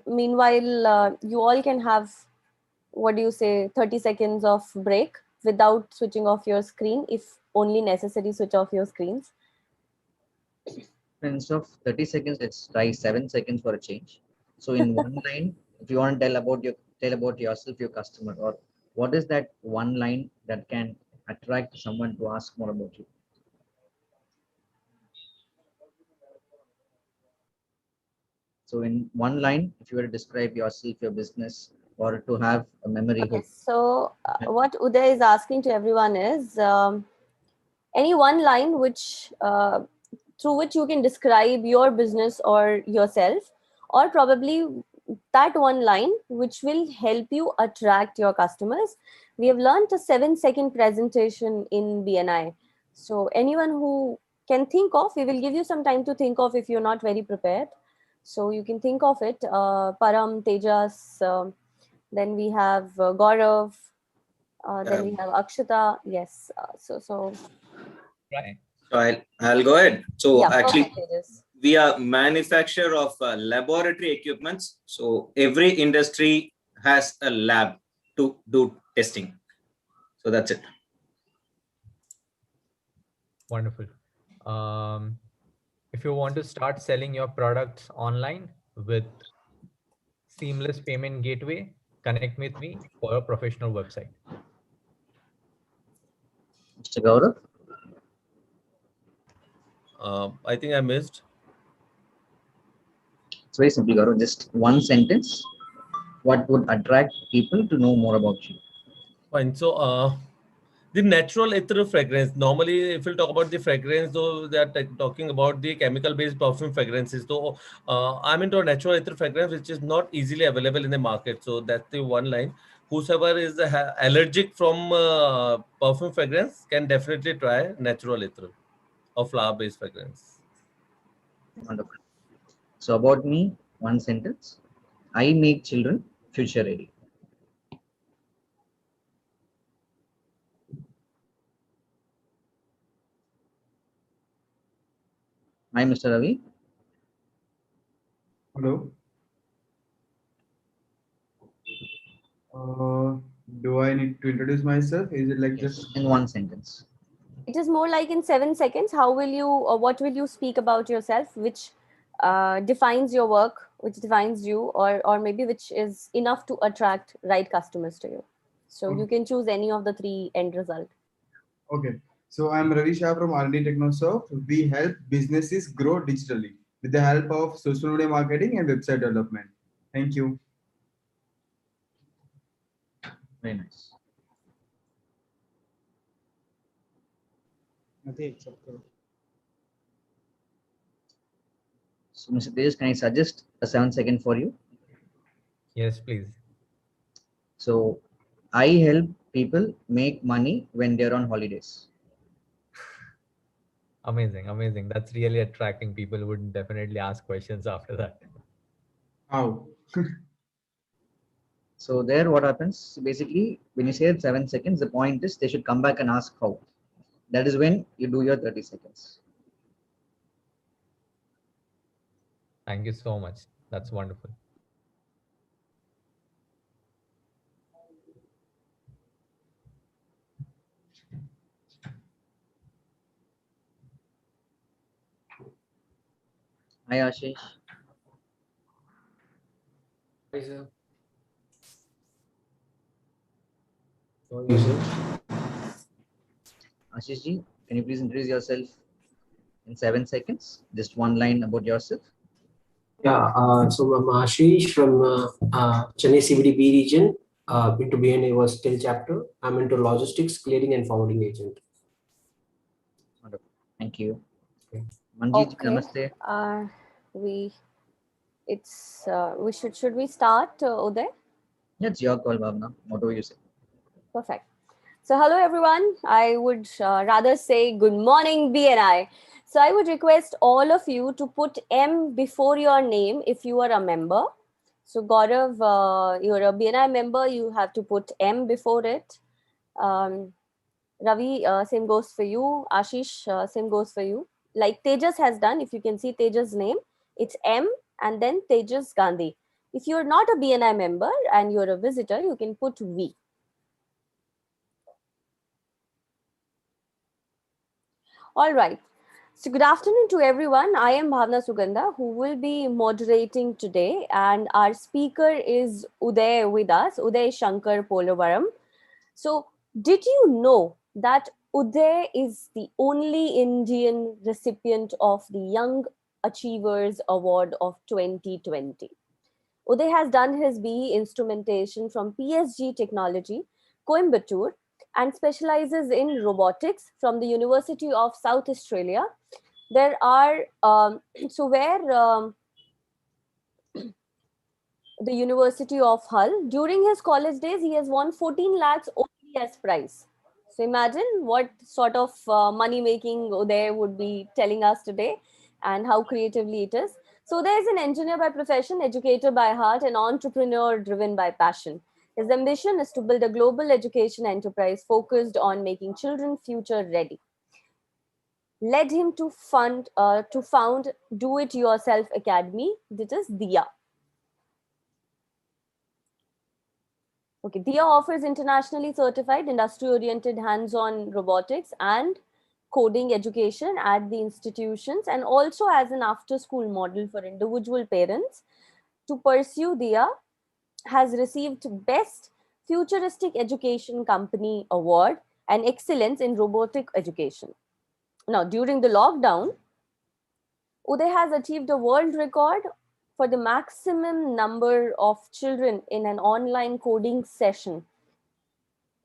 J: Meanwhile, you all can have, 30 seconds of break without switching off your screen, if only necessary, switch off your screens.
I: Instead of 30 seconds, let's try 7 seconds for a change. So in one line, if you want to tell about yourself, your customer, or what is that one line that can attract someone to ask more about you? So in one line, if you were to describe yourself, your business, or to have a memory hook.
J: So what Uday is asking to everyone is any one line which through which you can describe your business or yourself, or probably that one line which will help you attract your customers. We have learned a 7-second presentation in BNI. So anyone who can think of, we will give you some time to think of if you're not very prepared. So you can think of it. Param, Tejas, then we have Gaurav, then we have Akshita. Yes.
A: Right. So I'll go ahead. So
J: yeah,
A: actually,
J: perfect,
A: we are manufacturer of laboratory equipments. So every industry has a lab to do testing. So that's it.
M: Wonderful. If you want to start selling your products online with seamless payment gateway, connect with me for a professional website.
I: Mr. Gaurav?
H: I think I missed.
I: It's very simple, Gaurav. Just one sentence. What would attract people to know more about you?
H: Fine. So the natural ether fragrance. Normally, if we'll talk about the fragrance, though, they are talking about the chemical-based perfume fragrances. So I'm into a natural ether fragrance, which is not easily available in the market. So that's the one line. Whosoever is allergic from perfume fragrance can definitely try natural ether or flower-based fragrance.
I: Wonderful. So about me, one sentence. I make children future ready. Hi, Mr. Ravi.
E: Hello. Do I need to introduce myself? Is it like just
I: in one sentence?
J: It is more like in 7 seconds. How will you, or what will you speak about yourself, which defines your work, which defines you, or maybe which is enough to attract right customers to you? So you can choose any of the 3 end result.
E: Okay. So I'm Ravi Shah from R&D Technosoft. We help businesses grow digitally with the help of social media marketing and website development. Thank you.
I: Very nice. So, Mr. Tejas, can I suggest a 7-second for you?
M: Yes, please.
I: So, I help people make money when they're on holidays.
M: Amazing, amazing. That's really attracting. People would definitely ask questions after that.
E: How?
I: So there what happens, basically, when you say 7 seconds, the point is they should come back and ask how. That is when you do your 30 seconds.
M: Thank you so much. That's wonderful.
I: Hi, Ashish.
K: Hi, sir.
I: Ashish ji, can you please introduce yourself in 7 seconds? Just one line about yourself.
K: Yeah, so I'm Ashish from Chennai CBD B region. Into BNA was still chapter. I'm into logistics, clearing, and forwarding agent.
I: Wonderful. Thank you. Manjeet,
J: Okay.
I: namaste.
J: Should we start, Uday?
I: Yeah, it's your call, Bhavna. Whatever you say.
J: Perfect. So hello everyone. I would rather say good morning BNI. So I would request all of you to put M before your name if you are a member. So Gaurav, you're a BNI member, you have to put M before it. Ravi, same goes for you. Ashish, same goes for you. Like Tejas has done, if you can see Tejas' name, it's M and then Tejas Gandhi. If you're not a BNI member and you're a visitor, you can put V. All right. So good afternoon to everyone. I am Bhavna Sugandha, who will be moderating today, and our speaker is Uday with us, Uday Shankar Polavaram. So did you know that Uday is the only Indian recipient of the Young Achievers Award of 2020? Uday has done his BE Instrumentation from PSG Technology, Coimbatore, and specializes in robotics from the University of South Australia. There are, the University of Hull. During his college days, he has won 14 lakhs only as prize. So imagine what sort of money making Uday would be telling us today and how creatively it is. So Uday is an engineer by profession, educator by heart, and entrepreneur driven by passion. His ambition is to build a global education enterprise focused on making children future ready. Led him to found Do It Yourself Academy, that is DIA. Okay, DIA offers internationally certified industry-oriented hands-on robotics and coding education at the institutions, and also as an after-school model for individual parents. To pursue DIA has received Best Futuristic Education Company Award and Excellence in Robotic Education. Now, during the lockdown, Uday has achieved a world record for the maximum number of children in an online coding session.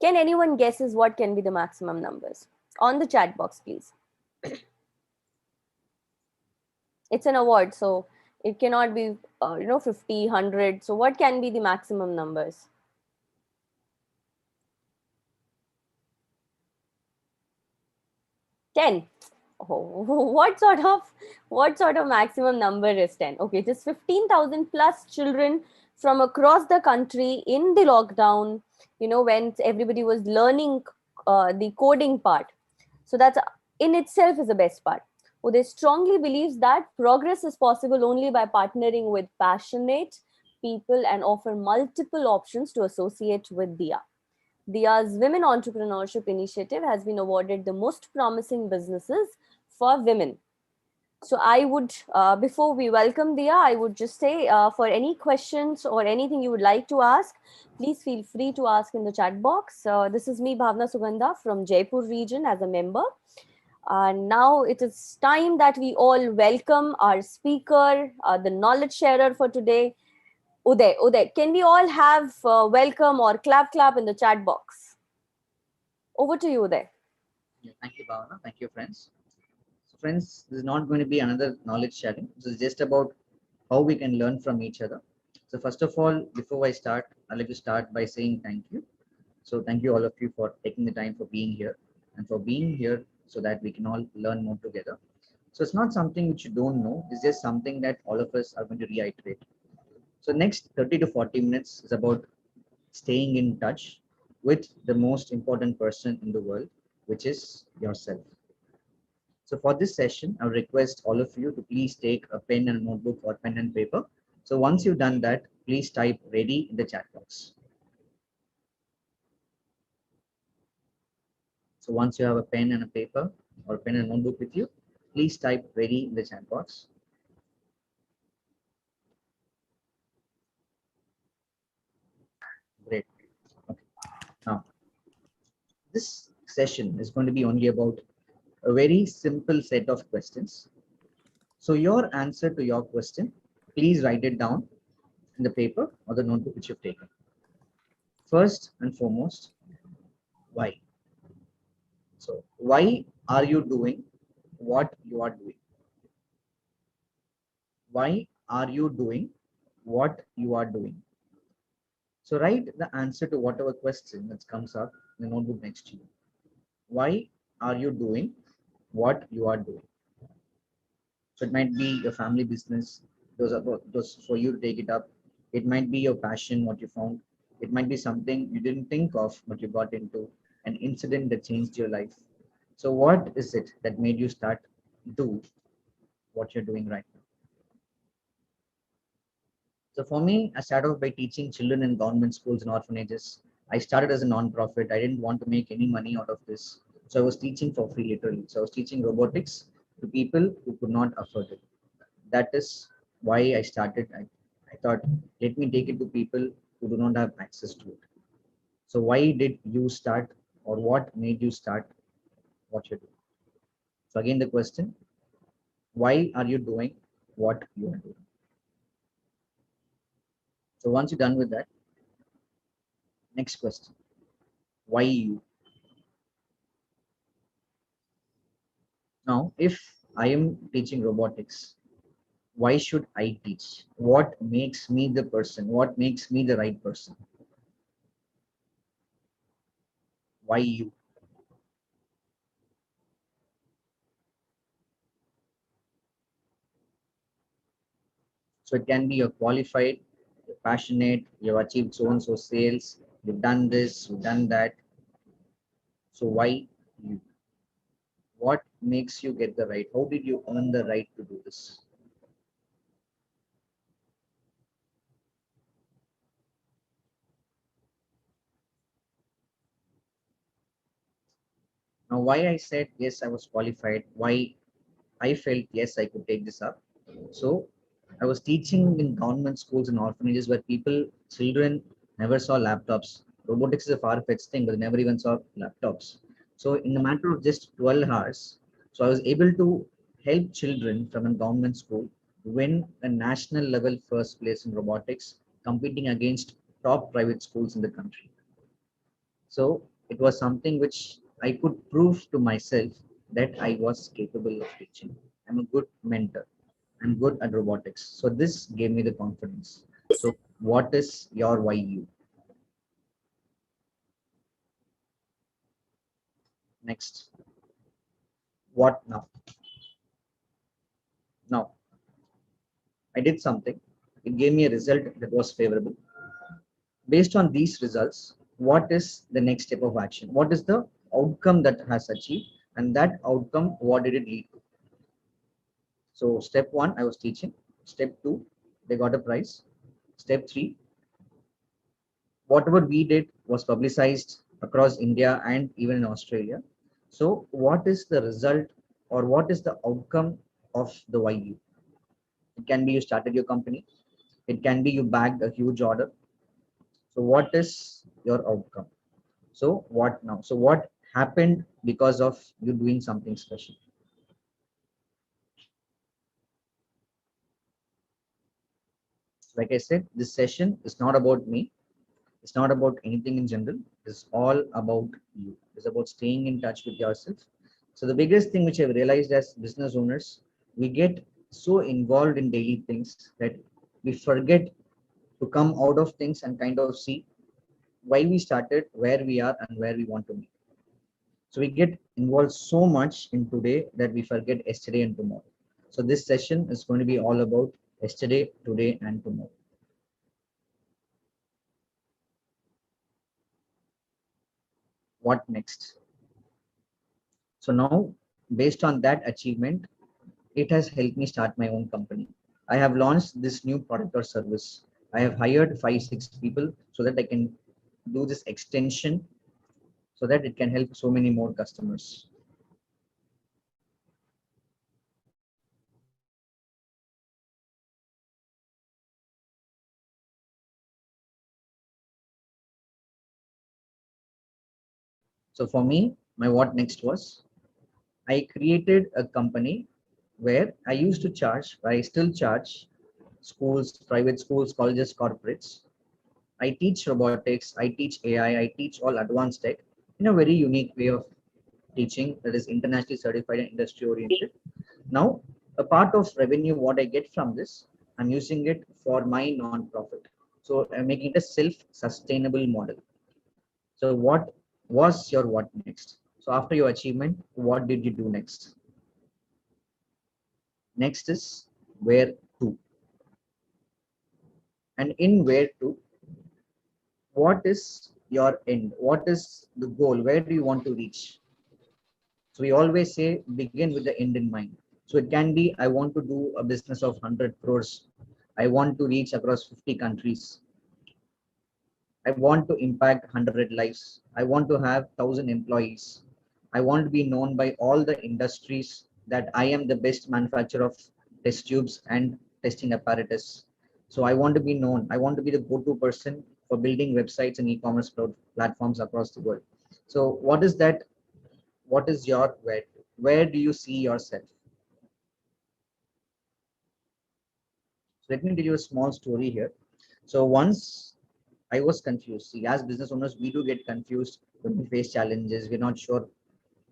J: Can anyone guesses what can be the maximum numbers? On the chat box, please. It's an award, so it cannot be 50, 100. So what can be the maximum numbers? 10. Oh, what sort of maximum number is 10? Okay, it is 15,000 plus children from across the country in the lockdown, when everybody was learning the coding part. So that's in itself is the best part. Uday strongly believes that progress is possible only by partnering with passionate people and offer multiple options to associate with DIA. DIA's Women Entrepreneurship Initiative has been awarded the most promising businesses for women. So I would, before we welcome DIA, I would just say for any questions or anything you would like to ask, please feel free to ask in the chat box. This is me, Bhavna Sugandha from Jaipur region as a member. Now it is time that we all welcome our speaker, the knowledge sharer for today, Uday, can we all have welcome or clap in the chat box? Over to you, Uday.
I: Yeah, thank you, Bhavana. Thank you, friends. So, friends, this is not going to be another knowledge sharing. This is just about how we can learn from each other. So first of all, before I start, I'd like to start by saying thank you. So thank you all of you for taking the time for being here and for being here so that we can all learn more together. So it's not something which you don't know. It's just something that all of us are going to reiterate. So next 30 to 40 minutes is about staying in touch with the most important person in the world, which is yourself. So for this session, I would request all of you to please take a pen and a notebook or pen and paper. So once you've done that, please type ready in the chat box. So once you have a pen and a paper or a pen and notebook with you, please type ready in the chat box. Great. Okay. Now, this session is going to be only about a very simple set of questions. So your answer to your question, please write it down in the paper or the notebook which you've taken. First and foremost, why? So why are you doing what you are doing? Why are you doing what you are doing? So write the answer to whatever question that comes up in the notebook next to you. Why are you doing what you are doing? So it might be your family business, those for you to take it up. It might be your passion, what you found. It might be something you didn't think of, but you got into, an incident that changed your life. So what is it that made you start do what you're doing right now? So for me, I started off by teaching children in government schools and orphanages. I started as a non-profit. I didn't want to make any money out of this. So I was teaching for free, literally. So I was teaching robotics to people who could not afford it. That is why I started. I thought, let me take it to people who do not have access to it. So why did you start, or what made you start what you do? So again, the question, why are you doing what you are doing? So once you're done with that, next question, why you? Now, if I am teaching robotics, why should I teach? What makes me the person? What makes me the right person? Why you? So it can be you're qualified, you're passionate, you've achieved so and so sales, you've done this, you've done that. So why you? What makes you get the right? How did you earn the right to do this? Now, why I said yes, I was qualified, why I felt yes, I could take this up. So I was teaching in government schools and orphanages where children never saw laptops. Robotics is a far-fetched thing, but they never even saw laptops. So in a matter of just 12 hours, so I was able to help children from a government school win a national level first place in robotics, competing against top private schools in the country. So it was something which I could prove to myself that I was capable of teaching. I'm a good mentor. I'm good at robotics. So this gave me the confidence. So what is your why you? Next. What now? Now, I did something. It gave me a result that was favorable. Based on these results, what is the next step of action? What is the outcome that has achieved? And that outcome, what did it lead to? So step one, I was teaching. Step two, they got a prize. Step three, whatever we did was publicized across India and even in Australia. So what is the result, or what is the outcome of the YU? It can be you started your company. It can be you bagged a huge order. So what is your outcome? So what now? So what happened because of you doing something special? Like I said, this session is not about me. It's not about anything in general. It's all about you. It's about staying in touch with yourself. So the biggest thing which I've realized as business owners, we get so involved in daily things that we forget to come out of things and kind of see why we started, where we are, and where we want to be. So we get involved so much in today that we forget yesterday and tomorrow. So this session is going to be all about yesterday, today, and tomorrow. What next? So now, based on that achievement, it has helped me start my own company. I have launched this new product or service. I have hired 5-6 people so that I can do this extension so that it can help so many more customers. So for me, my what next was, I created a company where I used to charge, I still charge schools, private schools, colleges, corporates. I teach robotics, I teach AI, I teach all advanced tech in a very unique way of teaching that is internationally certified and industry oriented. Now, a part of revenue, what I get from this, I'm using it for my non-profit. So I'm making it a self-sustainable model. So what was your what next? So after your achievement, what did you do next? Next is where to. And in where to, what is your end? What is the goal? Where do you want to reach? So we always say begin with the end in mind. So it can be, I want to do a business of 100 crores. I want to reach across 50 countries. I want to impact 100 lives. I want to have 1,000 employees. I want to be known by all the industries that I am the best manufacturer of test tubes and testing apparatus. So I want to be known. I want to be the go-to person for building websites and e-commerce platforms across the world. So what is that? What is your where? Where do you see yourself? So let me tell you a small story here. So once I was confused. See, as business owners, we do get confused when we face challenges. We're not sure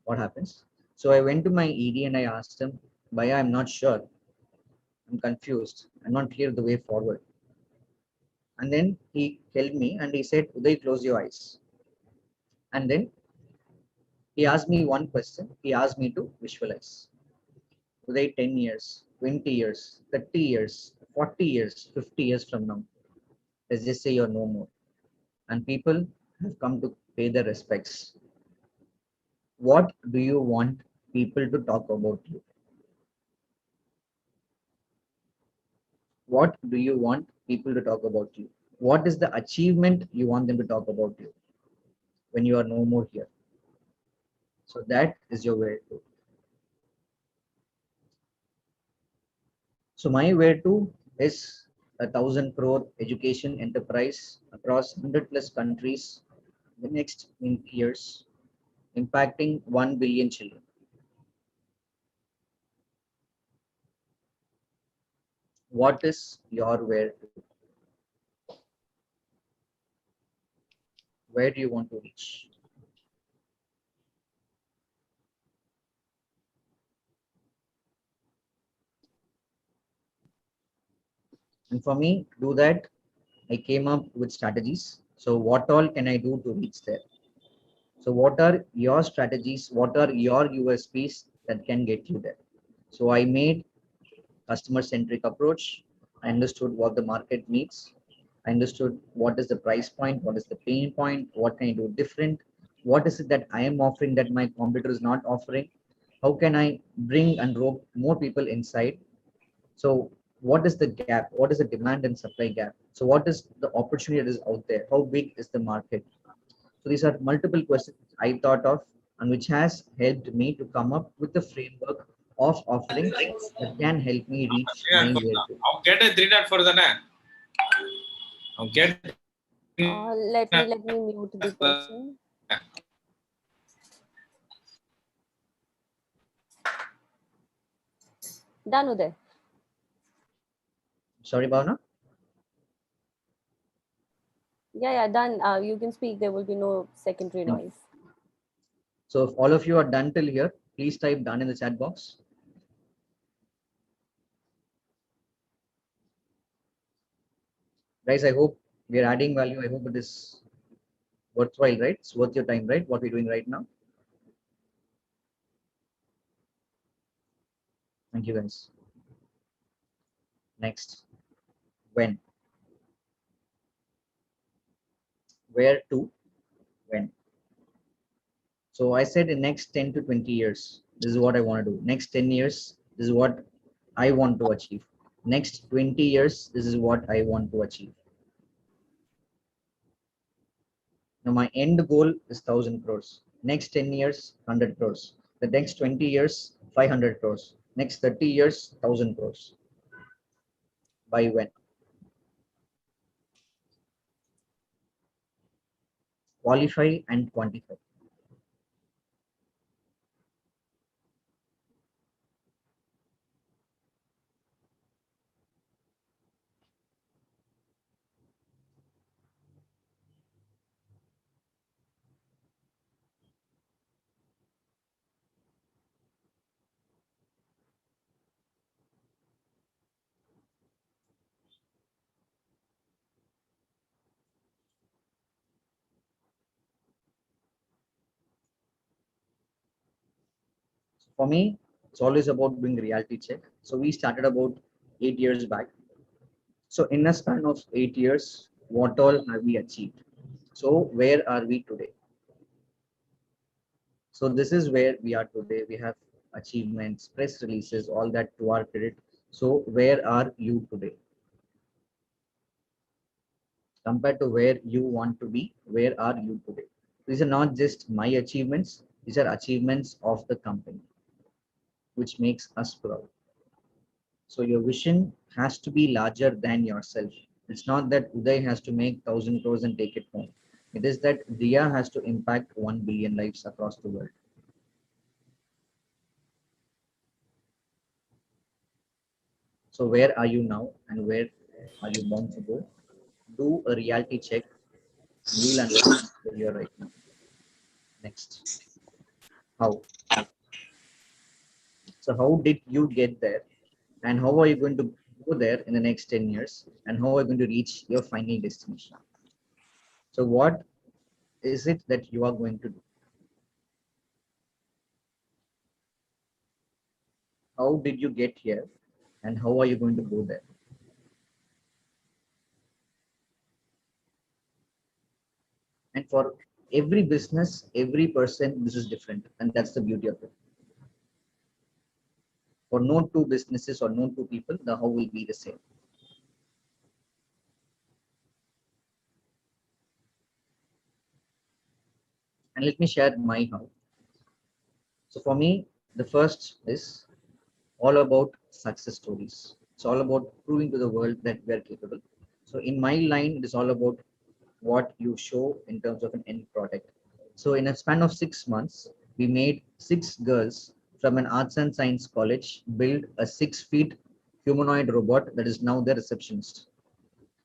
I: what happens. So I went to my ED and I asked him, Bhaiya, I'm not sure. I'm confused. I'm not clear the way forward. And then he held me and he said, Uday, close your eyes. And then he asked me one question. He asked me to visualize. Uday, 10 years, 20 years, 30 years, 40 years, 50 years from now. Let's just say you're no more. And people have come to pay their respects. What do you want people to talk about you? What do you want people to talk about you? What is the achievement you want them to talk about you when you are no more here? So that is your where to. So my where to is 1,000 crore education enterprise across 100 plus countries in the next 20 years, impacting 1 billion children. What is your where to? Where do you want to reach? And for me, to do that, I came up with strategies. So what all can I do to reach there? So what are your strategies? What are your USPs that can get you there? So I made customer-centric approach. I understood what the market needs. I understood what is the price point, what is the pain point, what can I do different, what is it that I am offering that my competitor is not offering, how can I bring and rope more people inside. So what is the gap, what is the demand and supply gap, so what is the opportunity that is out there, how big is the market. So these are multiple questions I thought of and which has helped me to come up with a framework of offerings that can help me reach my where to.
B: Get a 3 dot for the get
J: Let me mute the person. Done, Uday.
I: Sorry, Bhavna?
J: Yeah, done. You can speak. There will be no secondary noise.
I: So if all of you are done till here, please type done in the chat box. Guys, I hope we are adding value. I hope it is worthwhile, right? It's worth your time, right? What we're doing right now. Thank you, guys. Next, when? Where to? When? So I said in next 10 to 20 years, this is what I want to do. Next 10 years, this is what I want to achieve. Next 20 years, this is what I want to achieve. Now my end goal is 1,000 crores. Next 10 years, 100 crores. The next 20 years, 500 crores. Next 30 years, 1,000 crores. By when? Qualify and quantify. For me, it's always about doing reality check. So we started about 8 years back. So in a span of 8 years, what all have we achieved? So where are we today? So this is where we are today. We have achievements, press releases, all that to our credit. So where are you today? Compared to where you want to be, where are you today? These are not just my achievements, these are achievements of the company, which makes us proud. So your vision has to be larger than yourself. It's not that Uday has to make 1,000 crores and take it home. It is that Dia has to impact 1 billion lives across the world. So where are you now and where are you bound to go? Do a reality check and you will understand where you are right now. Next. How? So how did you get there? And how are you going to go there in the next 10 years? And how are you going to reach your final destination? So what is it that you are going to do? How did you get here? And how are you going to go there? And for every business, every person, this is different. And that's the beauty of it. For no two businesses or no two people, the how will be the same. And let me share my how. So for me, the first is all about success stories. It's all about proving to the world that we are capable. So in my line, it is all about what you show in terms of an end product. So in a span of 6 months, we made 6 girls from an arts and science college build a 6 feet humanoid robot that is now their receptionist.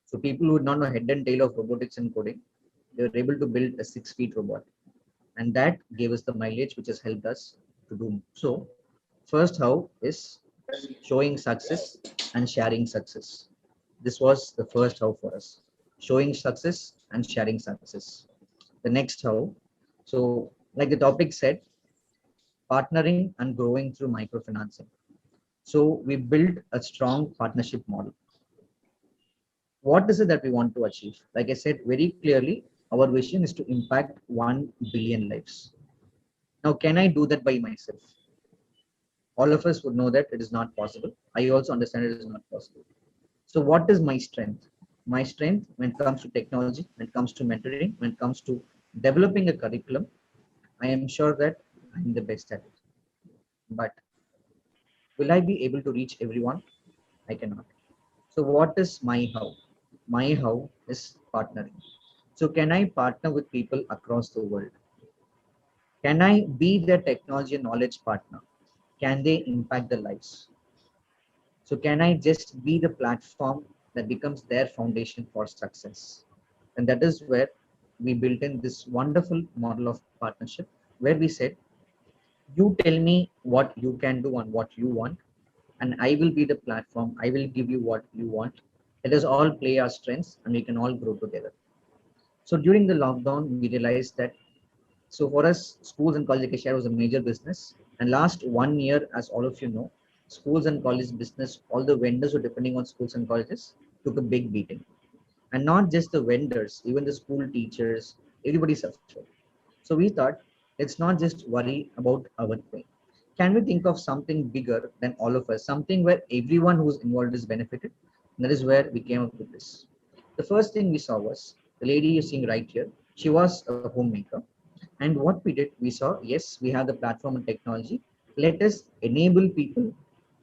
I: So people who would not know head and tail of robotics and coding, they were able to build a 6 feet robot. And that gave us the mileage, which has helped us to do so. First how is showing success and sharing success. This was the first how for us. Showing success and sharing success. The next how, so like the topic said, partnering and growing through microfinancing. So we built a strong partnership model. What is it that we want to achieve? Like I said very clearly, our vision is to impact 1 billion lives. Now, can I do that by myself? All of us would know that it is not possible. I also understand it is not possible. So what is my strength? My strength when it comes to technology, when it comes to mentoring, when it comes to developing a curriculum, I am sure that I'm the best at it. But will I be able to reach everyone? I cannot. So what is my how? My how is partnering. So can I partner with people across the world? Can I be their technology and knowledge partner? Can they impact their lives? So can I just be the platform that becomes their foundation for success? And that is where we built in this wonderful model of partnership where we said, you tell me what you can do and what you want, and I will be the platform. I will give you what you want. Let us all play our strengths and we can all grow together. So during the lockdown, we realized that, so for us, schools and college share was a major business. And last 1 year, as all of you know, schools and college business, all the vendors who are depending on schools and colleges took a big beating. And not just the vendors, even the school teachers, everybody suffered. So we thought, let's not just worry about our thing. Can we think of something bigger than all of us, something where everyone who's involved is benefited? And that is where we came up with this. The first thing we saw was the lady you're seeing right here. She was a homemaker. And what we did, we saw, yes, we have the platform and technology. Let us enable people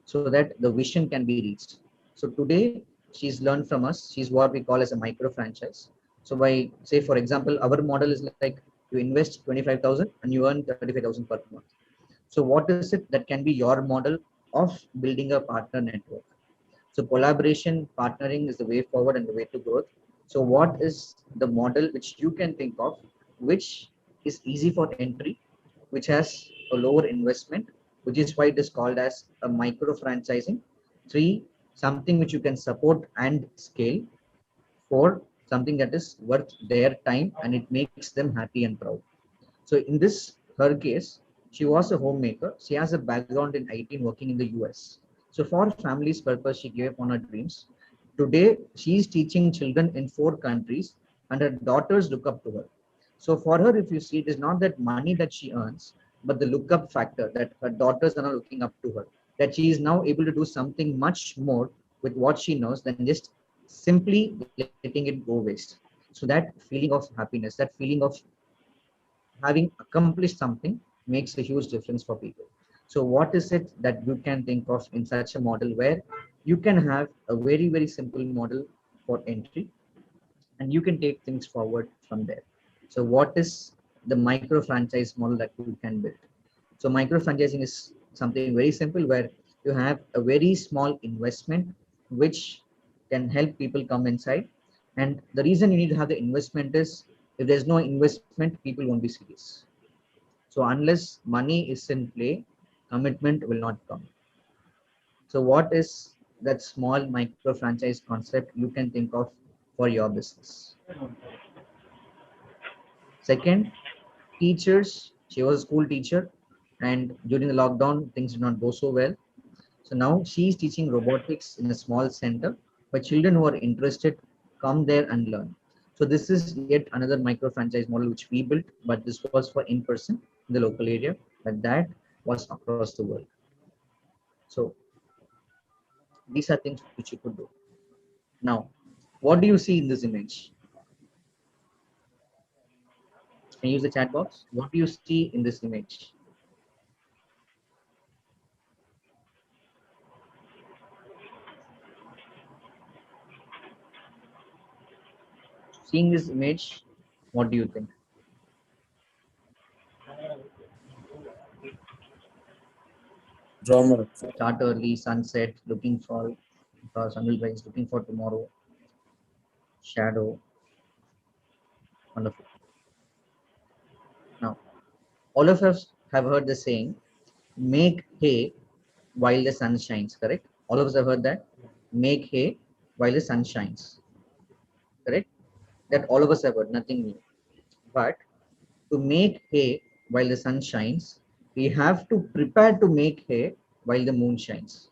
I: so that the vision can be reached. So today, she's learned from us. She's what we call as a micro franchise. So by, say, for example, our model is like you invest 25,000 and you earn 35,000 per month. So what is it that can be your model of building a partner network? So collaboration, partnering is the way forward and the way to growth. So what is the model which you can think of, which is easy for entry, which has a lower investment, which is why it is called as a micro franchising. 3, something which you can support and scale. 4, something that is worth their time and it makes them happy and proud. So in this, her case, She was a homemaker. She has a background in IT and working in the US. So for family's purpose, she gave up on her dreams. Today, she is teaching children in 4 countries and her daughters look up to her. So for her, if you see, it is not that money that she earns, but the look up factor that her daughters are now looking up to her, that she is now able to do something much more with what she knows than just simply letting it go waste. So that feeling of happiness, that feeling of having accomplished something makes a huge difference for people. So what is it that you can think of in such a model where you can have a very, very simple model for entry and you can take things forward from there? So what is the micro franchise model that you can build? So micro franchising is something very simple where you have a very small investment which can help people come inside. And the reason you need to have the investment is if there's no investment, people won't be serious. So unless money is in play, commitment will not come. So what is that small micro franchise concept you can think of for your business? Second, teachers. She was a school teacher and during the lockdown, things did not go so well. So now she is teaching robotics in a small center where children who are interested come there and learn. So this is yet another micro franchise model which we built, but this was for in person in the local area, but that was across the world. So these are things which you could do. Now, what do you see in this image? Can you use the chat box? What do you see in this image? Seeing this image, what do you think?
V: Drama.
I: Start early, sunset, looking for sunrise, looking for tomorrow, shadow. Wonderful. Now, all of us have heard the saying, make hay while the sun shines, correct? All of us have heard that. Make hay while the sun shines, correct? That all of us have heard, nothing new. But to make hay while the sun shines, we have to prepare to make hay while the moon shines.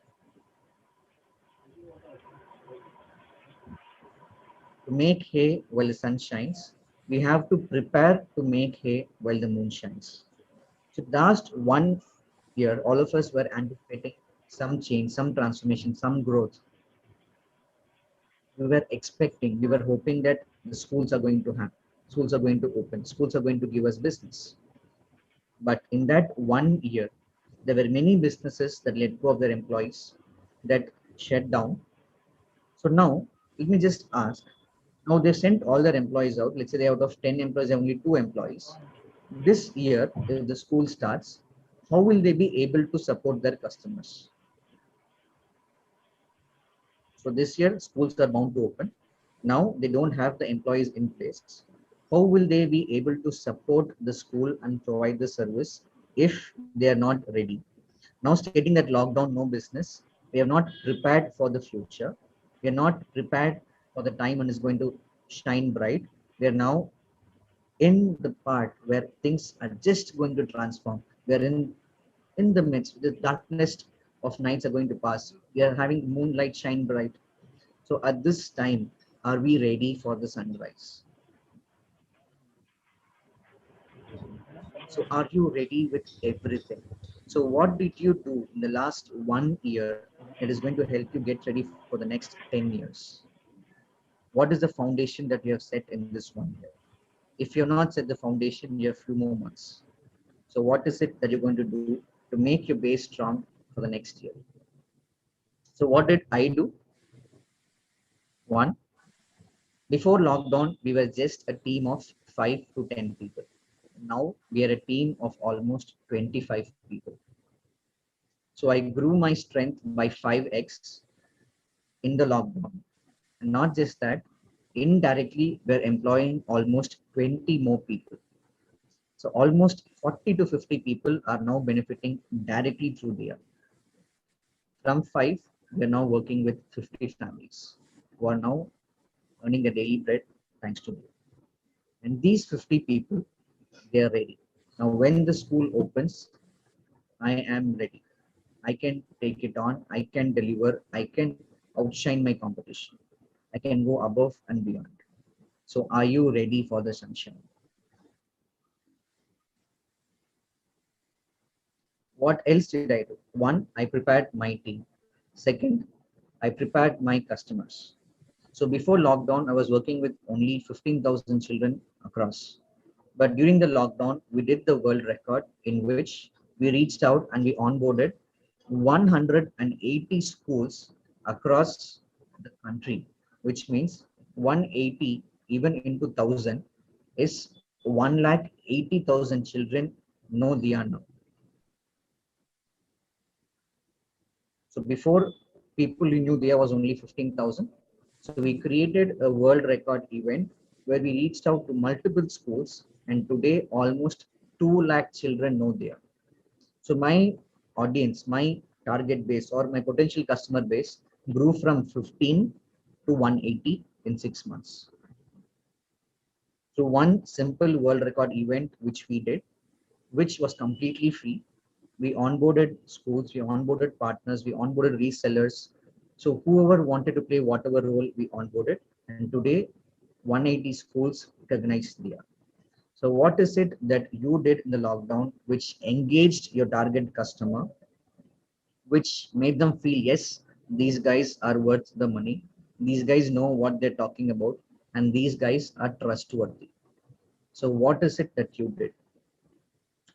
I: To make hay while the sun shines, we have to prepare to make hay while the moon shines. So last 1 year, all of us were anticipating some change, some transformation, some growth. We were expecting, we were hoping that the schools are going to happen, schools are going to open, schools are going to give us business. But in that 1 year, there were many businesses that let go of their employees, that shut down. So now, let me just ask, now they sent all their employees out. Let's say they out of 10 employees, have only 2 employees. This year, if the school starts, how will they be able to support their customers? So this year, schools are bound to open. Now they don't have the employees in place. How will they be able to support the school and provide the service if they are not ready? Now stating that lockdown, no business, we are not prepared for the future. We are not prepared for the time when it's going to shine bright. We are now in the part where things are just going to transform. We are in the midst, the darkness of nights are going to pass. We are having moonlight shine bright. So at this time, are we ready for the sunrise? So are you ready with everything? So what did you do in the last 1 year that is going to help you get ready for the next 10 years? What is the foundation that you have set in this 1 year? If you have not set the foundation, you have few more months. So what is it that you're going to do to make your base strong for the next year? So what did I do? One, before lockdown, we were just a team of 5 to 10 people. Now we are a team of almost 25 people. So I grew my strength by 5x in the lockdown. And not just that, indirectly, we're employing almost 20 more people. So almost 40 to 50 people are now benefiting directly through the app. From 5, we're now working with 50 families who are now earning a daily bread thanks to me. And these 50 people, they are ready. Now, when the school opens, I am ready. I can take it on. I can deliver. I can outshine my competition. I can go above and beyond. So are you ready for the sunshine? What else did I do? One, I prepared my team. Second, I prepared my customers. So before lockdown, I was working with only 15,000 children across. But during the lockdown, we did the world record in which we reached out and we onboarded 180 schools across the country, which means 180 even into 1,000 is 1,80,000 children know Diana. So before people knew there was only 15,000. So we created a world record event where we reached out to multiple schools, and today almost 2 lakh children know there. So my audience, my target base or my potential customer base grew from 15 to 180 in 6 months. So one simple world record event which we did, which was completely free. We onboarded schools, we onboarded partners, we onboarded resellers. So whoever wanted to play whatever role, we onboarded. And today, 180 schools recognize Dia. So what is it that you did in the lockdown which engaged your target customer, which made them feel, yes, these guys are worth the money. These guys know what they're talking about, and these guys are trustworthy. So what is it that you did?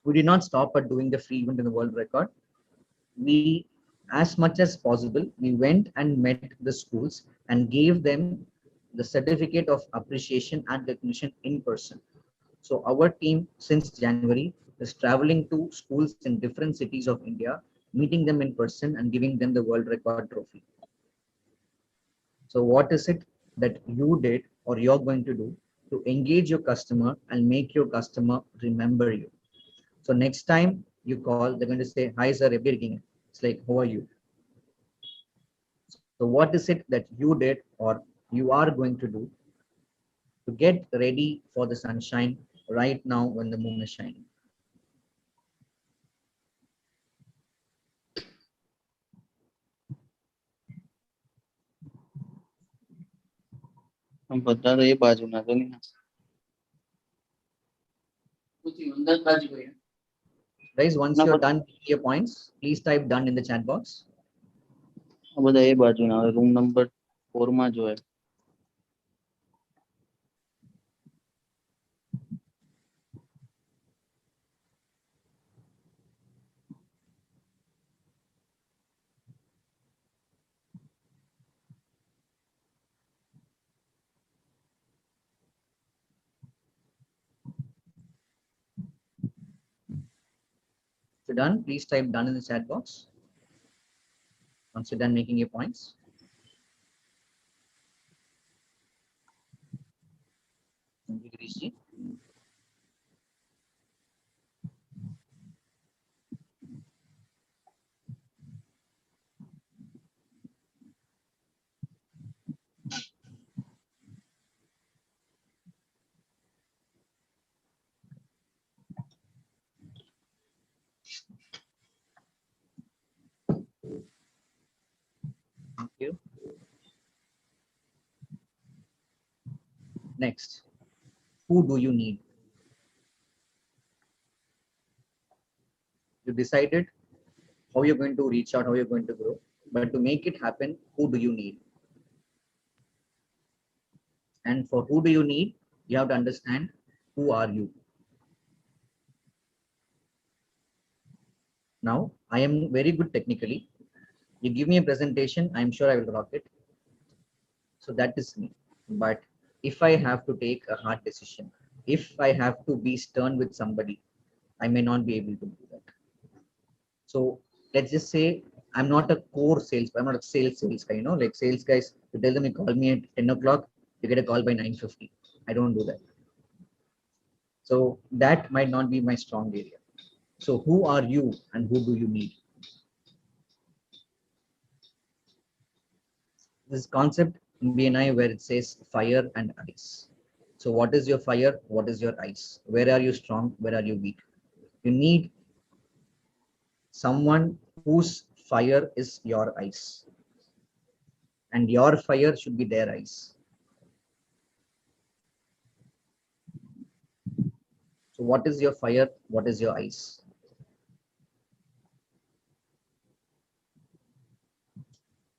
I: We did not stop at doing the free event in the world record. We, as much as possible, we went and met the schools and gave them the certificate of appreciation and recognition in person. So our team since January is traveling to schools in different cities of India, meeting them in person and giving them the world record trophy. So what is it that you did or you're going to do to engage your customer and make your customer remember you? So next time you call, they're going to say, hi sir, eppadi irukeenga? It's like, who are you? So what is it that you did or you are going to do to get ready for the sunshine right now when the moon is shining?
V: बता दो ये बाजू ना तो नहीं
I: Guys, once you're done with your points, please type done in the chat box.
V: બધા એ બાજુ ના રૂમ નંબર 4 માં જો હે
I: If you're done, please type done in the chat box. Once you're done making your points. Thank you, Girish ji. Thank you. Next, who do you need? You decided how you're going to reach out, how you're going to grow, but to make it happen, who do you need? And for who do you need, you have to understand who are you. Now, I am very good technically. You give me a presentation, I'm sure I will rock it. So that is me. But if I have to take a hard decision, if I have to be stern with somebody, I may not be able to do that. So let's just say I'm not a core sales, I'm not a sales guy, you know, like sales guys, you tell them you call me at 10 o'clock, you get a call by 9:50. I don't do that. So that might not be my strong area. So who are you and who do you need? This concept in BNI where it says fire and ice. So what is your fire? What is your ice? Where are you strong? Where are you weak? You need someone whose fire is your eyes, and your fire should be their eyes. So what is your fire? What is your eyes?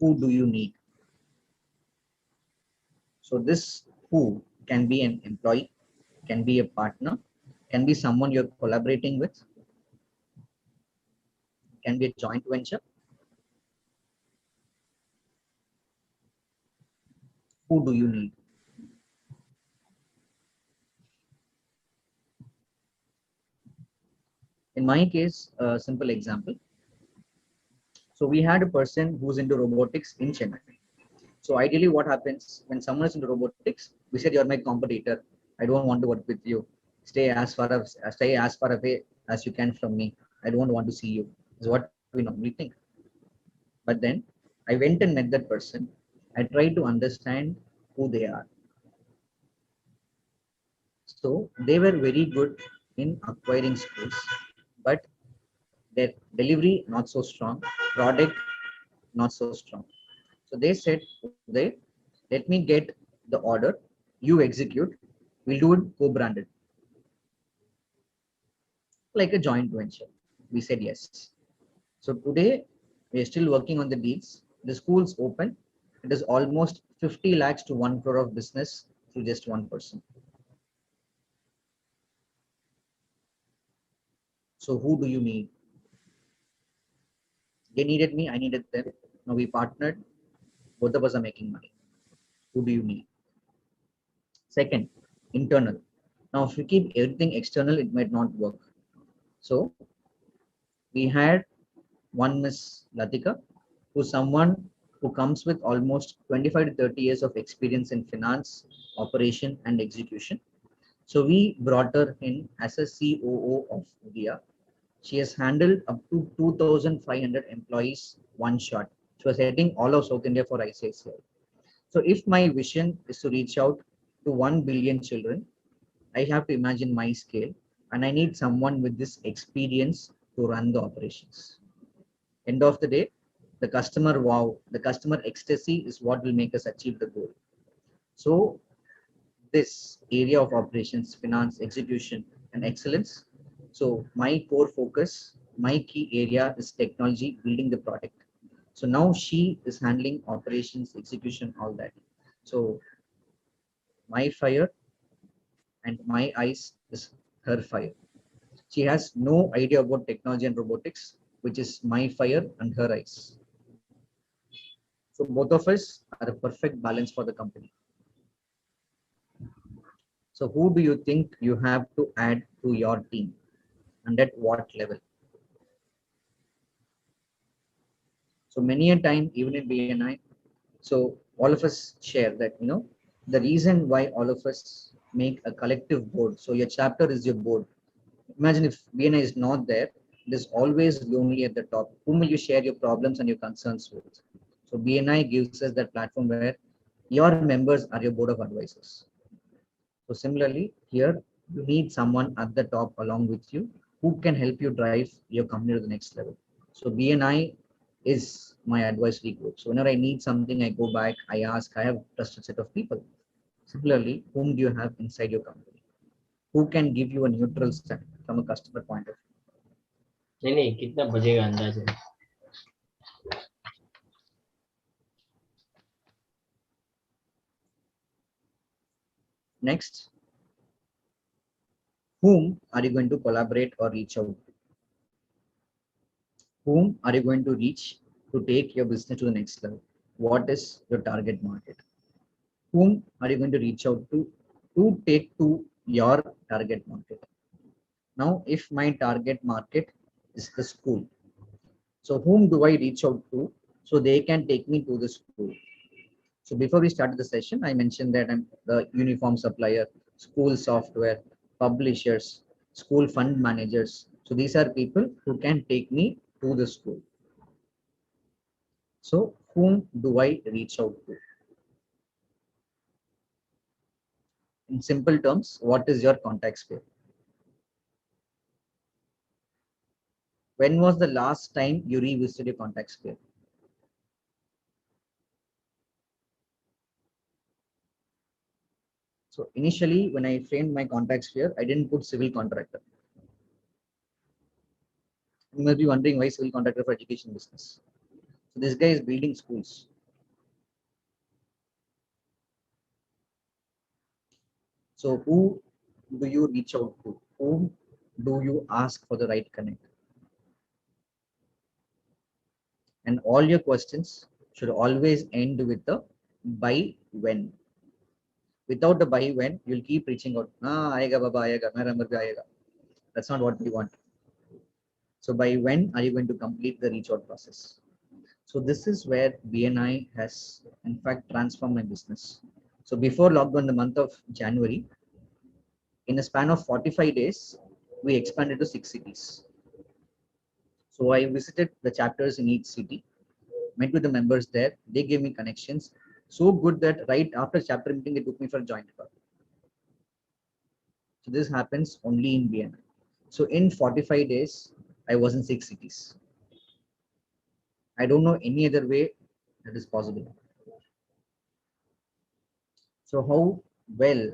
I: Who do you need? So this who can be an employee, can be a partner, can be someone you're collaborating with, can be a joint venture. Who do you need? In my case, a simple example. So we had a person who's into robotics in Chennai. So ideally what happens when someone is into robotics, we said, you're my competitor. I don't want to work with you. Stay as far away as you can from me. I don't want to see you, is what we normally think. But then I went and met that person. I tried to understand who they are. So they were very good in acquiring skills, but their delivery not so strong, product not so strong. So they said, Uday, let me get the order, you execute, we'll do it co-branded, like a joint venture. We said yes. So today we are still working on the deals. The school's open. It is almost 50 lakhs to 1 crore of business through just one person. So who do you need? They needed me, I needed them. Now we partnered. Both of us are making money. Who do you need? Second, internal. Now, if we keep everything external, it might not work. So we had one Miss Latika, who's someone who comes with almost 25 to 30 years of experience in finance, operation, and execution. So we brought her in as a COO of India. She has handled up to 2,500 employees one shot. She was heading all of South India for ICICI. So if my vision is to reach out to 1 billion children, I have to imagine my scale, and I need someone with this experience to run the operations. End of the day, the customer wow, the customer ecstasy is what will make us achieve the goal. So this area of operations, finance, execution, and excellence. So my core focus, my key area is technology, building the product. So now she is handling operations, execution, all that. So my fire and my eyes is her fire. She has no idea about technology and robotics, which is my fire and her eyes. So both of us are a perfect balance for the company. So who do you think you have to add to your team, and at what level? So many a time, even in BNI, so all of us share that, the reason why all of us make a collective board. So your chapter is your board. Imagine if BNI is not there, it is always lonely at the top. Whom will you share your problems and your concerns with? So BNI gives us that platform where your members are your board of advisors. So similarly, here you need someone at the top along with you who can help you drive your company to the next level. So BNI is my advisory group. So whenever I need something, I go back, I ask, I have a trusted set of people. Similarly, whom do you have inside your company? Who can give you a neutral stand from a customer point of view?
B: नहीं कितना बजेगा अंदाजा?
I: Next, whom are you going to collaborate or reach out to? Whom are you going to reach to take your business to the next level? What is your target market? Whom are you going to reach out to take to your target market? Now, if my target market is the school, so whom do I reach out to so they can take me to the school? So before we started the session, I mentioned that I'm the uniform supplier, school software, publishers, school fund managers. So these are people who can take me to the school. So whom do I reach out to? In simple terms, what is your contact sphere? When was the last time you revisited your contact sphere? So initially, when I framed my contact sphere, I didn't put civil contractor. You must be wondering why civil contractor for education business. So this guy is building schools. So who do you reach out to? Whom do you ask for the right connect? And all your questions should always end with the by when. Without the by when, you'll keep reaching out. Aayega baba, aayega, mera number bhi aayega. That's not what we want. So by when are you going to complete the reach out process? So this is where BNI has in fact transformed my business. So before lockdown, the month of January, in a span of 45 days, we expanded to 6 cities. So I visited the chapters in each city, met with the members there. They gave me connections so good that right after chapter meeting, they took me for a joint call. So this happens only in BNI. So in 45 days, I was in 6 cities. I don't know any other way that is possible. So how well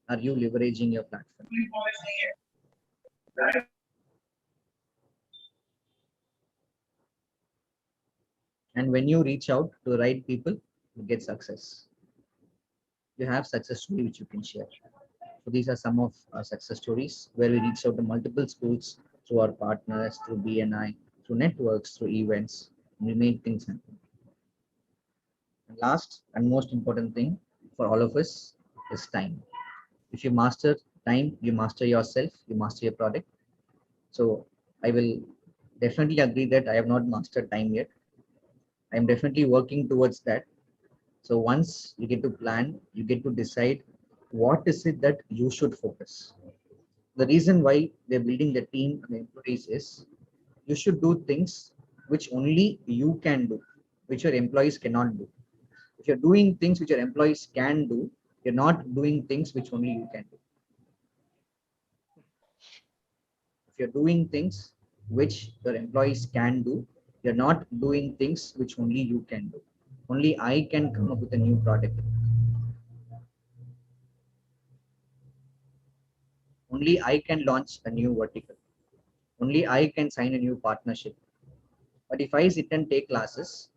I: are you leveraging your platform? And when you reach out to the right people, you get success. You have success story which you can share. So these are some of our success stories where we reach out to multiple schools through our partners, through BNI, through networks, through events, and we make things happen. And last and most important thing for all of us is time. If you master time, you master yourself, you master your product. So I will definitely agree that I have not mastered time yet. I'm definitely working towards that. So once you get to plan, you get to decide what is it that you should focus. The reason why we're building the team and the employees is you should do things which only you can do, which your employees cannot do. If you're doing things which your employees can do, you're not doing things which only you can do. If you're doing things which your employees can do, you're not doing things which only you can do. Only I can come up with a new product. Only I can launch a new vertical. Only I can sign a new partnership. But if I sit and take classes,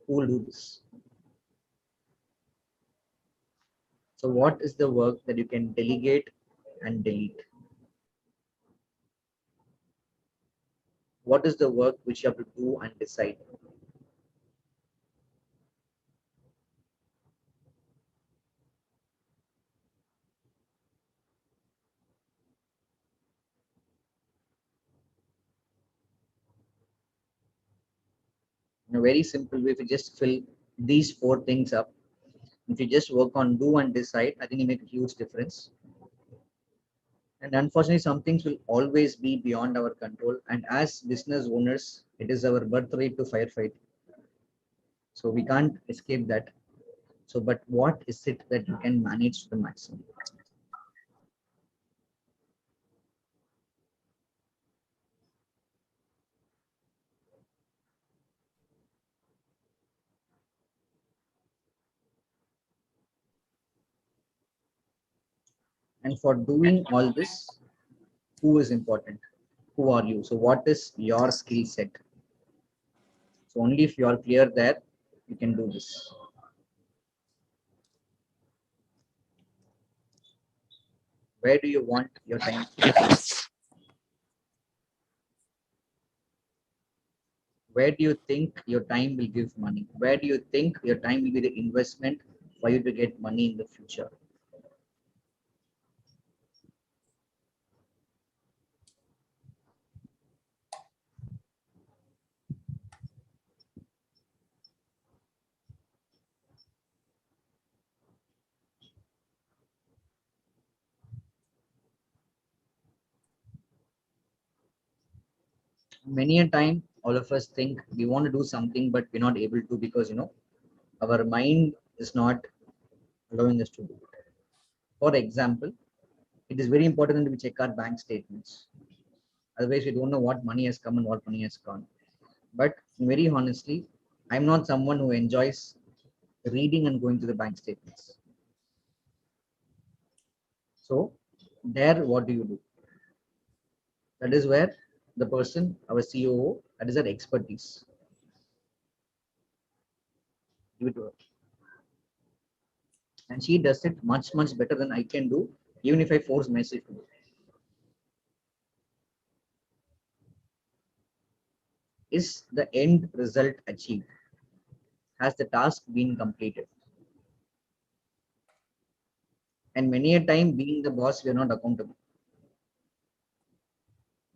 I: who will do this? So what is the work that you can delegate and delete? What is the work which you have to do and decide? In a very simple way, if you just fill these 4 things up, if you just work on do and decide, I think you make a huge difference. And unfortunately, some things will always be beyond our control. And as business owners, it is our birthright to firefight. So we can't escape that. So, but what is it that you can manage to the maximum? And for doing all this, who is important? Who are you? So what is your skill set? So only if you are clear there, you can do this. Where do you want your time to be? Where do you think your time will give money? Where do you think your time will be the investment for you to get money in the future? Many a time, all of us think we want to do something, but we're not able to because, our mind is not allowing us to do it. For example, it is very important that we check our bank statements. Otherwise, we don't know what money has come and what money has gone. But very honestly, I'm not someone who enjoys reading and going to the bank statements. So there, what do you do? That is where the person, our COO, that is our expertise. Give it to her. And she does it much, much better than I can do, even if I force myself to do. Is the end result achieved? Has the task been completed? And many a time, being the boss, we are not accountable.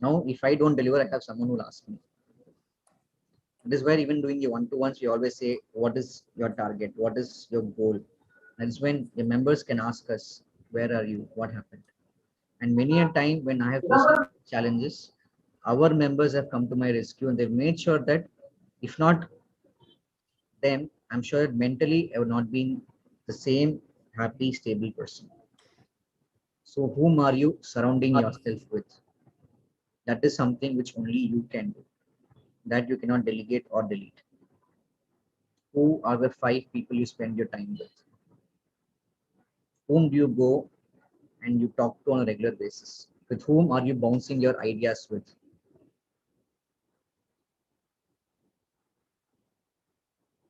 I: Now, if I don't deliver, I have someone who will ask me. That is where even doing the one-to-ones, we always say, what is your target? What is your goal? That is when the members can ask us, where are you? What happened? And many a time when I have faced challenges, our members have come to my rescue and they've made sure that if not them, I'm sure mentally I would not be the same happy, stable person. So whom are you surrounding yourself with? That is something which only you can do. That you cannot delegate or delete. Who are the 5 people you spend your time with? Whom do you go and you talk to on a regular basis? With whom are you bouncing your ideas with?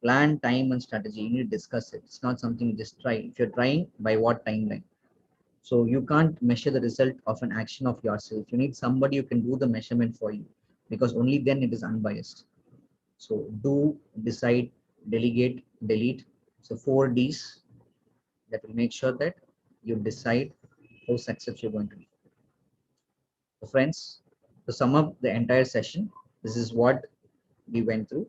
I: Plan, time, and strategy. You need to discuss it. It's not something you just try. If you're trying, by what timeline? So you can't measure the result of an action of yourself. You need somebody who can do the measurement for you, because only then it is unbiased. So do, decide, delegate, delete. So 4 Ds that will make sure that you decide how successful you're going to be. So friends, to sum up the entire session, this is what we went through: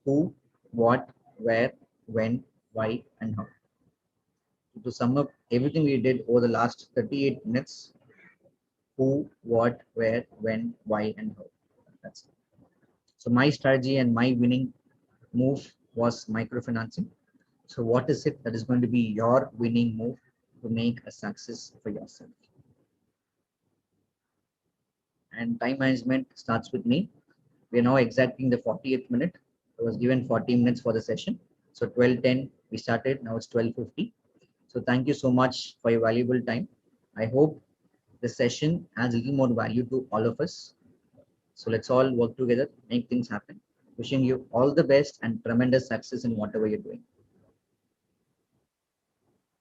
I: who, what, where, when, why, and how. To sum up everything we did over the last 38 minutes: who, what, where, when, why, and how. That's it. So my strategy and my winning move was microfinancing. So what is it that is going to be your winning move to make a success for yourself? And time management starts with me. We are now exacting the 40th minute. I was given 40 minutes for the session. So 12:10 we started, now it's 12:50. So thank you so much for your valuable time. I hope the session adds a little more value to all of us. So let's all work together, make things happen. Wishing you all the best and tremendous success in whatever you're doing.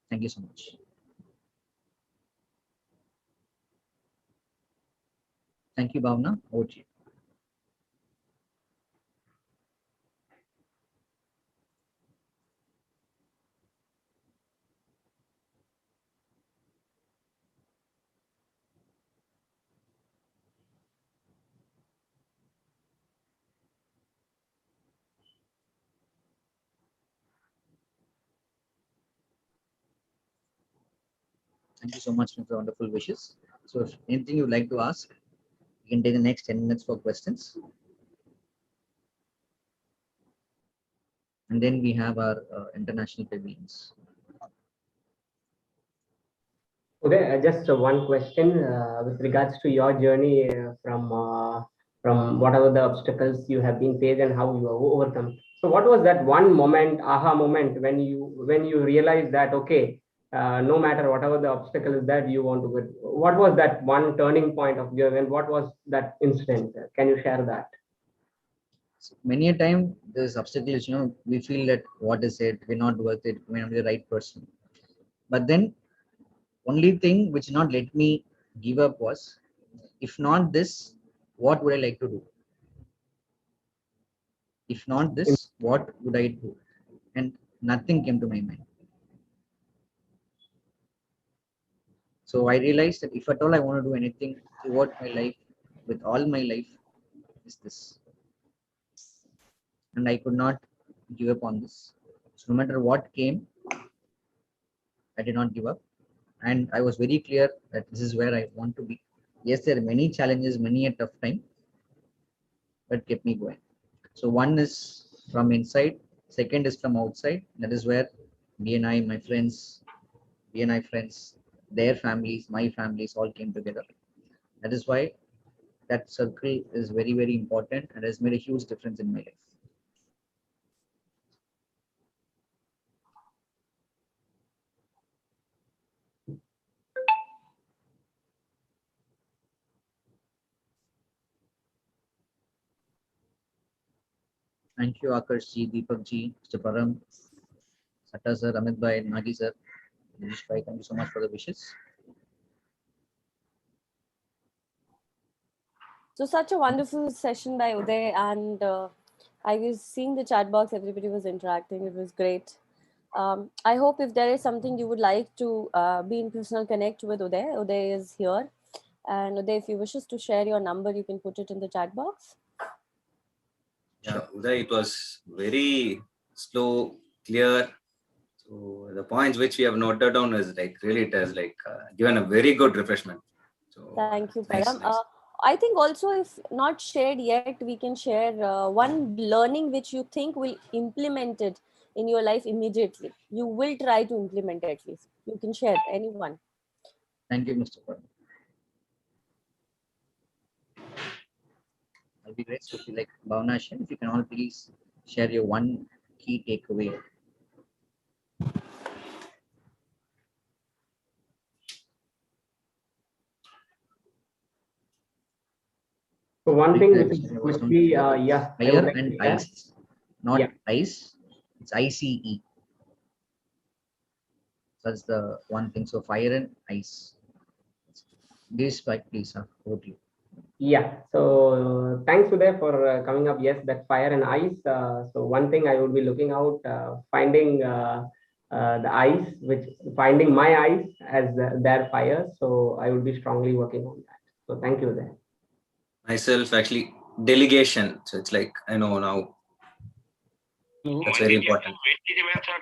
I: Thank you so much. Thank you, Bhavna. Over to you. Thank you so much for the wonderful wishes. So if anything you'd like to ask, you can take the next 10 minutes for questions. And then we have our international pavilions.
B: Okay, just one question with regards to your journey from whatever the obstacles you have been faced and how you have overcome. So, what was that one moment, aha moment, when you realized that okay, no matter whatever the obstacle is that you want to go? What was that one turning point of your, and what was that incident? Can you share that?
I: So many a time there's obstacles, we feel that what is it, we're not worth it, we're not the right person. But then only thing which not let me give up was, if not this, what would I like to do? If not this, what would I do? And nothing came to my mind. So I realized that if at all I want to do anything throughout my life, with all my life, is this. And I could not give up on this. So no matter what came, I did not give up. And I was very clear that this is where I want to be. Yes, there are many challenges, many a tough time, but kept me going. So one is from inside, second is from outside. That is where BNI, my friends, BNI friends, their families, my families all came together. That is why that circle is very, very important and has made a huge difference in my life. Thank you, Akash ji, Deepak ji, Mr. Param, Satta sir, Amit bhai, Nagi sir, Dinesh bhai, thank you so much for the wishes.
J: So such a wonderful session by Uday, and I was seeing the chat box, everybody was interacting, it was great. I hope if there is something you would like to be in personal connect with Uday, Uday is here. And Uday, if you wishes to share your number, you can put it in the chat box.
A: Yeah, Uday, it was very slow, clear. So the points which we have noted down is like really it has like given a very good refreshment. So
J: thank you,
A: nice,
J: Param.
A: nice.
J: I think also if not shared yet, we can share one learning which you think will implement it in your life immediately. You will try to implement it at least. You can share anyone.
I: Thank you, Mr. Param. I'll be grateful if you like Bhavna, if you can all please share your one key takeaway.
B: So one thing which we
I: fire and ice, not ice. It's ICE. That's the one thing. So fire and ice. This spike, please. Over to you.
B: Yeah, so thanks Uday for coming up. Yes, that fire and ice. So one thing I would be looking out, finding the ice, finding my ice as their fire. So I would be strongly working on that. So thank you Uday.
A: Myself, actually, delegation. So it's like, I know now. That's very important.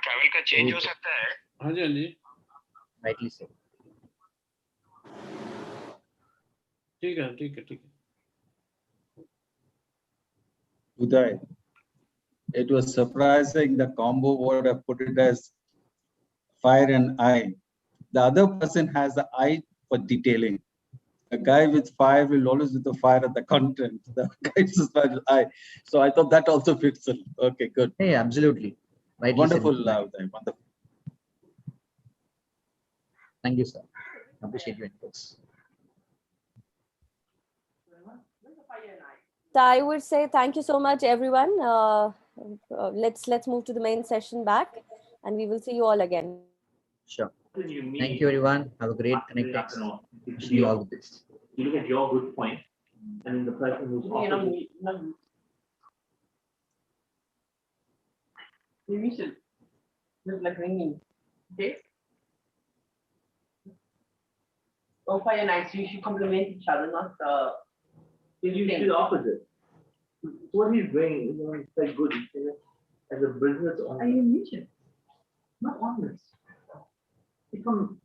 L: Travel का change हो सकता है हाँ जी हाँ जी
I: rightly so
L: ठीक है ठीक है ठीक है
N: Uday, it was surprising the combo would have put it as fire and eye. The other person has the eye for detailing. A guy with fire will always with the fire at the content. The guy with the eye. So I thought that also fits in. Okay, good.
I: Hey, absolutely. Rightly
N: Wonderful,
I: said.
N: Uday. Wonderful.
I: Thank you, sir. Appreciate your inputs.
J: So I would say thank you so much, everyone. Let's move to the main session back, and we will see you all again.
I: Sure. Thank you, everyone. Have a great connect. Wishing you all the best.
R: You look at your good point, and the person who's opposite.
X: We should look like ringing. Okay? Oh, fire and ice, you should complement each other, not
R: You should opposite. What he's doing is quite good. As a business owner.
X: Are you mutual? Not honest. Become.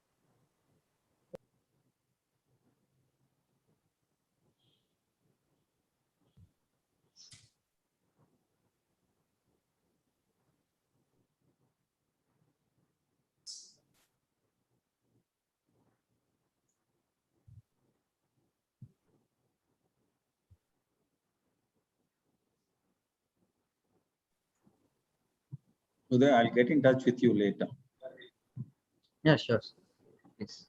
N: Uday, I'll get in touch with you later.
I: Yeah, sure. Please.